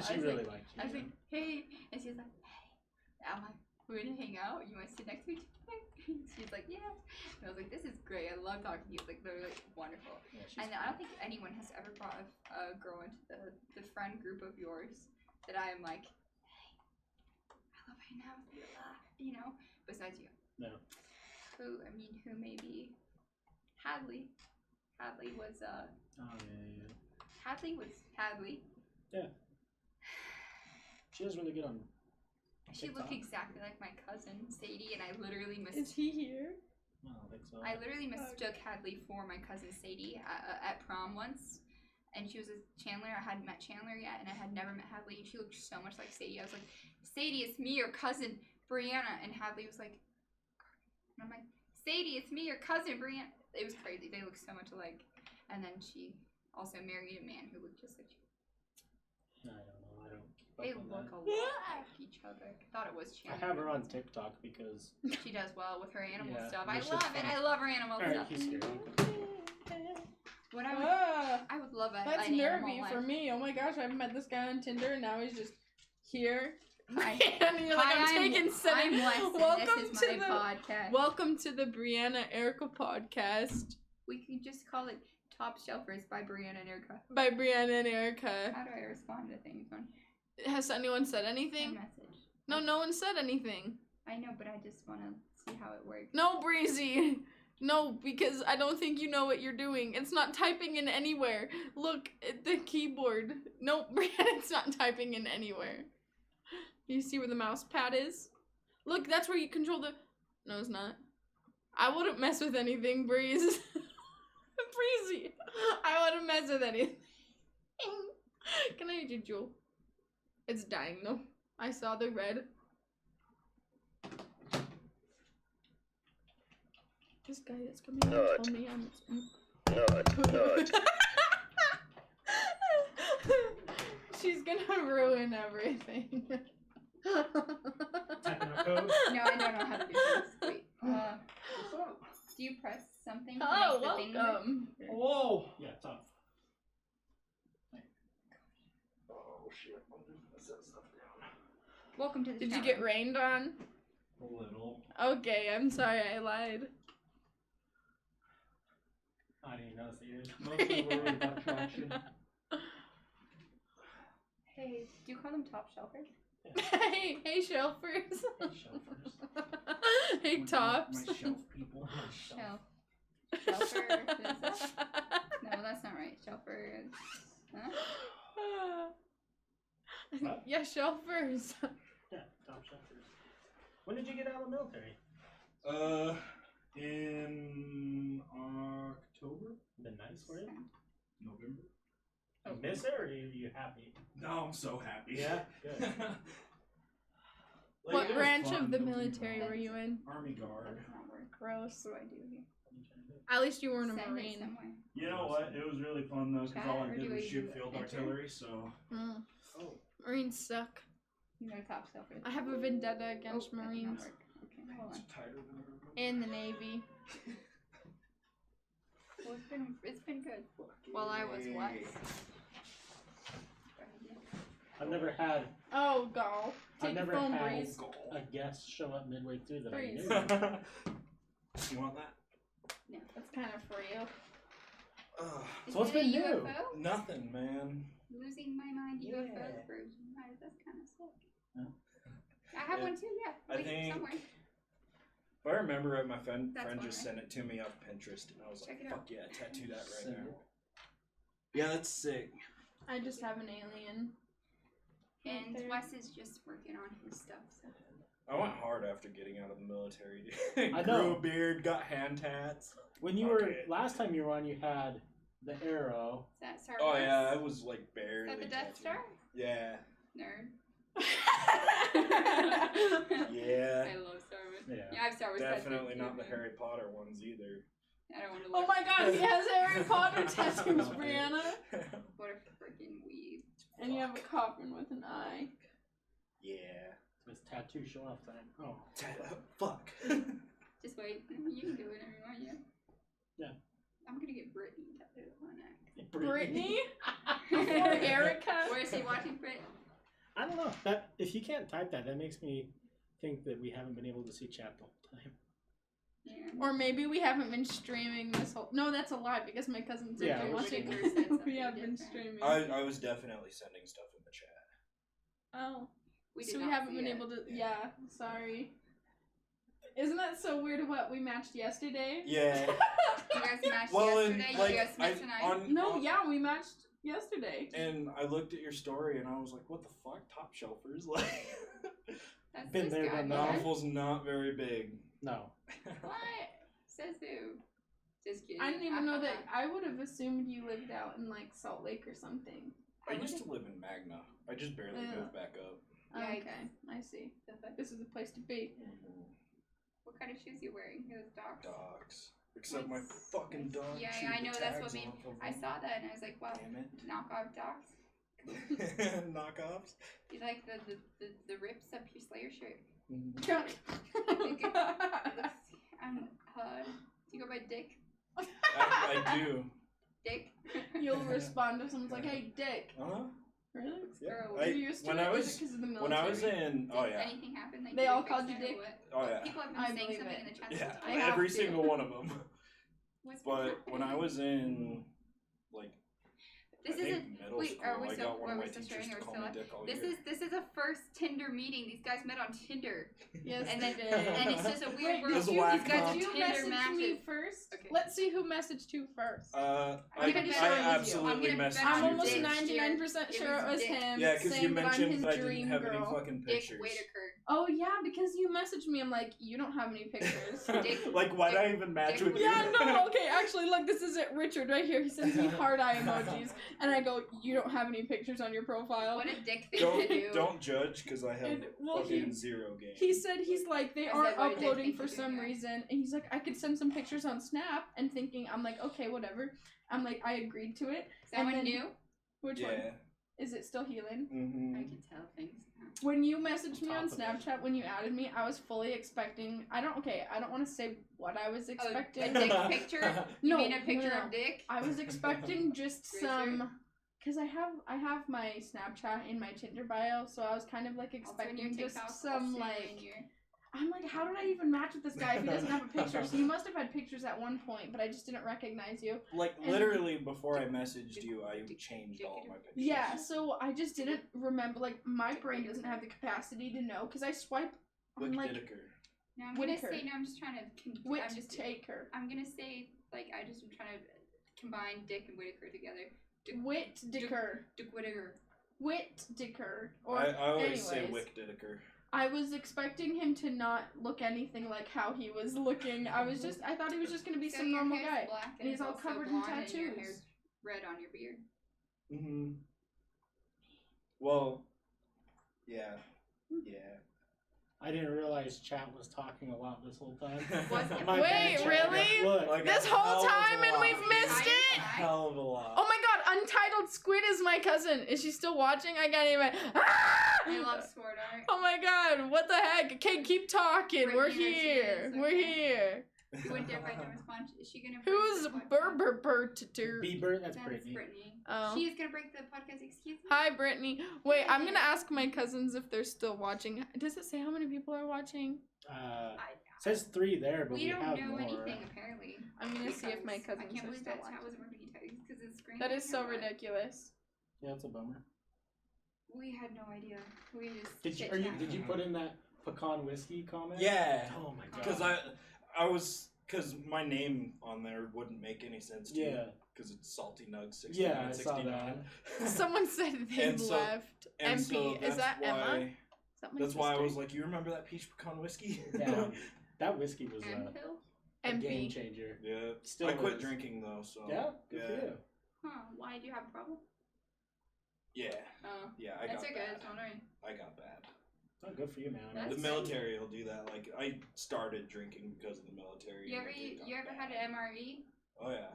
She really liked you. I was like, hey, and she's like, hey, I'm like, we're gonna hang out. You want to sit next to each other? She's like, yeah. And I was like, this is great. I love talking to you. Like, they're like wonderful. Yeah, And I don't think anyone has ever brought a girl into the friend group of yours that I am like, hey, I love hanging out with you a lot, you know, besides you. No. Who maybe Hadley. Hadley was Oh yeah. Hadley was Hadley. Yeah. She was really good on. She looked exactly like my cousin Sadie, and I literally Is he here? I don't think so. I literally mistook Hadley for my cousin Sadie at prom once, and she was a Chandler. I hadn't met Chandler yet, and I had never met Hadley. She looked so much like Sadie. I was like, Sadie, it's me, your cousin Brianna, and Hadley was like, and I'm like, Sadie, it's me, your cousin Brianna. It was crazy. They looked so much alike, and then she also married a man who looked just like she. I don't know. I don't. They look a lot like each other. I thought it was Chandler. I have her on TikTok because She does well with her animal Yeah, stuff. I it's just love it. fun. I love her animal Alright, stuff. he's here. What Ah, I would love a that's an animal nervy life. for me. Oh my gosh, I've met this guy on Tinder and now he's just here. Hi. And you're like, Hi, I'm taking setting. I'm Weston. Welcome This is to my the podcast. welcome to the Brianna Erika podcast We could just call it Topshelfers by Brianna and Erika. by Brianna and Erika. How do I respond to things on Has anyone said a anything? message? No one said anything. I know, but I just want to see how it works. No, Breezy. No, because I don't think you know what you're doing. It's not typing in anywhere. Look at the keyboard. Nope, Brianna, it's not typing in anywhere. You see where the mouse pad is? Look, that's where you control the... No, it's not. I wouldn't mess with anything, Breeze. Breezy. I wouldn't mess with anything. Can I eat your jewel? It's dying, though. I saw the red. This guy that's coming in told me I'm... She's gonna ruin everything. Typing up code. No, I don't know how to do this. Wait. Do you press something to Oh, make the thing welcome. Whoa. Yeah, tough. Oh shit! I'm just gonna set stuff down. Welcome to the Did you chat get room. rained on? A little. Okay, I'm sorry, I lied. I didn't notice that you Mostly worried about traction. Hey, do you call them Topshelfers? Hey, shelfers. Shelfers. Hey, tops. My shelf people. Shelf. Shelfer. What is that? No, that's not right. Shelfer. Huh? What? Yeah, shelfers. Yeah, Topshelfers. When did you get out of the military? In October? Been nice for you? November? You miss it or are you happy? No, I'm so happy. Yeah, good. Like, What it was branch fun, of the don't get me military wrong. were you in? Army Guard. That does not work. Gross. What do I do here? At least you weren't a Send it marine. somewhere. You know what? It was really fun though, because Chat, all or I did do was I shoot do field enter? artillery, so. Mm. Oh. Marines suck. You know Topshelfers. I have a vendetta against That did not Marines work. Okay, hold on. It's tighter than I remember. and the Navy. Well, it's been good. While I was West. I've never had Oh, go. I've Take never your phone, had Breeze. a guest show up midway through that Breeze. I knew. You want that? No. That's kind of for you. Ugh. Is So what's it a been new? UFO? Nothing, man. Losing my mind Yeah. UFO version. That's kind of sick. Yeah. I have Yeah. one too, yeah. I Wait, think- somewhere. If I remember it, my friend That's one, just right? sent it to me off Pinterest, and I was Check like, it out. "Fuck yeah, tattoo that right Send now." it. Yeah, that's sick. I just have an alien. And there. Wes is just working on his stuff. So. I went hard after getting out of the military. Dude. I Grew know. a beard, got hand tats. When you Okay. were last time you were on, you had the arrow. Is that Star Oh Wars? yeah, I was like Is barely. that the Death tattooed. Star? Yeah. Nerd. Yeah. I love Star Wars. Yeah. Yeah, I have Star Wars Definitely tattoos, not the too. Harry Potter ones either. I don't want to Oh look. my god, he has Harry Potter tattoos, Brianna. What a freaking weeb. And you have a coffin with an eye. Yeah. It's tattoo show off time. Oh. Fuck. Just wait. You can do whatever you want, yeah. Yeah. I'm gonna get Brittany tattooed on my neck. Brittany? Or Erika? Where is he watching Brit? I don't know. That if you can't type that makes me think that we haven't been able to see chat the whole time. Yeah. Or maybe we haven't been streaming this whole. No, that's a lie because my cousins have been watching. We have been streaming. I was definitely sending stuff in the chat. Oh. We haven't been able to. Yeah, sorry. Isn't that so weird? What we matched yesterday? Yeah. You guys matched yesterday. Like, you guys matched tonight. Yeah, we matched yesterday. And I looked at your story and I was like, "What the fuck, Topshelfers?" Like, That's been this there, guy, done the that. man. novel's not very big. No. What? Says who? Just kidding. I didn't even know that. I would have assumed you lived out in like Salt Lake or something. I used to live in Magna. I just barely moved back up. Oh, Yikes. okay, I see. This is the place to be. What kind of shoes you wearing? Those dogs. Dogs. Except my fucking dog. Yeah, chewed I know. the That's what tags made. off of I them. saw that and I was like, wow. Damn it. Knockoff dogs. Knockoffs. You like the rips up your Slayer shirt. Do you go by Dick? I do. Dick. You'll respond if someone's like, "Hey, Dick." Uh-huh. Really? Yeah. Girl, Are you used to when it? I Is was it 'cause of the when I military? was in Did anything happen? Like, They did all fix called you it or Dick? what? Oh yeah. People have been I saying believe something it. in the chat. Yeah. I have Every to. single one of them. What's But when I was in like This I is think middle wait, school, are we I still- got one are of we my still teachers sharing to or call still me on? Dick all this year. is a first Tinder meeting. These guys met on Tinder. Yes, And they then did. and it's just a weird world. This These whack guys off. are Did you Tinder message matches. me first? Okay. Let's see who messaged who first. I'm I gonna bet it was you. absolutely I'm gonna messaged bet I'm you almost first. 99% sure it was Dick. him. Yeah, because you saying that I'm mentioned his that I dream didn't have any girl. fucking Dick pictures. Wittaker. Oh yeah, because you messaged me. I'm like, you don't have any pictures. Dick. Like, why'd I Dick- even match Dick with you? Yeah, no, okay, actually, look, this is it, Richard, right here. He sends me heart eye emojis, and I go, you don't have any pictures on your profile. What a dick thing to do. Don't judge, because I have And, well, fucking zero game. He said he's like, they I aren't said, what did they uploading think for you did, some yeah. reason, and he's like, I could send some pictures on Snap, and thinking, I'm like, okay, whatever. I'm like, I agreed to it. Someone then- new? Which one? Yeah. Is it still healing? I Mm-hmm. can tell things. When you messaged me On on top of it. Snapchat, when you added me, I was fully expecting. I don't want to say what I was A expecting. dick picture? You No, mean a picture no. of dick? I was expecting just Razor? some, because I have my Snapchat in my Tinder bio, so I was kind of like Also in your expecting just TikTok, some also in like. your- I'm like, how did I even match with this guy if he doesn't have a picture? So you must have had pictures at one point, but I just didn't recognize you. Like, And- literally, before I messaged you, I changed all my pictures. Yeah, so I just didn't remember. Like, my brain doesn't have the capacity to know, because I swipe on like Wittaker. No, I'm Whittaker. gonna say, no, I'm just trying to. I'm just Whittaker. I'm gonna say, like, I just am trying to combine Dick and Whittaker together. Whittaker. Dick Whittaker. Whittaker. Or I always say anyways. Wittaker. I was expecting him to not look anything like how he was looking. I thought he was just gonna be So some your normal hair's guy. black and he's it's all also covered in blonde and your tattoos. hair's red on your beard. Mm-hmm. Well, yeah. Yeah. I didn't realize chat was talking a lot this whole time. Was it? My bad, Wait, chat. really? Look, Like This a whole hell of a time and lot. we've missed I- it? A hell of a lot. Oh my god, Untitled Squid is my cousin. Is she still watching? I can't even. I love sword art. Oh my god, what the heck? Okay, keep talking. We're Brittany, there she here. is, We're okay. here. You went there by no response. Is she gonna? Who's break the podcast? Burber? Bieber, that's That's Brittany. Brittany. Oh. She is gonna break the podcast. Excuse me. Hi, Brittany. Wait, I'm gonna ask my cousins if they're still watching. Does it say how many people are watching? Says 3 there, but We we don't have know more. anything apparently. I'm gonna see if my Because cousins I can't are believe still that chat watching. wasn't working because the screen. That is so or what? ridiculous. Yeah, that's a bummer. We had no idea. We just. Did you put in that pecan whiskey comment? Yeah. Oh my god. Because because my name on there wouldn't make any sense to you. Yeah. Because it's Salty Nug 69. Yeah, I saw 69. Someone said they And so- left. And MP. so Is that that's Emma? why- Is that my That's why I sister? was like, you remember that peach pecan whiskey? Yeah, that whiskey was Anvil? a MP. game changer. Yeah. Still I quit is. drinking though, so. Yeah, good for Yeah. you. Huh? Why do you have a problem? Yeah. Oh, Yeah, I that's got okay. bad. That's wondering. I got bad. Oh, good for you, man. That's The military will do that. Like, I started drinking because of the military. You and ever it got you ever had bad. an MRE? Oh, yeah.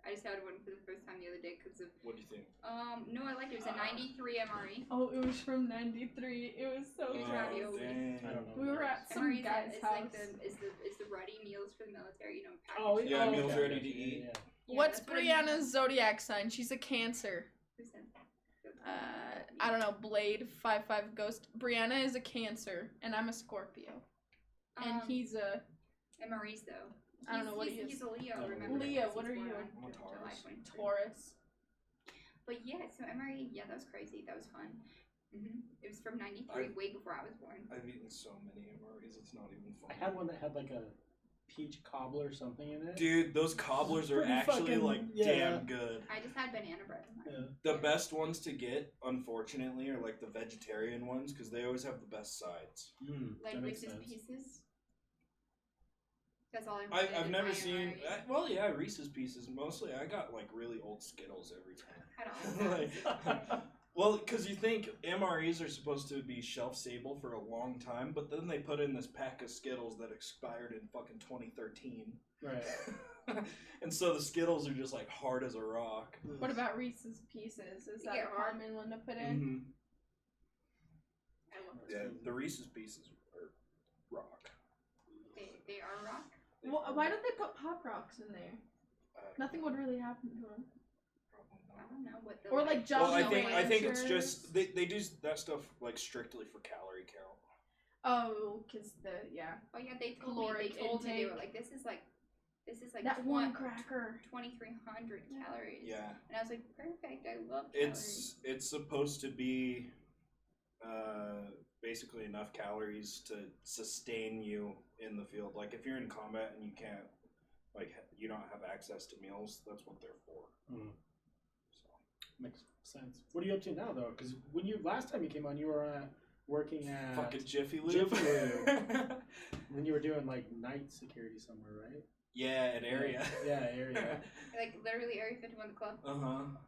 I just had one for the first time the other day because of What do you think? no, I liked it. It was a 93 MRE. Oh, it was from '93. It was so Here's good. ravioli. dang. I don't know. We were at some MRE guy's is house. like the ready meals for the military. You know, packaged. Oh, Yeah, oh, meals okay, ready okay, to eat. Yeah. Yeah, What's that's what I mean. Brianna's zodiac sign? She's a Cancer. Who's that? I don't know. Blade 55 Ghost. Brianna is a Cancer, and I'm a Scorpio, and he's a. And Maurice though. I don't know what he is. He's a Leo. Oh, Remember? Leo, because what he's are you? born I'm a on Taurus. July 23rd. Taurus. But yeah, so Emery, yeah, that was crazy. That was fun. It was from '93, way before I was born. I've eaten so many MREs, it's not even I funny. had one that had like a peach cobbler or something in it. Dude, those cobblers are Pretty actually fucking- like yeah. damn good. I just had banana bread. Yeah. The best ones to get, unfortunately, are like the vegetarian ones because they always have the best sides. Like that makes Reese's sense. Pieces. That's all I I've never seen. Well, yeah, Reese's Pieces. Mostly, I got like really old Skittles every time. I Well, because you think MREs are supposed to be shelf stable for a long time, but then they put in this pack of Skittles that expired in fucking 2013. Right. And so the Skittles are just like hard as a rock. What about Reese's Pieces? Is that Yeah, a common one to put in? Mm-hmm. I love Yeah, the Reese's Pieces are rock. They are rock. Well, why don't they put Pop Rocks in there? Nothing would really happen to them. I don't know what the Or like Well, Jolly I think it's Ranchers. just they do that stuff like strictly for calorie count. Oh, cause Oh yeah, they told caloric me. They told me they were intake. like this is like that one cracker. 2,300 calories. Yeah, And I was like, perfect. I love calories. it's supposed to be basically enough calories to sustain you in the field. Like if you're in combat and you can't, like you don't have access to meals, that's what they're for. So Makes sense. What are you up to now, though? Because when last time you came on, you were working at fucking Jiffy Lube. Jiffy Lube. When you were doing like night security somewhere, right? Yeah, an area. Yeah, area. Like literally Area 51 the club.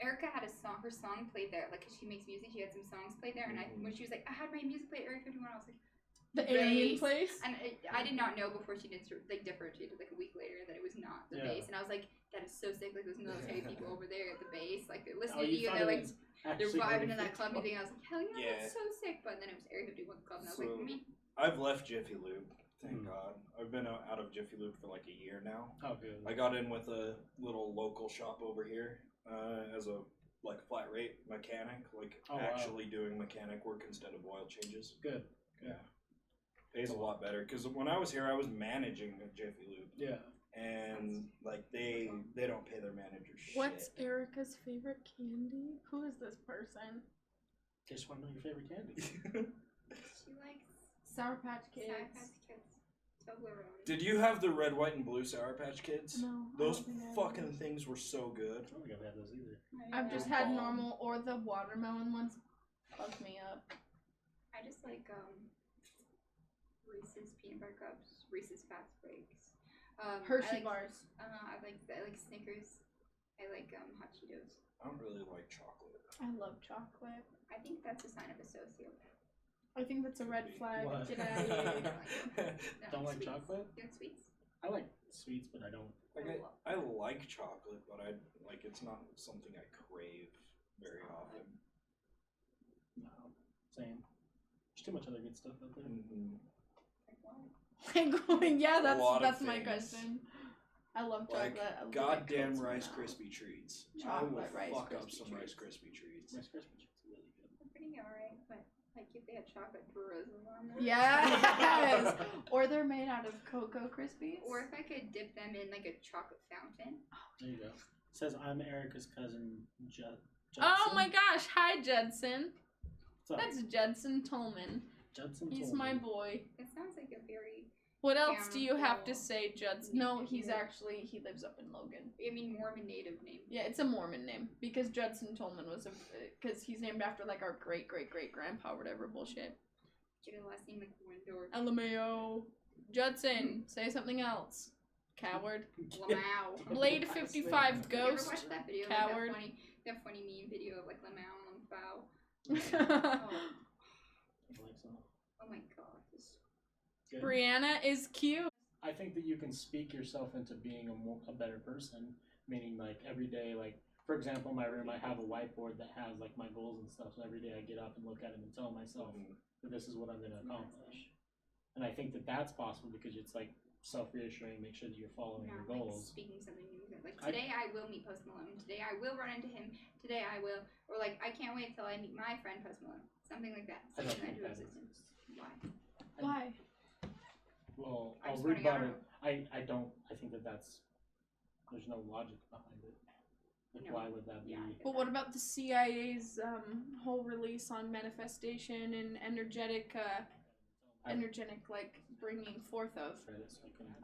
Erika had her song played there. Like 'cause she makes music, she had some songs played there. And when she was like, I had my music played at Area 51, I was like, The alien place. And I did not know before she did like differentiated like a week later that it was not the base. And I was like, that is so sick. Like those military people over there at the base, like they're listening to you. And they're like, they're vibing to that club music. And I was like, hell yeah, that's so sick. But then it was Area 51 club, and I was like, me. I've left Jiffy Lube. Thank God. I've been out of Jiffy Lube for like a year now. Oh, good. I got in with a little local shop over here as a like flat rate mechanic, like actually doing mechanic work instead of oil changes. Good. Yeah. Pays a lot better because when I was here, I was managing a Jiffy Lube. Yeah. And like they don't pay their managers shit. What's Erika's favorite candy? Who is this person? Just want to know your favorite candy. She likes Sour Patch Kids. Sour Patch Kids. Toblerone. Did you have the red, white, and blue Sour Patch Kids? No. Those fucking things were so good. I don't think I've had those either. I've just had normal or the watermelon ones. Fuck me up. I just like Reese's peanut butter cups, Reese's fast breaks. Hershey I like, bars. I like Snickers. I like hot Cheetos. I don't really like chocolate. I love chocolate. I think that's a sign of a sociopath. I think that's a red flag. What? Get out of here. Don't like sweets. chocolate? You like sweets? I like sweets, but I don't. Like I like chocolate, but it's not something I crave very often. No. Same. There's too much other good stuff out there. Like, yeah, A lot of that's my things. question. I love Like chocolate. I love goddamn it Rice now. Krispie treats. Chocolate I Rice will fuck Krispie up some treats. Rice Krispie treats. Rice Krispie treats are really good. They're pretty alright, but like if they had chocolate drizzle on them. Yes. Or they're made out of Cocoa Krispies. Or if I could dip them in like a chocolate fountain. There you go. It says I'm Erika's cousin, Judson. Oh my gosh! Hi, Judson. What's up? That's Judson Tolman. Judson. He's Tolman. my boy. It sounds like a very. What else do you have to Campbell. say, Judson? No, he lives up in Logan. I mean, Mormon native name. Yeah, it's a Mormon name because Judson Tolman was because he's named after like our great grandpa, whatever bullshit. Get a last name like Wendorf. LMAO. Judson, say something else. Coward. Lamau. Blade 55 You ever Ghost. watch that video? Coward. Like that funny meme video of like Lamau and Lamfau. I like so. Oh my god. This Good. Brianna is cute. I think that you can speak yourself into being a better person, meaning like every day, like for example, in my room I have a whiteboard that has like my goals and stuff, so every day I get up and look at them and tell myself that this is what I'm going to accomplish. And I think that that's possible because it's like self-reassuring, make sure that you're following your Like goals. speaking something new. Like today I will meet Post Malone. Today I will run into him. Today I will. Or like I can't wait till I meet my friend Post Malone. Something like that. I don't Something think that that into existence. Why? Why? Well, I'm I'll just wondering, rebut it. I think that's, there's no logic behind it. Like, No. why would that be? Yeah. But what about the CIA's whole release on manifestation and energetic like bringing forth of?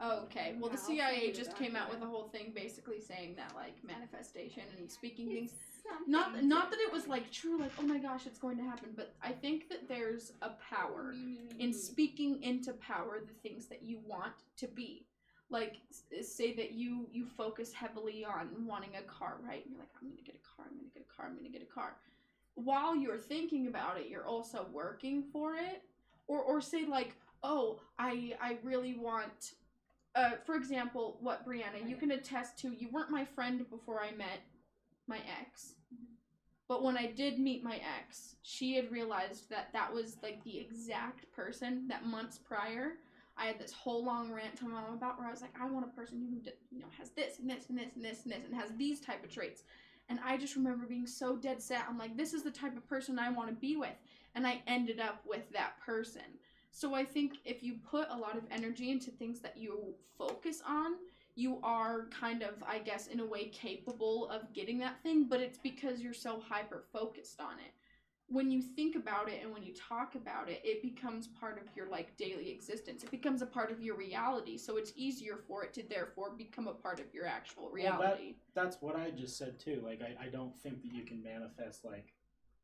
Oh, okay. Well, the Yeah, I'll send CIA you the just came out with a document. whole thing basically saying that like manifestation and speaking things. It's Not something that it was different. like true, like oh my gosh, it's going to happen. But I think that there's a power in speaking into power the things that you want to be. Like say that you focus heavily on wanting a car, right? And you're like, I'm gonna get a car, I'm gonna get a car, I'm gonna get a car. While you're thinking about it, you're also working for it. Or say like, oh, I really want for example, what Brianna, you can attest to, you weren't my friend before I met my ex. But when I did meet my ex, she had realized that that was like the exact person that months prior I had this whole long rant to my mom about where I was like, I want a person who has this and this and this and this and this and has these type of traits. And I just remember being so dead set. I'm like, this is the type of person I want to be with. And I ended up with that person. So I think if you put a lot of energy into things that you focus on, you are kind of, I guess, in a way capable of getting that thing, but it's because you're so hyper focused on it. When you think about it and when you talk about it, it becomes part of your like daily existence. It becomes a part of your reality. So it's easier for it to therefore become a part of your actual reality. Well, that's what I just said too. Like I don't think that you can manifest like.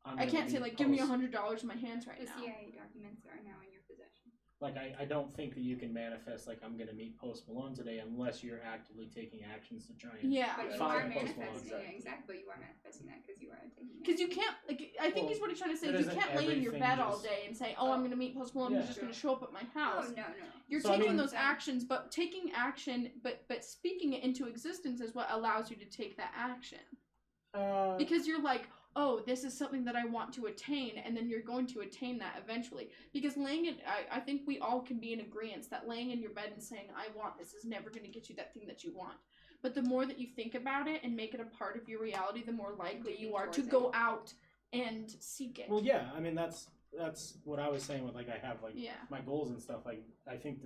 I can't say like, give me $100 in my hands right The now. CIA documents are now in your possession. Like I don't think that you can manifest like I'm gonna meet Post Malone today unless you're actively taking actions to try and Yeah. But you find are Post Malone. manifesting it, exactly. But you are manifesting that because you are taking. Because you can't, like, I think he's what he's trying to say. But You isn't can't lay in your everything bed all just- day and say, oh, I'm going to meet Post Malone. Yeah. He's just going to show up at my house. Oh no. You're So, I taking mean- those actions, but taking action, but speaking it into existence is what allows you to take that action. Because you're like, oh, this is something that I want to attain, and then you're going to attain that eventually. Because I think we all can be in agreement that laying in your bed and saying, I want this, is never going to get you that thing that you want. But the more that you think about it and make it a part of your reality, the more likely you are to go out and seek it. Well, yeah, I mean that's what I was saying with like I have like Yeah. my goals and stuff. Like I think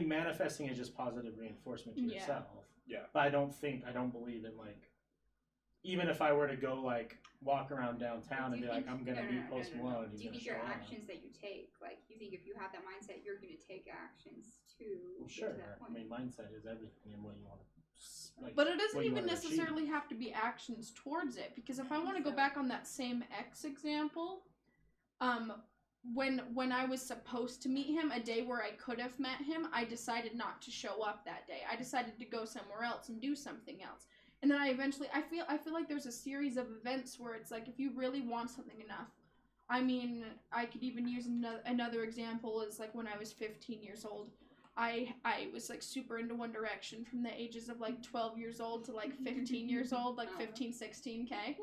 manifesting is just positive reinforcement to Yeah. yourself. Yeah. But I don't believe in like, even if I were to go like walk around downtown and be like, I'm gonna meet Post Malone. Do you think your actions that you take, like you think if you have that mindset, you're gonna take actions to Well, get sure. to that I point? mean, mindset is everything in what you want to. Like, But it doesn't what you even wanna achieve. necessarily have to be actions towards it, because if I want to go back on that same ex example, when I was supposed to meet him, a day where I could have met him, I decided not to show up that day. I decided to go somewhere else and do something else. And then I feel like there's a series of events where it's like, if you really want something enough, I mean, I could even use another example is like when I was 15 years old. I was like super into One Direction from the ages of like 12 years old to like 15 years old, like 15, 16K.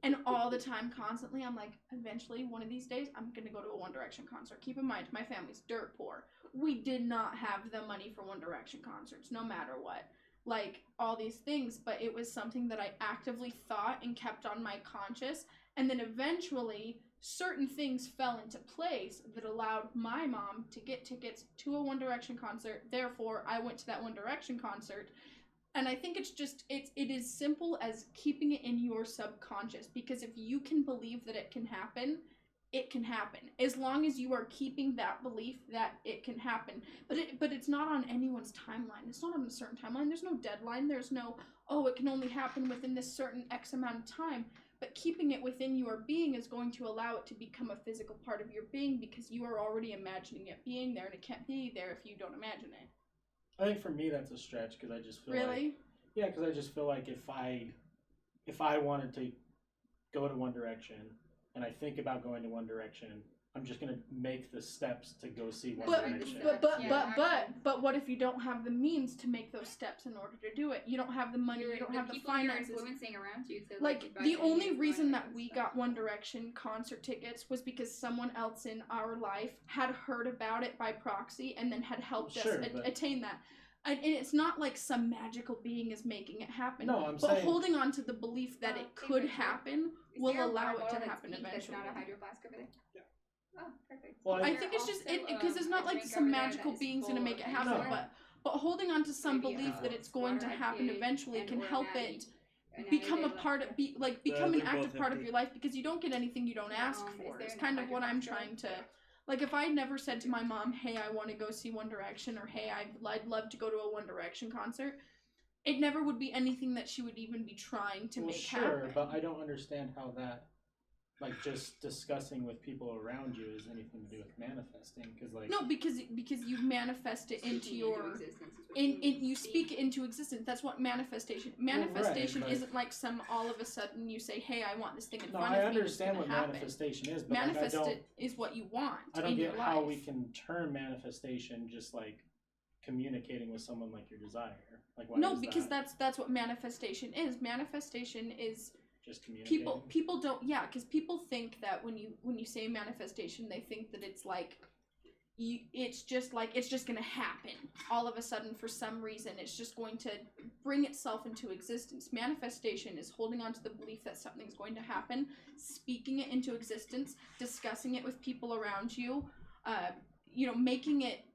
And all the time, constantly, I'm like, eventually, one of these days, I'm going to go to a One Direction concert. Keep in mind, my family's dirt poor. We did not have the money for One Direction concerts, no matter what. Like, all these things, but it was something that I actively thought and kept on my conscious. And then eventually, certain things fell into place that allowed my mom to get tickets to a One Direction concert. Therefore, I went to that One Direction concert. And I think it is simple as keeping it in your subconscious, because if you can believe that it can happen, it can happen. As long as you are keeping that belief that it can happen. But it's not on anyone's timeline. It's not on a certain timeline. There's no deadline. There's no, oh, it can only happen within this certain X amount of time. But keeping it within your being is going to allow it to become a physical part of your being, because you are already imagining it being there, and it can't be there if you don't imagine it. I think for me that's a stretch because I just feel Really? like because I just feel like if I wanted to go to One Direction and I think about going to One Direction I'm just gonna make the steps to go see One But Direction. but what if you don't have the means to make those steps in order to do it? You don't have the money, you don't have the finances. You're influencing around you to like the only reason that we got One Direction concert tickets was because someone else in our life had heard about it by proxy and then had helped us attain that. And it's not like some magical being is making it happen. No, I'm but saying holding on to the belief that it could happen will allow it to happen eventually. That's not a hydro flask over there. Yeah. Oh, perfect. Well, I think it's just because it's not like some magical being's gonna make it happen, but holding on to some belief that it's going to happen eventually can help it become a part of become an active part of your life, because you don't get anything you don't ask for. It's kind of what I'm trying to. Like, if I never said to my mom, hey, I want to go see One Direction, or hey, I'd love to go to a One Direction concert, it never would be anything that she would even be trying to make happen. Sure, but I don't understand how that, like, just discussing with people around you is anything to do with manifesting, because, like... No, because you manifest it into your... you speak it into existence. That's what manifestation... Manifestation isn't like some all of a sudden you say, hey, I want this thing in front of me. No, I understand what manifestation is, but manifest it is what you want. I don't get how we can term manifestation just like communicating with someone like your desire. Like, why no, because that's what manifestation is. Manifestation is... just communicating. People don't, because people think that when you say manifestation, they think that it's like it's just gonna happen all of a sudden for some reason. It's just going to bring itself into existence. Manifestation is holding on to the belief that something's going to happen, speaking it into existence, discussing it with people around you, making it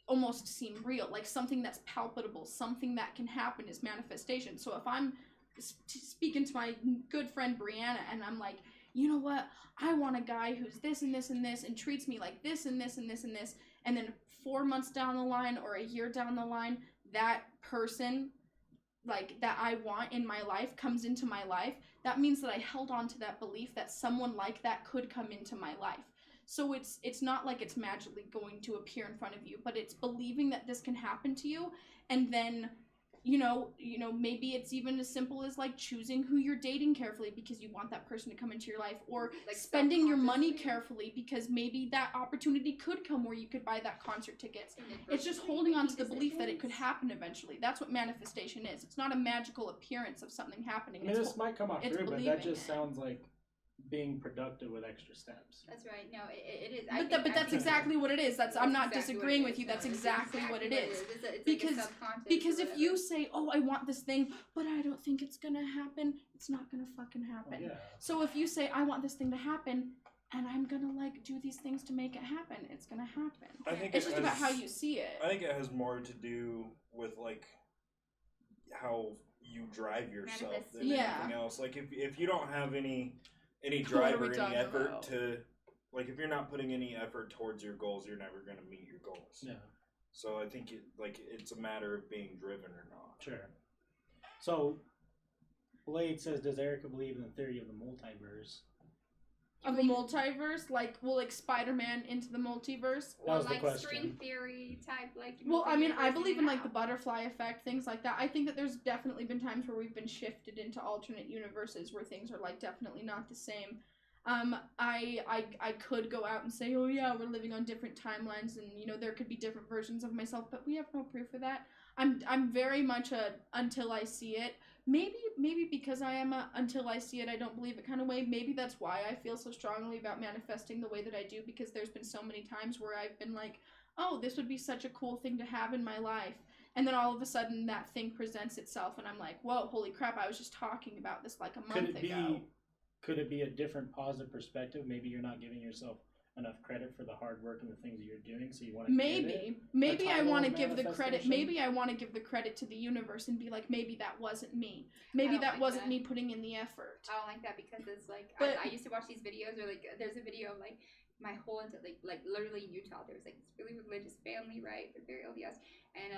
almost seem real, like something that's palpable, something that can happen is manifestation. So if I'm speaking to my good friend Brianna and I'm like, you know what, I want a guy who's this and this and this and treats me like this and this and this and this, and then 4 months down the line or a year down the line, that person like that I want in my life comes into my life, that means that I held on to that belief that someone like that could come into my life. So it's not like it's magically going to appear in front of you, but it's believing that this can happen to you, and then maybe it's even as simple as like choosing who you're dating carefully because you want that person to come into your life, or like spending your money carefully because maybe that opportunity could come where you could buy that concert tickets. It's just holding on to the belief that it could happen eventually. That's what manifestation is. It's not a magical appearance of something happening. I mean, this might come off rude, but that just sounds like being productive with extra steps. That's right. No, it is. But that's exactly what it is. I'm not disagreeing with you. That's exactly what it is. Because if you say, oh, I want this thing, but I don't think it's gonna happen, it's not gonna fucking happen. Well, yeah. So if you say, I want this thing to happen, and I'm gonna like do these things to make it happen, it's gonna happen. I think it's just about how you see it. I think it has more to do with like how you drive yourself than anything else. Like if you don't have any drive or any effort to, like, if you're not putting any effort towards your goals, you're never going to meet your goals. Yeah. So I think it's a matter of being driven or not. Sure. So Blade says, does Erika believe in the theory of the multiverse? Of a multiverse? Like Spider-Man into the multiverse? That was like the question. string theory type, like... Well, I mean, I believe in, like, the butterfly effect, things like that. I think that there's definitely been times where we've been shifted into alternate universes where things are, like, definitely not the same. I could go out and say, oh, yeah, we're living on different timelines and, there could be different versions of myself, but we have no proof of that. I'm very much a until I see it. Maybe because I am a until I see it, I don't believe it kind of way. Maybe that's why I feel so strongly about manifesting the way that I do, because there's been so many times where I've been like, oh, this would be such a cool thing to have in my life. And then all of a sudden that thing presents itself and I'm like, whoa, holy crap, I was just talking about this like a month ago. Could it be a different positive perspective? Maybe you're not giving yourself enough credit for the hard work and the things that you're doing, so you want to maybe I want to give the credit. Maybe I want to give the credit to the universe and be like, maybe that wasn't me. Maybe that wasn't me putting in the effort. I don't like that because it's like I used to watch these videos, or like there's a video of like my whole like literally in Utah there was like this really religious family, right? They're very LDS, and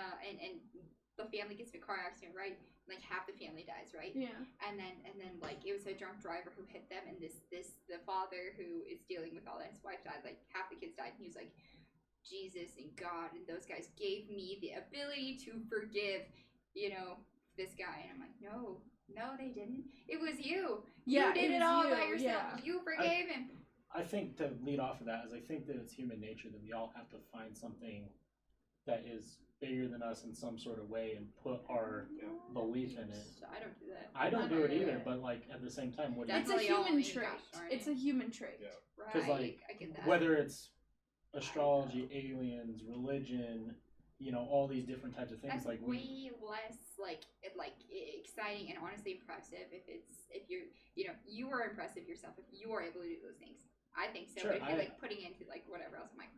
the family gets in a car accident, right? Like half the family dies, right? Yeah. And then like it was a drunk driver who hit them, and the father who is dealing with all that, his wife died, like half the kids died, and he was like, Jesus and God and those guys gave me the ability to forgive, this guy. And I'm like, no, they didn't. It was you. You did it all by yourself. You forgave him. I think to lead off of that is I think that it's human nature that we all have to find something that is bigger than us in some sort of way and put our belief in it. I don't do that. I don't do it either, but like at the same time, what do you It's a human trait. It's a human trait. Yeah. Because like I get that. whether it's astrology, aliens, religion, you know, all these different types of things, that's like way less exciting and honestly impressive if you're you are impressive yourself if you are able to do those things. I think so. Sure, but if you're like putting into like whatever else, I'm like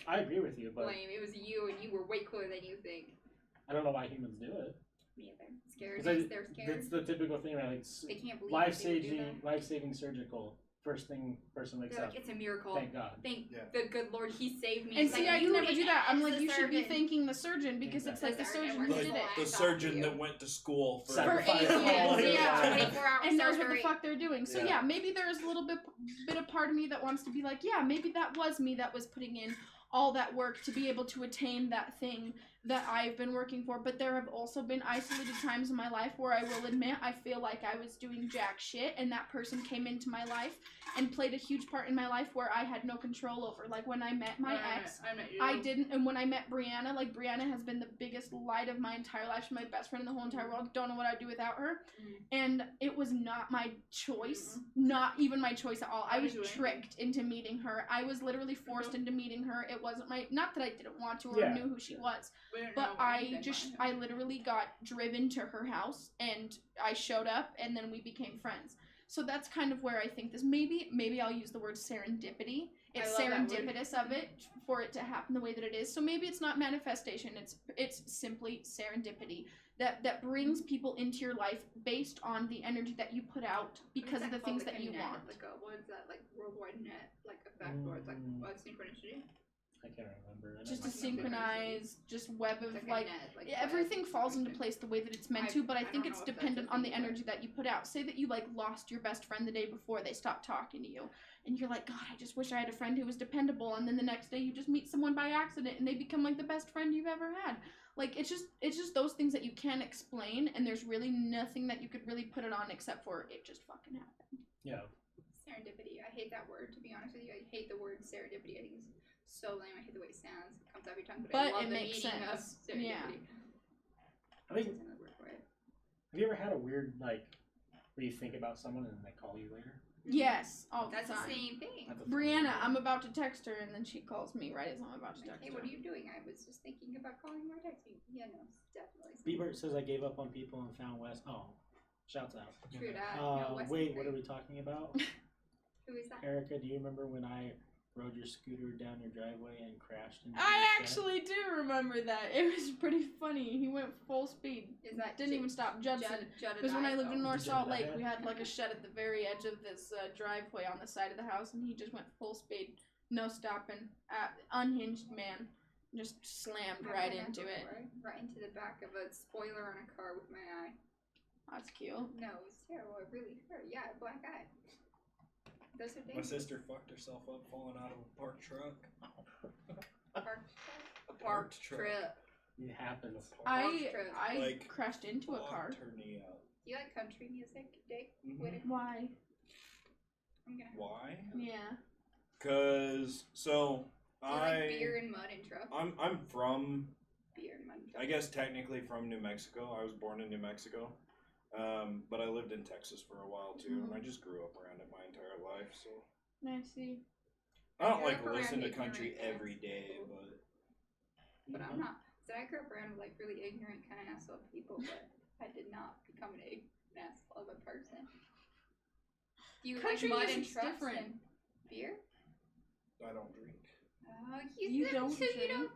I agree with you, but lame. It was you and you were way cooler than you think. I don't know why humans do it. Me either. Scared. They're scared. That's the typical thing, right? Like they can't believe life-saving surgical. First thing person wakes up. Like, it's a miracle. Thank God. Thank the good Lord, He saved me. And it's see, like, I can never do that. I'm like, you should be surgeon. thanking the surgeon because it's like the surgeon who Like did it. the surgeon that went to school for 8 Sacrifice all years, his yeah, life. 24 hours and knows what the surgery. fuck they're doing. So yeah, maybe there's a little bit of part of me that wants to be like, yeah, maybe that was me that was putting in all that work to be able to attain that thing that I've been working for. But there have also been isolated times in my life where I will admit I feel like I was doing jack shit and that person came into my life and played a huge part in my life where I had no control over. Like when I met my ex, I didn't, and when I met Brianna, like Brianna has been the biggest light of my entire life. She's my best friend in the whole entire world. Don't know what I'd do without her. And it was not my choice, not even my choice at all. I was tricked into meeting her. I was literally forced into meeting her. It wasn't my, not that I didn't want to or knew who she was, but I literally got driven to her house and I showed up and then we became friends. So that's kind of where I think this, maybe I'll use the word serendipity. It's serendipitous of it for it to happen the way that it is. So maybe it's not manifestation. It's simply serendipity that brings people into your life based on the energy that you put out because of the things that you want. Like what is that, like worldwide net, like effect, or it's like synchronicity? I can't remember. Just a synchronized, just web of like everything falls into place the way that it's meant to, but I think it's dependent on the energy that you put out. Say that you like lost your best friend the day before they stopped talking to you, and you're like, God, I just wish I had a friend who was dependable, and then the next day you just meet someone by accident and they become like the best friend you've ever had. Like it's just those things that you can't explain, and there's really nothing that you could really put it on except for it just fucking happened. Yeah. Serendipity. I hate that word, to be honest with you. I hate the word serendipity. I think it's so lame. I hate the way it sounds. It comes out every time, but I love it the makes meaning of sense. serendipity. Yeah. I think. Have you ever had a weird like where you think about someone and they call you later? Yes, all the That's time. the same thing. Brianna, I'm about to text her, and then she calls me right as I'm about to text her. Hey, what are you doing? I was just thinking about calling you or texting. Yeah, no, definitely. Bieber says I gave up on people and found Wes. Oh, shouts out. True that. Wait, what are we talking about? Who is that? Erika, do you remember when I rode your scooter down your driveway and crashed into I actually do remember that. It was pretty funny. He went full speed. Is that didn't even stop. Judson. Because when I lived in North Salt Lake, we had like a shed at the very edge of this driveway on the side of the house, and he just went full speed, no stopping. Unhinged man, just slammed right into it. Right into the back of a spoiler on a car with my eye. That's cute. No, it was terrible. It really hurt. Yeah, black eye. Those are my sister fucked herself up falling out of a parked truck. A parked truck. It happens. I Like, crashed into a car. Her knee out. Do you like country music, Dick? Why? Why? Yeah. Cause Do you like beer and mud and truck? I'm from Beer and mud and truck. I guess technically from New Mexico. I was born in New Mexico. But I lived in Texas for a while too, and I just grew up around it my entire life, so I see. I don't like listen to country every day, but I'm not. So I grew up around like really ignorant kind of asshole people, but I did not become an asshole of a person. Do you Country like mud and music's trucks different. and beer? I don't drink. Oh, You don't drink? drink?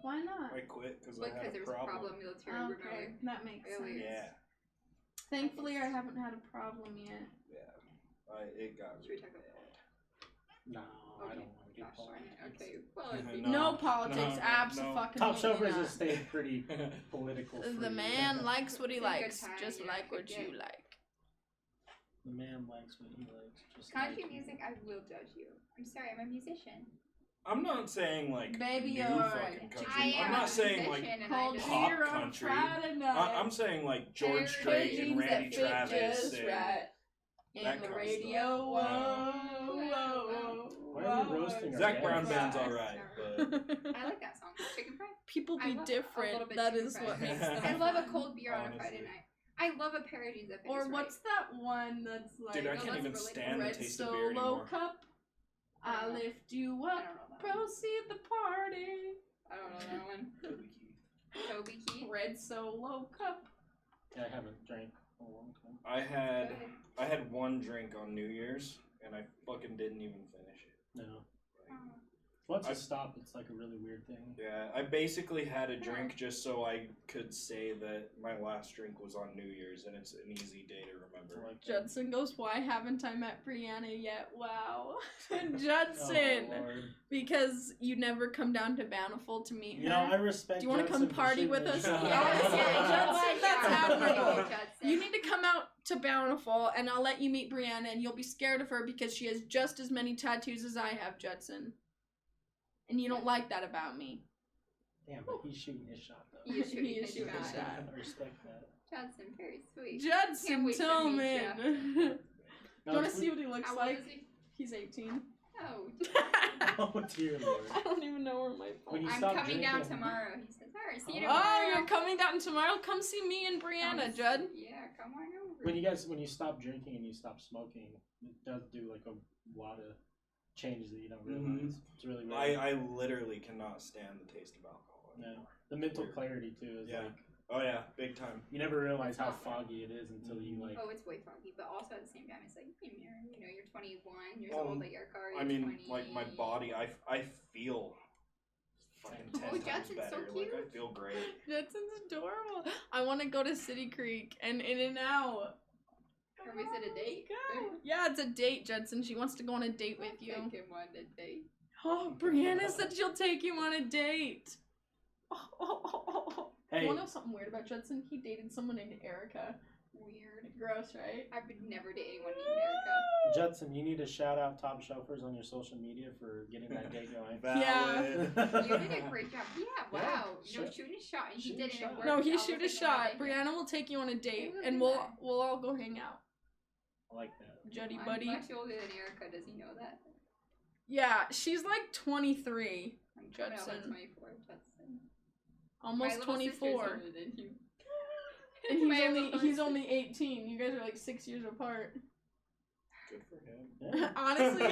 Why not? I quit because I Because had a there was a problem. problem military Okay, that makes sense. Yeah, Thankfully, I haven't had a problem yet. it got Should we talk about that? No, I Okay. don't want to get politics. Okay, well, it'd be No politics, no. absolutely Topshelfers not. has stayed pretty political. The man likes what he It's a good likes, time, just yeah, like what forget. you like. The man likes what he likes. Just country like music, I will judge you. I'm sorry, I'm a musician. I'm not saying like Baby, new you're fucking a country. I am I'm not a saying like musician, and Called I just- pop here on country. Friday night. I'm saying like George There- Strait and Jeans Randy that fit Travis just and right. that And the kind of radio, stuff. whoa, whoa. interesting. Zach or Brown gay. Band's alright, but I like that song. Chicken Fried. People I be love a different. little bit That chicken is fried. what makes them. I love a cold beer on a Friday Honestly. night. I love a parodies of it. Or is what's that one that's like dude, I no, can't that's even really stand the red taste of beer solo anymore. cup? I I don't know. lift you right? I up, don't know that one. proceed the party. I don't know that one. Toby Keith. Red solo cup. Yeah, I haven't drank in a long time. Go ahead. I had one drink on New Year's, and I fucking didn't even finish it. No. Oh. Once I- you stop, it's like a really weird thing. Yeah, I basically had a drink just so I could say that my last drink was on New Year's, and it's an easy day to remember. I like that. Judson goes, why haven't I met Brianna yet? Wow. Oh, Judson. Lord. Because you never come down to Bountiful to meet her. You know, I respect. Do you wanna Judson come for party shooting with his us? shot. Yeah, Judson, that's admirable. Judson. You need to come out to Bountiful, and I'll let you meet Brianna, and you'll be scared of her because she has just as many tattoos as I have, Judson. And you don't like that about me. Damn, but he's shooting his shot though. He is shooting He is his shooting his shot. shot. I respect that. Judson, very sweet. Judson Can't wait to meet Tillman. No, You want to it's see what he looks How old like? is he? He's 18. Oh, Oh dear Lord. I don't even know where my phone When you I'm stop coming down drinking- tomorrow. He says, alright, see you Oh, tomorrow. Oh, you're coming down tomorrow? Come see me and Brianna, Judd. Yeah, come on over. When you stop drinking and you stop smoking, it does do like a lot of changes that you don't realize. It's really weird. I literally cannot stand the taste of alcohol. Yeah. The mental clarity too is Yeah. like Oh yeah, big time. you never realize how foggy it is until you like. Oh, it's way foggy, but also at the same time, it's like, you know, you're 21 years Well, old, like Erika, or you're I mean, 20. like my body, I feel fucking 10 Oh, times Judson's so better. Like I cute. feel great. Judson's adorable. I want to go to City Creek and In-N-Out. Or is it a date? Go. Yeah, it's a date, Judson. She wants to go on a date with you. Take him on a date. Oh, Brianna said she'll take you on a date. Oh. Hey. You want to know something weird about Judson? He dated someone named Erika. Weird. Gross, right? I would never date anyone named Erika. Judson, you need to shout out Topshelfers on your social media for getting that date going. Valid. You did a great job. Yeah, wow. Yeah, You know, shooting a shot, and he Shoot did a it. shot. And it No, worked. he I was shoot a like, shot. no, Brianna will take you on a date, will and do we'll that. we'll all go hang out. I like that. Juddy I'm buddy. much older than Erika. Does he know that? Yeah, she's like 23, I'm coming out Judson. at 24. Judson. almost My little sister's 24, older than you. and My he's little he's only 18. You guys are like 6 years apart. Good for him. Yeah. Honestly,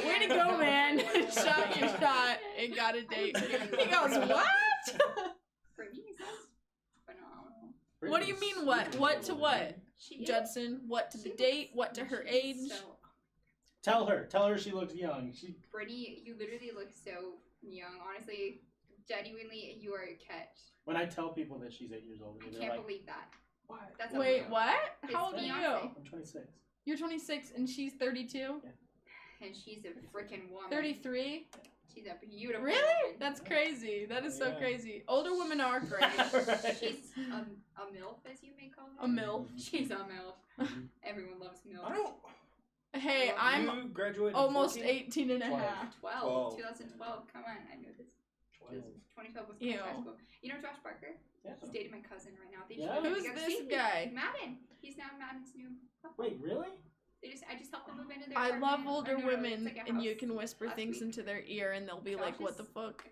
way to go, man! Shot your shot and got a date. He goes, what? Brittany, that's phenomenal. What do you mean, what? What to what? She is. Judson, what to She the looks- date? What to her she's age? So, Tell her she looks young. She Brittany, you literally look so young. Honestly, genuinely, you are a catch. when I tell people that she's 8 years old, I they're can't like, believe that. "What?" That's Wait, unreal. what? His How old are you? fiance. I'm 26. You're 26 and she's 32? And she's a freaking woman. 33? She's a beautiful Really? woman. That's crazy. That is so Yeah. crazy. Older women are great. Right. She's a MILF, as you may call her. A MILF. She's a MILF. Mhm. Everyone loves MILF. I don't. Hey, Well, I'm You graduated. almost 14? 18 and a half. 12. 2012. Come on, I know this. 2012 was my Ew. high school. You know Josh Parker? Yeah. He's dating my cousin right now. They Yeah? just moved Who's together. this See? guy? Madden. He's now Madden's new couple. Wait, really? I just helped them move into their I love apartment. older I know, it's women, like a and you house. can whisper last things week. into their ear, and they'll be Josh like, "What is the fuck?"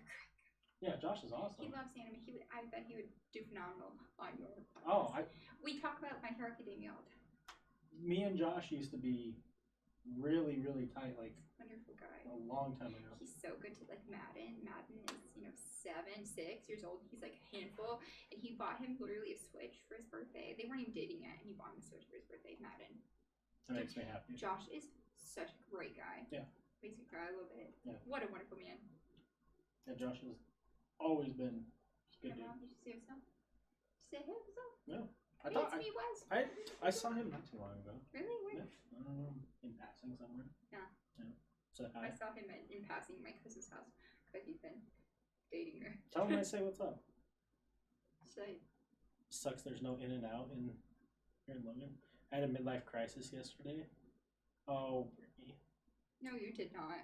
Yeah, Josh is He awesome. loves anime. I bet he would do phenomenal on your podcast. Oh, We talk about My Hero Academia all the time. me and Josh used to be really, really tight, like Wonderful guy. a long time ago. He's so good to like Madden. Madden is, 6 years old. He's like a handful. And he bought him literally a Switch for his birthday. They weren't even dating yet, and he bought him a Switch for his birthday, Madden. That makes me happy. Josh is such a great guy. Yeah. Makes me cry a little bit. Yeah. What a wonderful man. Yeah, Josh has always been a good dude. Grandma, did you say yourself? Say himself? I thought It's me, Wes. I saw him not too long ago. Really? Where? Yeah, I don't know, in passing somewhere. Yeah. So I saw him in passing at my cousin's house because he's been dating her. tell him I say what's up. Say, Sucks there's no In-N-Out here in Logan. I had a midlife crisis yesterday. Oh, Brittany. no, you did not.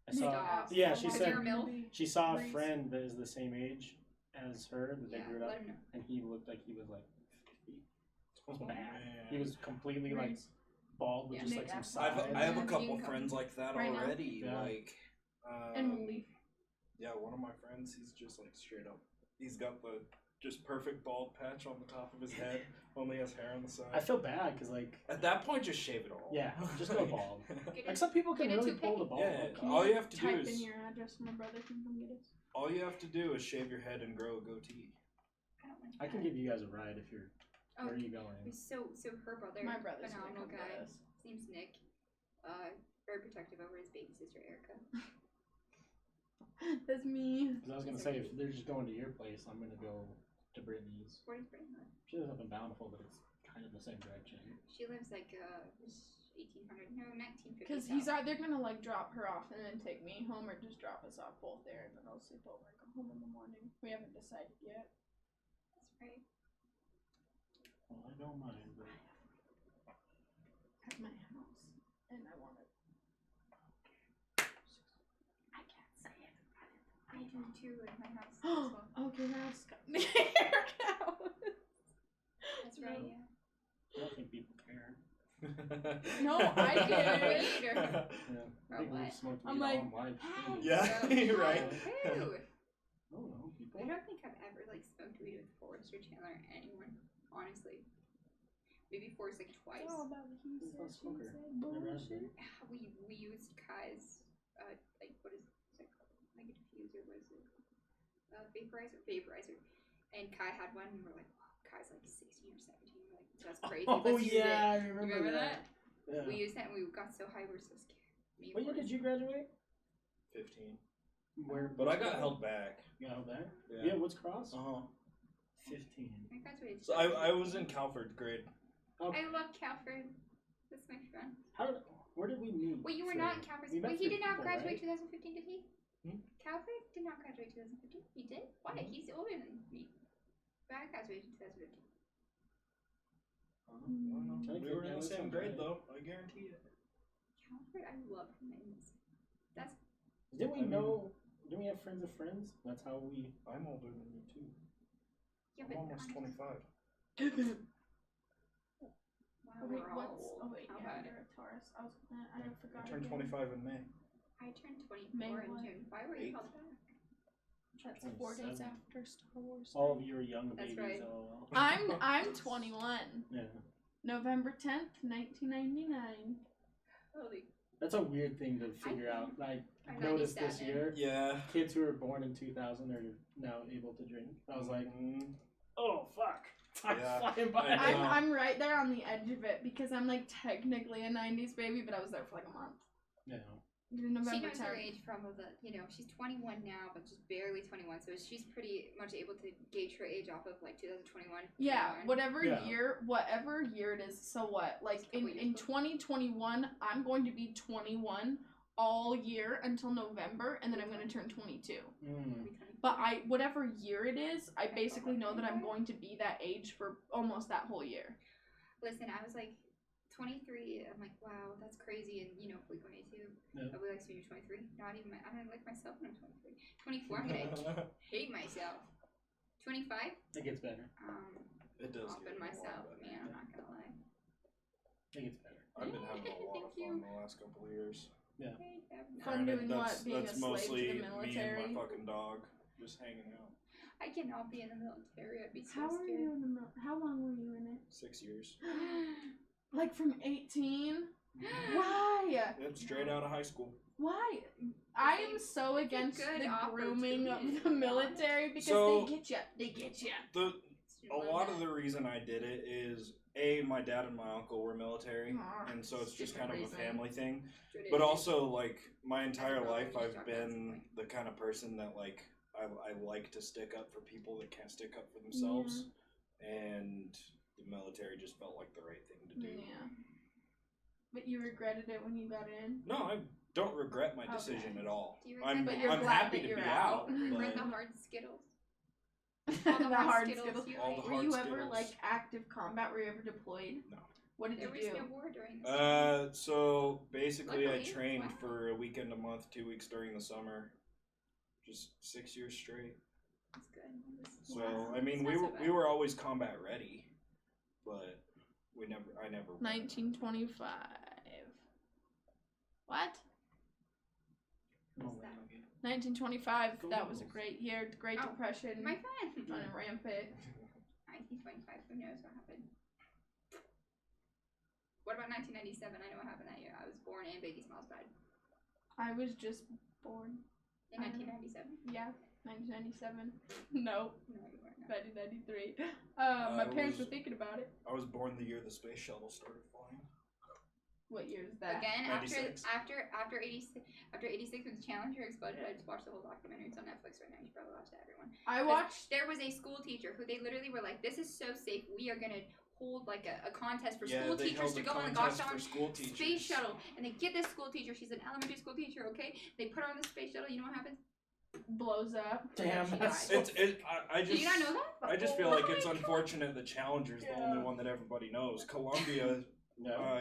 I saw. Stop. Yeah, she Was said there a MILF? she saw a Reese. friend that is the same age as her that they Yeah, grew up, let him know. and he looked like he was like 50. It was Oh, bad. man. He was completely like Reese. bald with Yeah. just Nick like some Apple. sides. I have a You couple can come friends like that right now. already. Yeah. Like, And we'll leave. Yeah, one of my friends, he's just like straight up. He's got the just perfect bald patch on the top of his head. Only has hair on the side. I feel bad because like at that point, just shave it all. Yeah, just go bald. Get Like it- some people can get a really toupee. pull the bald. Yeah, look. Can all you have to do type is in your address so my brother can come get us? all you have to do is shave your head and grow a goatee. I don't like I can that. give you guys a ride if you're. Oh, Where are you going? So her brother, My brother's gonna phenomenal come guy. get us. His name's Nick. Very protective over his baby sister Erika. That's me. Because I was gonna say if they're just going to your place, I'm gonna go to Brittany's. Where's Brianna? She lives up in Bountiful, but it's kind of the same direction. She lives like 1800, no, 1950. Because he's either gonna like drop her off and then take me home, or just drop us off both there, and then I'll sleep over and go home in the morning. We haven't decided yet. That's right. Well, I don't mind, but At my house, and I want to. I can't say it. I do too at my house as well. Okay, now it's got your house. That's right, No. yeah. I don't think people care. No, I Weed do. eater. Yeah, I think what? we've smoked I'm weed like, all my life. hey. Yeah, So, you're right. Woo. I don't know, people. I don't think I've ever like smoked weed with Forrest or Chandler or anyone. Honestly, maybe Forrest like twice. It's all about the he He's not a said, she smoker. said Never has bullshit. been. We used Kai's like what is it called? Like a diffuser, what is it? Vaporizer. And Kai had one, and we're like, wow, Kai's like 16 or 17. We're like, that's crazy. Oh Let's use yeah, I it. remember, You remember that? Yeah. We used that, and we got so high, we were so scared. Me and What year did Forrest. you graduate? 15. Where? But I got held back. You got held back? Yeah. Yeah, what's cross? Uh huh. 15. I graduated. So I was in Calvert grade. Oh, I love Calford. That's my friend. where did we meet? Wait, you were for- not in Calvert. we met Wait, he for did not people, graduate right? 2015, did he? Calvert did not graduate 2015. He did? Why? Mhm. He's older than me. But I graduated 2015. I don't know. Trying to We were think, in the yeah, same that grade sounds though. I guarantee it. Calvert, I love him. That's Didn't we I mean- know? Didn't we have friends of friends? That's how we. I'm older than you too. yeah, I'm but almost 25. Wow, Oh, wait, we're all what's? old. Oh wait, How yeah, about you're it? a Taurus. I forgot. I turned again. 25 in May. I turned 24 May in what? June. Why were you Eight. held back? That's 4 days 27. after Star Wars. All of you are young That's babies. right. LOL. I'm 21. Yeah. November 10th, 1999. Holy. That's a weird thing to figure out. Like, I'm noticed this 97. year, Yeah. kids who were born in 2000 are now able to drink. I was like, Mhm. oh fuck, time's Yeah, flying by. I know. I'm right there on the edge of it because I'm like technically a 90s baby, but I was there for like a month. Yeah. November She knows her 10th. age from the, she's 21 now, but just barely 21, so she's pretty much able to gauge her age off of like 2021. Yeah, 21. whatever year it is. So what? Like Couple in years ago. 2021, I'm going to be 21 all year until November, and then I'm going to turn 22. Mm. But whatever year it is, I basically know that I'm going to be that age for almost that whole year. Listen, I was like 23. I'm like, wow, that's crazy. And Blink-182. Yeah. I'll be like, so you're 23? Not even. I don't like myself when I'm 23. 24. I'm gonna hate myself. 25. It gets better. It does. Off get in a lot myself, better. man. I'm not gonna lie. It gets better. I've been having a lot of Thank fun you. the last couple of years. Yeah. Fun doing what? That's, Being that's a slave mostly to the me and military? my fucking dog just hanging out. I cannot be in the military. I'd be so How are scared. you in the How long were you in it? 6 years. Like from 18? Why? Yep, straight out of high school. Why? I am so It's a against good the grooming of opportunity, the military because So- they get you. They get you. A lot of the reason I did it is my dad and my uncle were military, and so it's just kind of a family thing. But also, like, my entire life, I've been the kind of person that, like, I like to stick up for people that can't stick up for themselves, and the military just felt like the right thing to do. Yeah. But you regretted it when you got in? No, I don't regret my Okay. decision at all. Do you regret I'm that you're glad happy that to you're be out? out. Regret but the hard Skittles. The hard Skittles. you All ate. the Were you hard ever Skittles. like active combat? Were you ever deployed? No. What did There you was do? no war during this. So basically, I Luckily, trained wow. for a weekend a month, 2 weeks during the summer, just 6 years straight. That's good. So Wow. I mean, It's we not were so bad. we were always combat ready, but I never. 1925. What? No What's way. that? 1925. That was a great year. The Great Depression. My friend. Running rampant. 1925. Who knows what happened? What about 1997? I know what happened that year. I was born and Biggie Smalls died. I was just born. In 1997? Yeah, 1997. No, No, you weren't. 1993. My parents were thinking about it. I was born the year the space shuttle started flying. What year is that? Again, 96. after 86 when the Challenger exploded, I just watched the whole documentary. It's on Netflix right now. You should probably watch it, everyone. I watched. There was a school teacher who they literally were like, "This is so safe. We are gonna hold like a contest for school teachers to go on the Gosh Darn space shuttle." And they get this school teacher. She's an elementary school teacher. Okay, they put her on the space shuttle. You know what happens? Blows up. Damn, that's so I just. Do you not know that? I just feel like it's unfortunate the Challenger's the only one that everybody knows. Columbia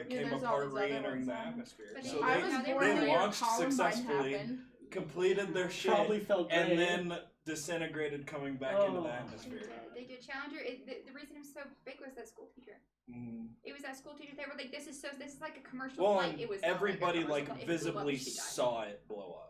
came apart re-entering the atmosphere. But So I was born they the year launched Columbine successfully, happened. completed their shit, Probably felt great. and then disintegrated coming back into the atmosphere. They did Challenger. The reason it was so big was that school teacher. It was that school teacher. They were like, "This is like a commercial flight." It was everybody not like a commercial flight. visibly She died. saw it blow up.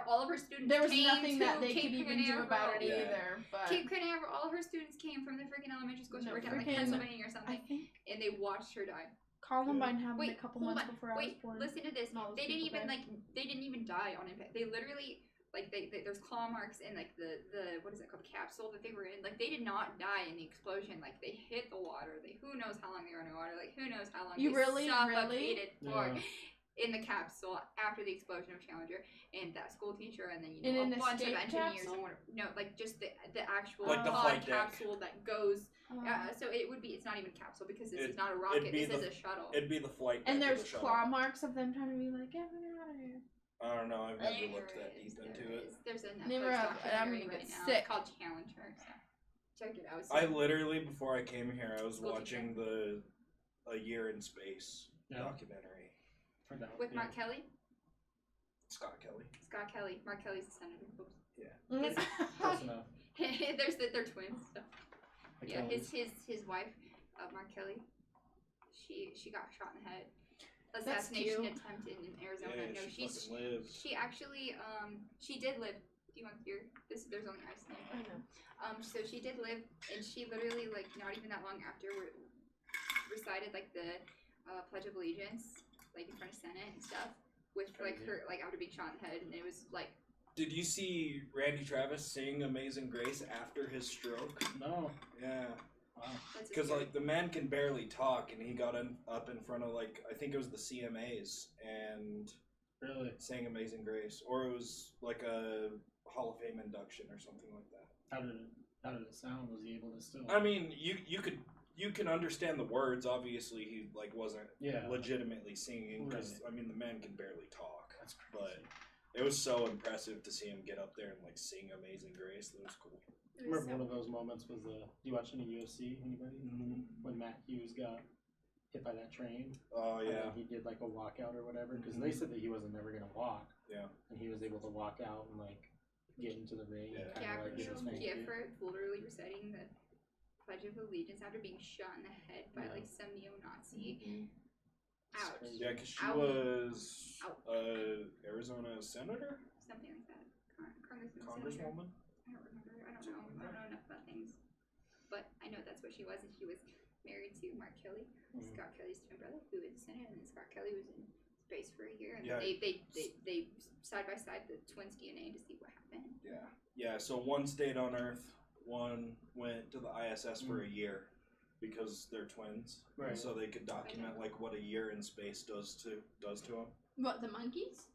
All of her students. There was came nothing to that they Cape could even do Canaveral. about it Yeah. either. But Cape Canaveral, all of her students came from the freaking elementary school. She No, worked down like freaking- Pennsylvania or I something, think and they watched her die. Columbine happened Wait, a couple hold months on. before I was Wait, born. listen to this. And all those They didn't people even died. they didn't even die on impact. They literally there's claw marks in like the what is it called, capsule that they were in. Like they did not die in the explosion. Like they hit the water. Who knows how long they were in the water. Like who knows how long You they really suffocated for. Yeah. In the capsule after the explosion of Challenger, and that school teacher, and then In a an bunch of escape engineers capsule? and no, like just the actual Like the pod flight deck. capsule that goes. So it would be. It's not even capsule because this is not a rocket. This is a shuttle. It'd be the flight. And deck there's of the shuttle. claw marks of them trying to be like, get me out of here. I don't know. I've never looked that deep into it. There's a Netflix Never have, and I'm documentary gonna right get now. sick. It's called Challenger. So check it out. I literally, before I came here, I was School watching the A Year in Space documentary. For that, with Mark Kelly. Scott Kelly. Scott Kelly. Mark Kelly's the senator. Oops. Close enough. They're twins. So. Like Yeah, Kelly's. his wife, Mark Kelly, she got shot in the head. That's Assassination cute. attempt in Arizona. Yeah, No, she fucking lived. she actually she did live. Do you want to hear this? There's only ice in I it. know. So she did live, and she literally like not even that long after recited like the Pledge of Allegiance like in front of Senate and stuff with like her like after being shot in the head, and it was like. Did you see Randy Travis sing Amazing Grace after his stroke? No. Yeah. Wow. Because like the man can barely talk, and he got up in front of like I think it was the CMAs and Really? sang Amazing Grace, or it was like a Hall of Fame induction or something like that. How did it sound? Was he able to still? I mean, you can understand the words. Obviously, he like wasn't legitimately singing because I mean the man can barely talk. That's crazy. But it was so impressive to see him get up there and like sing Amazing Grace. That was cool. I remember one of those moments was do you watch any UFC? Anybody? When Matt Hughes got hit by that train. Oh yeah. And he did like a walkout or whatever because they said that he wasn't never gonna walk. Yeah. And he was able to walk out and like get into the ring. Yeah. And kind of like get his thing. For literally reciting the Pledge of Allegiance after being shot in the head by like some neo-Nazi. Ouch. Yeah, because she was Arizona senator? Something like that. Congresswoman? I don't remember. I don't know enough about things. But I know that's what she was, and she was married to Mark Kelly, Scott Kelly's twin brother, who is a senator, and then Scott Kelly was in space for a year, and they side by side the twins' DNA to see what happened. Yeah. Yeah, so one stayed on Earth, one went to the ISS for a year. Because they're twins, Right. So they could document like what a year in space does to them. What, the monkeys?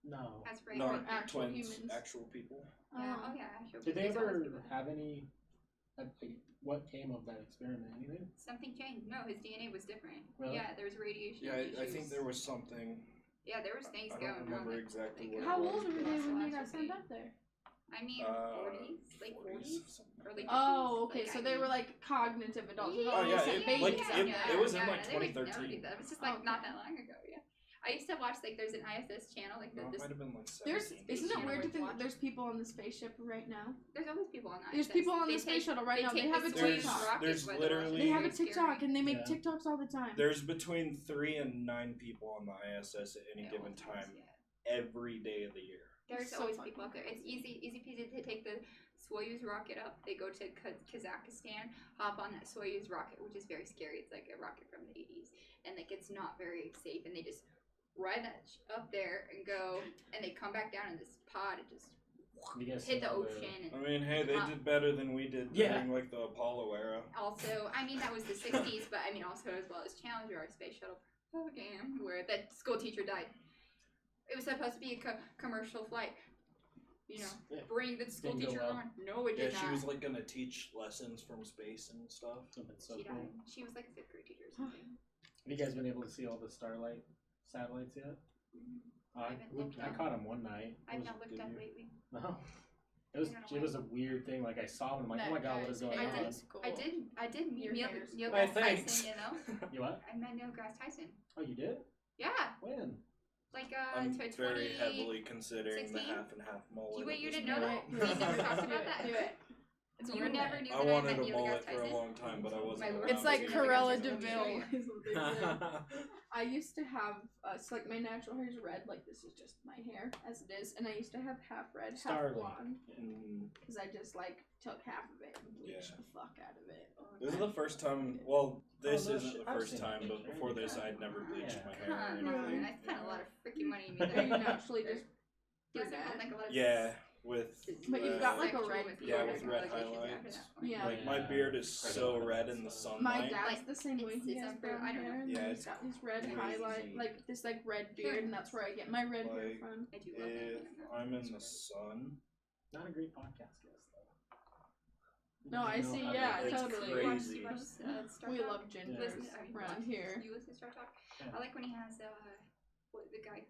No. That's right. No, actual twins, humans. actual people. Yeah. Oh yeah. Actual Did they there's always ever people. have any? What came of that experiment? Anything? Something changed. No, his DNA was different. Really? Yeah, there was radiation. Yeah, I issues. think there was something. Yeah, there was things I going don't remember on. exactly what. How it was. old were they when they got sent up there? I mean, 40s, late 40s, early 50s. Oh, okay, like, so I they mean, were like cognitive adults. Yeah, Oh, yeah, They it- sent like, babies it- up there. it was in, yeah, like, they would 2013. do that. It was just like not that long ago. Yeah, I used to watch like there's an ISS channel like No, it this. might have been like 17. Isn't it weird to think Watch. that there's people on the spaceship right now? There's always people on the There's ISS. people on the They space take- shuttle right now. They take have a the space TikTok. rockets There's by the literally- way. They have a It's scary. TikTok and they make Yeah. TikToks all the time. There's between 3 and 9 people on the ISS at any Yeah, given all the times, time, yeah. every day of the year. There's So always fun. people out there. It's easy peasy to take the Soyuz rocket up. They go to Kazakhstan, hop on that Soyuz rocket, which is very scary. It's like a rocket from the 80s, and like it's not very safe. And they just ride that up there and go, and they come back down in this pod and just hit the ocean. I mean, hey, they did better than we did during like the Apollo era. Also, I mean that was the 60s, but I mean also as well as Challenger, our space shuttle program, where that school teacher died. It was supposed to be a commercial flight. You know, bring the school teacher on. No, it did not. She was like gonna teach lessons from space and stuff. She died. She was like a 5th grade teacher or something. Have you guys been able to see all the Starlight satellites yet? I caught them one night. I've not looked up lately. No. It was a weird thing. Like I saw them, I'm like, oh my god, what is going on? I did meet Neil Why, deGrasse thanks. Tyson. You know. You what? I met Neil deGrasse Tyson. Oh, you did? Yeah. When? Like I'm very heavily considering the 16? half and half mullet. Wait, you at this didn't know that? point. We never talked about that. Do it. You never knew I that I wanted met a Neil mullet deGrasse for a Tyson? long time, but I wasn't. My lord. It's like Neil Corella deGrasse DeVille. Tyson. is what they do. I used to have, so like my natural hair is red, like this is just my hair as it is, and I used to have half red, half blonde, because I just like took half of it and bleached the fuck out of it. This is the first time. Well, this isn't the first time, but before this, I'd never bleached my hair or anything. I spent a lot of freaking money in me Are there. you naturally just Like a lot of Yeah, with. But you've got like a red beard. Yeah, with red highlights. Yeah. Like my beard is so red in the sunlight. My dad's the same way. He has brown I don't know. hair, and Yeah, he's got these red highlight, like this like red beard, and that's where I get my red hair Like, from. I do love If that. I'm in the sun, Not a great podcast guest though. No, I see. Yeah, It's totally. crazy. You watch Star We Talk? love ginger Listen, around here. You listen to Star Talk? Yeah. I like when he has the guy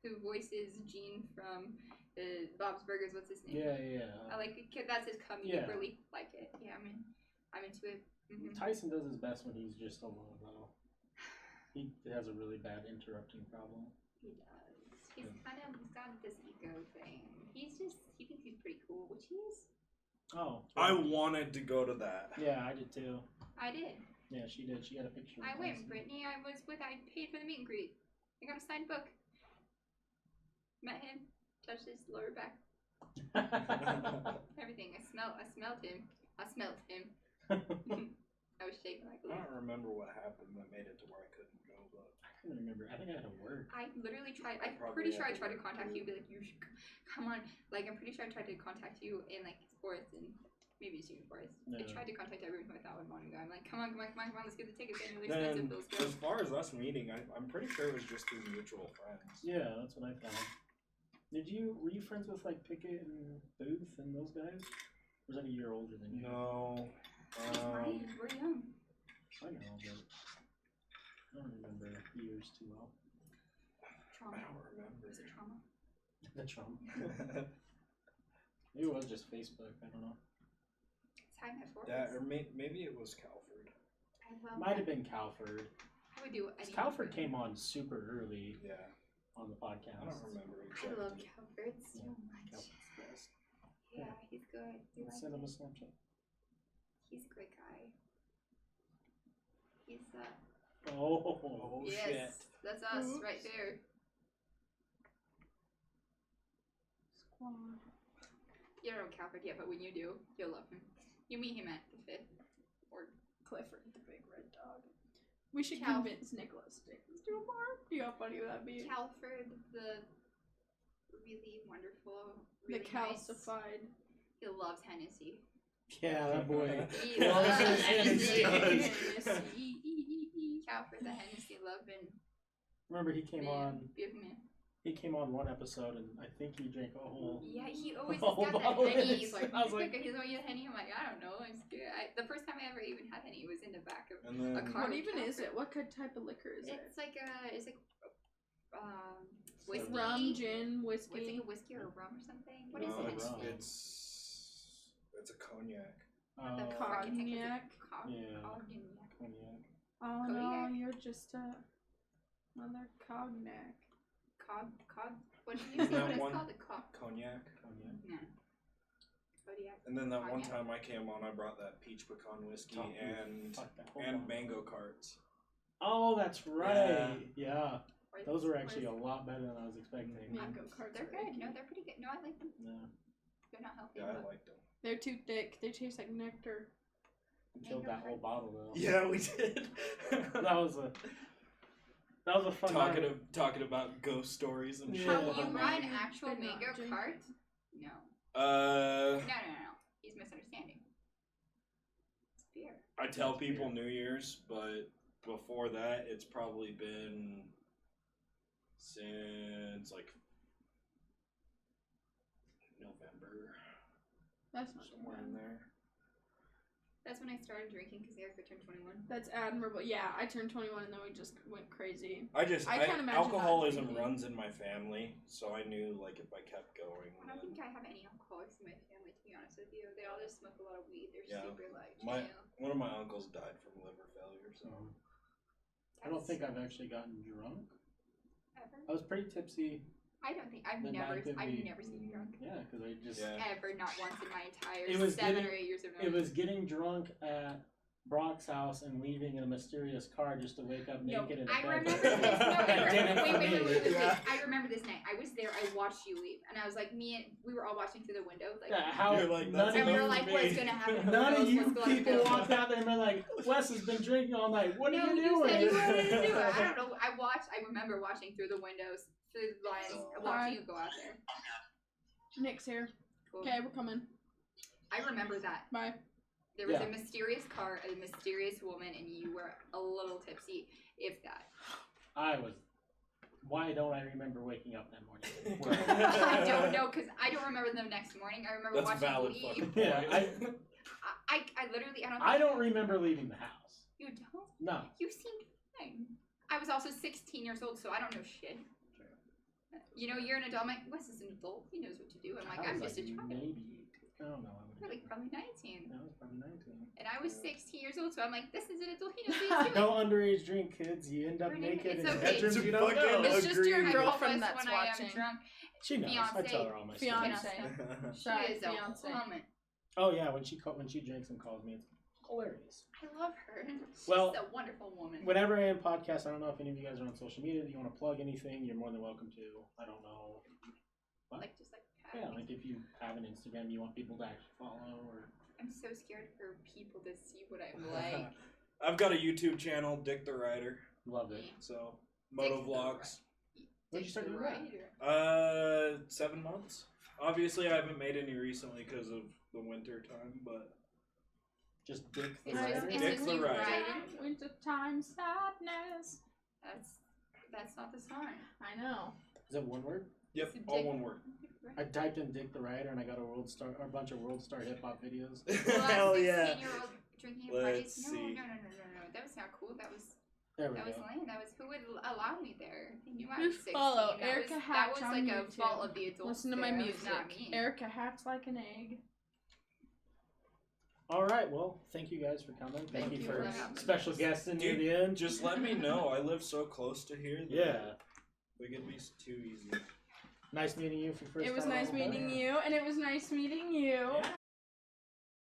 who voices Gene from Bob's Burgers. What's his name? Yeah. I like it. That's his comedy. Yeah. Really like it. Yeah, I'm into it. Mm-hmm. Tyson does his best when he's just alone though. He has a really bad interrupting problem. He does. He's got this ego thing. He thinks he's pretty cool, which he is. Oh. I wanted to go to that. Yeah, I did too. I did. Yeah, she did. She had a picture. I went, Brittany. I paid for the meet and greet. I got a signed book. Met him. Touched his lower back. Everything. I smelled him. I smelled him. I was shaking like a I don't remember what happened that made it to where I couldn't go, but I couldn't remember. I think I had to work. I literally tried. I'm Probably pretty sure I had to tried to work. contact you. Be like, you should come on. Like, I'm pretty sure I tried to contact you in like Forest and maybe it's even Forest. I tried to contact everyone who I thought would want to go. I'm like, come on, let's get the tickets. They're really expensive. then Let's go. as far as us meeting, I'm pretty sure it was just through mutual friends. Yeah, that's what I thought. Were you friends with like Pickett and Booth and those guys? Or was that a year older than you? No. He's my age. We're young. I know, but I don't remember years too well. Trauma. I don't remember. Was it trauma? The Trump. Maybe it was just Facebook. I don't know. It's High Met Forest. That or maybe it was Calford. I love Might have that. been Calford. I would do anything. Calford came on super early Yeah, on the podcast. I don't remember I exactly. love Calford so much. Calford's best. Yeah, he's good. We like Send him a him. Snapchat. He's a great guy. He's Oh, yes, shit. that's us Oops. right there. Squad. You don't know Calvert yet, but when you do, you'll love him. You meet him at the 5th. Or Clifford the big red dog. We should Cal- convince Nicholas to take us to a bar. See how funny would that be? Calford, the really wonderful, really The nice. calcified. He loves Hennessy. Yeah, that boy. He Yeah, loves Hennessy. Hennessy. Calford, the Hennessy loving Remember he came man. on. Beautiful man. He came on one episode and I think he drank a whole. Yeah, he always Oh, has got that bottle of Henny. this. He's like, I was like- he's always a Henny. I'm like, I don't know. I'm scared. The first time I ever even had Henny was in the back of And then a car. What even is it? What type of liquor is it? It's like whiskey. Rum, gin, It's like whiskey. a whiskey or rum or something. What is no, it? rum. it's a cognac. What the Oh, fuck heck is it? Cognac. Yeah. Cognac. cognac. Oh no, Kodiak. you're just another cognac. What do you say? That What is one- called? A Cognac. Cognac. No. Kodiak. And then that one Cognac. time I came on, I brought that peach pecan whiskey and Fuck that. Hold and on. mango carts. Oh, that's right. Yeah. Those were actually a lot better than I was expecting. Mango carts. They're good. No, they're pretty good. No, I like them. Yeah. They're not healthy. Yeah, I but liked them. They're too thick. They taste like nectar. We killed that whole bottle though. Yeah, we did. That was a fun night. Talking about ghost stories and shit. Yeah. You How ride long actual did not mango drink? carts? No. Uh, No. He's misunderstanding. It's beer. I tell people New Year's, but before that, it's probably been since like November, That's not somewhere bad. in there. That's when I started drinking because Erika turned 21. That's admirable. Yeah, I turned 21 and then we just went crazy. I can't imagine alcoholism that. runs in my family, so I knew like if I kept going. I don't think I have any alcoholics in my family, to be honest with you. They all just smoke a lot of weed. They're Yeah. super like My- chill. One of my uncles died from liver failure, so I don't think I've actually gotten drunk. Ever? I was pretty tipsy. I don't think I've The never night that we- never seen you drunk. Yeah, because I just Yeah. Ever, not once in my entire It was 7 getting- or 8 years of it knowing. was getting drunk at Brock's house and leaving in a mysterious car just to wake up No, naked in a I bed. remember this. No, I did it for me. Yeah. I remember this night. I was there. I watched you leave, and I was like, we were all watching through the window. Like, Yeah, how You're like, none that's and of we were you, like, what's gonna happen? none of What's you going on? people walked out there and were like, Wes has been drinking all night. What no, are you you doing? said you wanted to do it. I don't know. I remember watching through the windows, through the blinds, watching Alright. you go out there. Nick's here. Cool. Okay, we're coming. I remember that. Bye. There was Yeah. a mysterious car, a mysterious woman, and you were a little tipsy, if that. I was. Why don't I remember waking up that morning? I don't know, because I don't remember them next morning. I remember that's watching valid you fucking leave. point. Yeah, I literally, I don't remember leaving the house. You don't? No. You seemed fine. I was also 16 years old, so I don't know shit. You know, you're an adult. I'm like, Wes is an adult. He knows what to do. I'm like, I I'm was just a like child. maybe. I don't know. You're like probably 19. I was probably 19. And I was 16 years old, so I'm like, this is an adult. He knows what he's doing. Don't underage drink, kids. You end up Her naked name- in it's okay. bedrooms It's you don't fucking know. It's just your Agreed. I girlfriend focus that's when I am watching. drunk. She knows. I Fiance. tell her all my Fiance. stuff. She Sorry, is a fiance. woman. Oh yeah, when she drinks and calls me, it's hilarious. I love her. She's Well, a wonderful woman. Whenever I am podcast, I don't know if any of you guys are on social media. If you want to plug anything, you're more than welcome to. I don't know. Like, just like, Yeah, like if you have an Instagram you want people to actually follow, or I'm so scared for people to see what I'm like. I've got a YouTube channel, Dick the Rider. love it. So moto Dick the vlogs. When'd you start doing that? Rider. 7 months. Obviously, I haven't made any recently because of the winter time, but Just Dick the It's Rider. just, it's Dick just the you Rider. riding. Winter time sadness. That's not the song. I know. Is that one word? yep, It's a all dick. one word. I typed in Dick the Rider and I got a bunch of World Star hip hop videos. Well, Hell I'm yeah. 16-year-old drinking at Let's parties. No, see. no. That was not cool. That was There we that was go. lame. That was who would allow me there. They knew I was Just 16. follow that Erika was, Hatch that was on like a YouTube. fault of the adults. Listen to my there. That music. was not me. Erika hatched like an egg. All right, well, thank you guys for coming. Thank you you for for having special us. guests in Dude, near the end. Just let me know. I live so close to here. That Yeah. it could be too easy. Nice meeting you for the first time. It was nice meeting you, and it was nice meeting you. Yeah.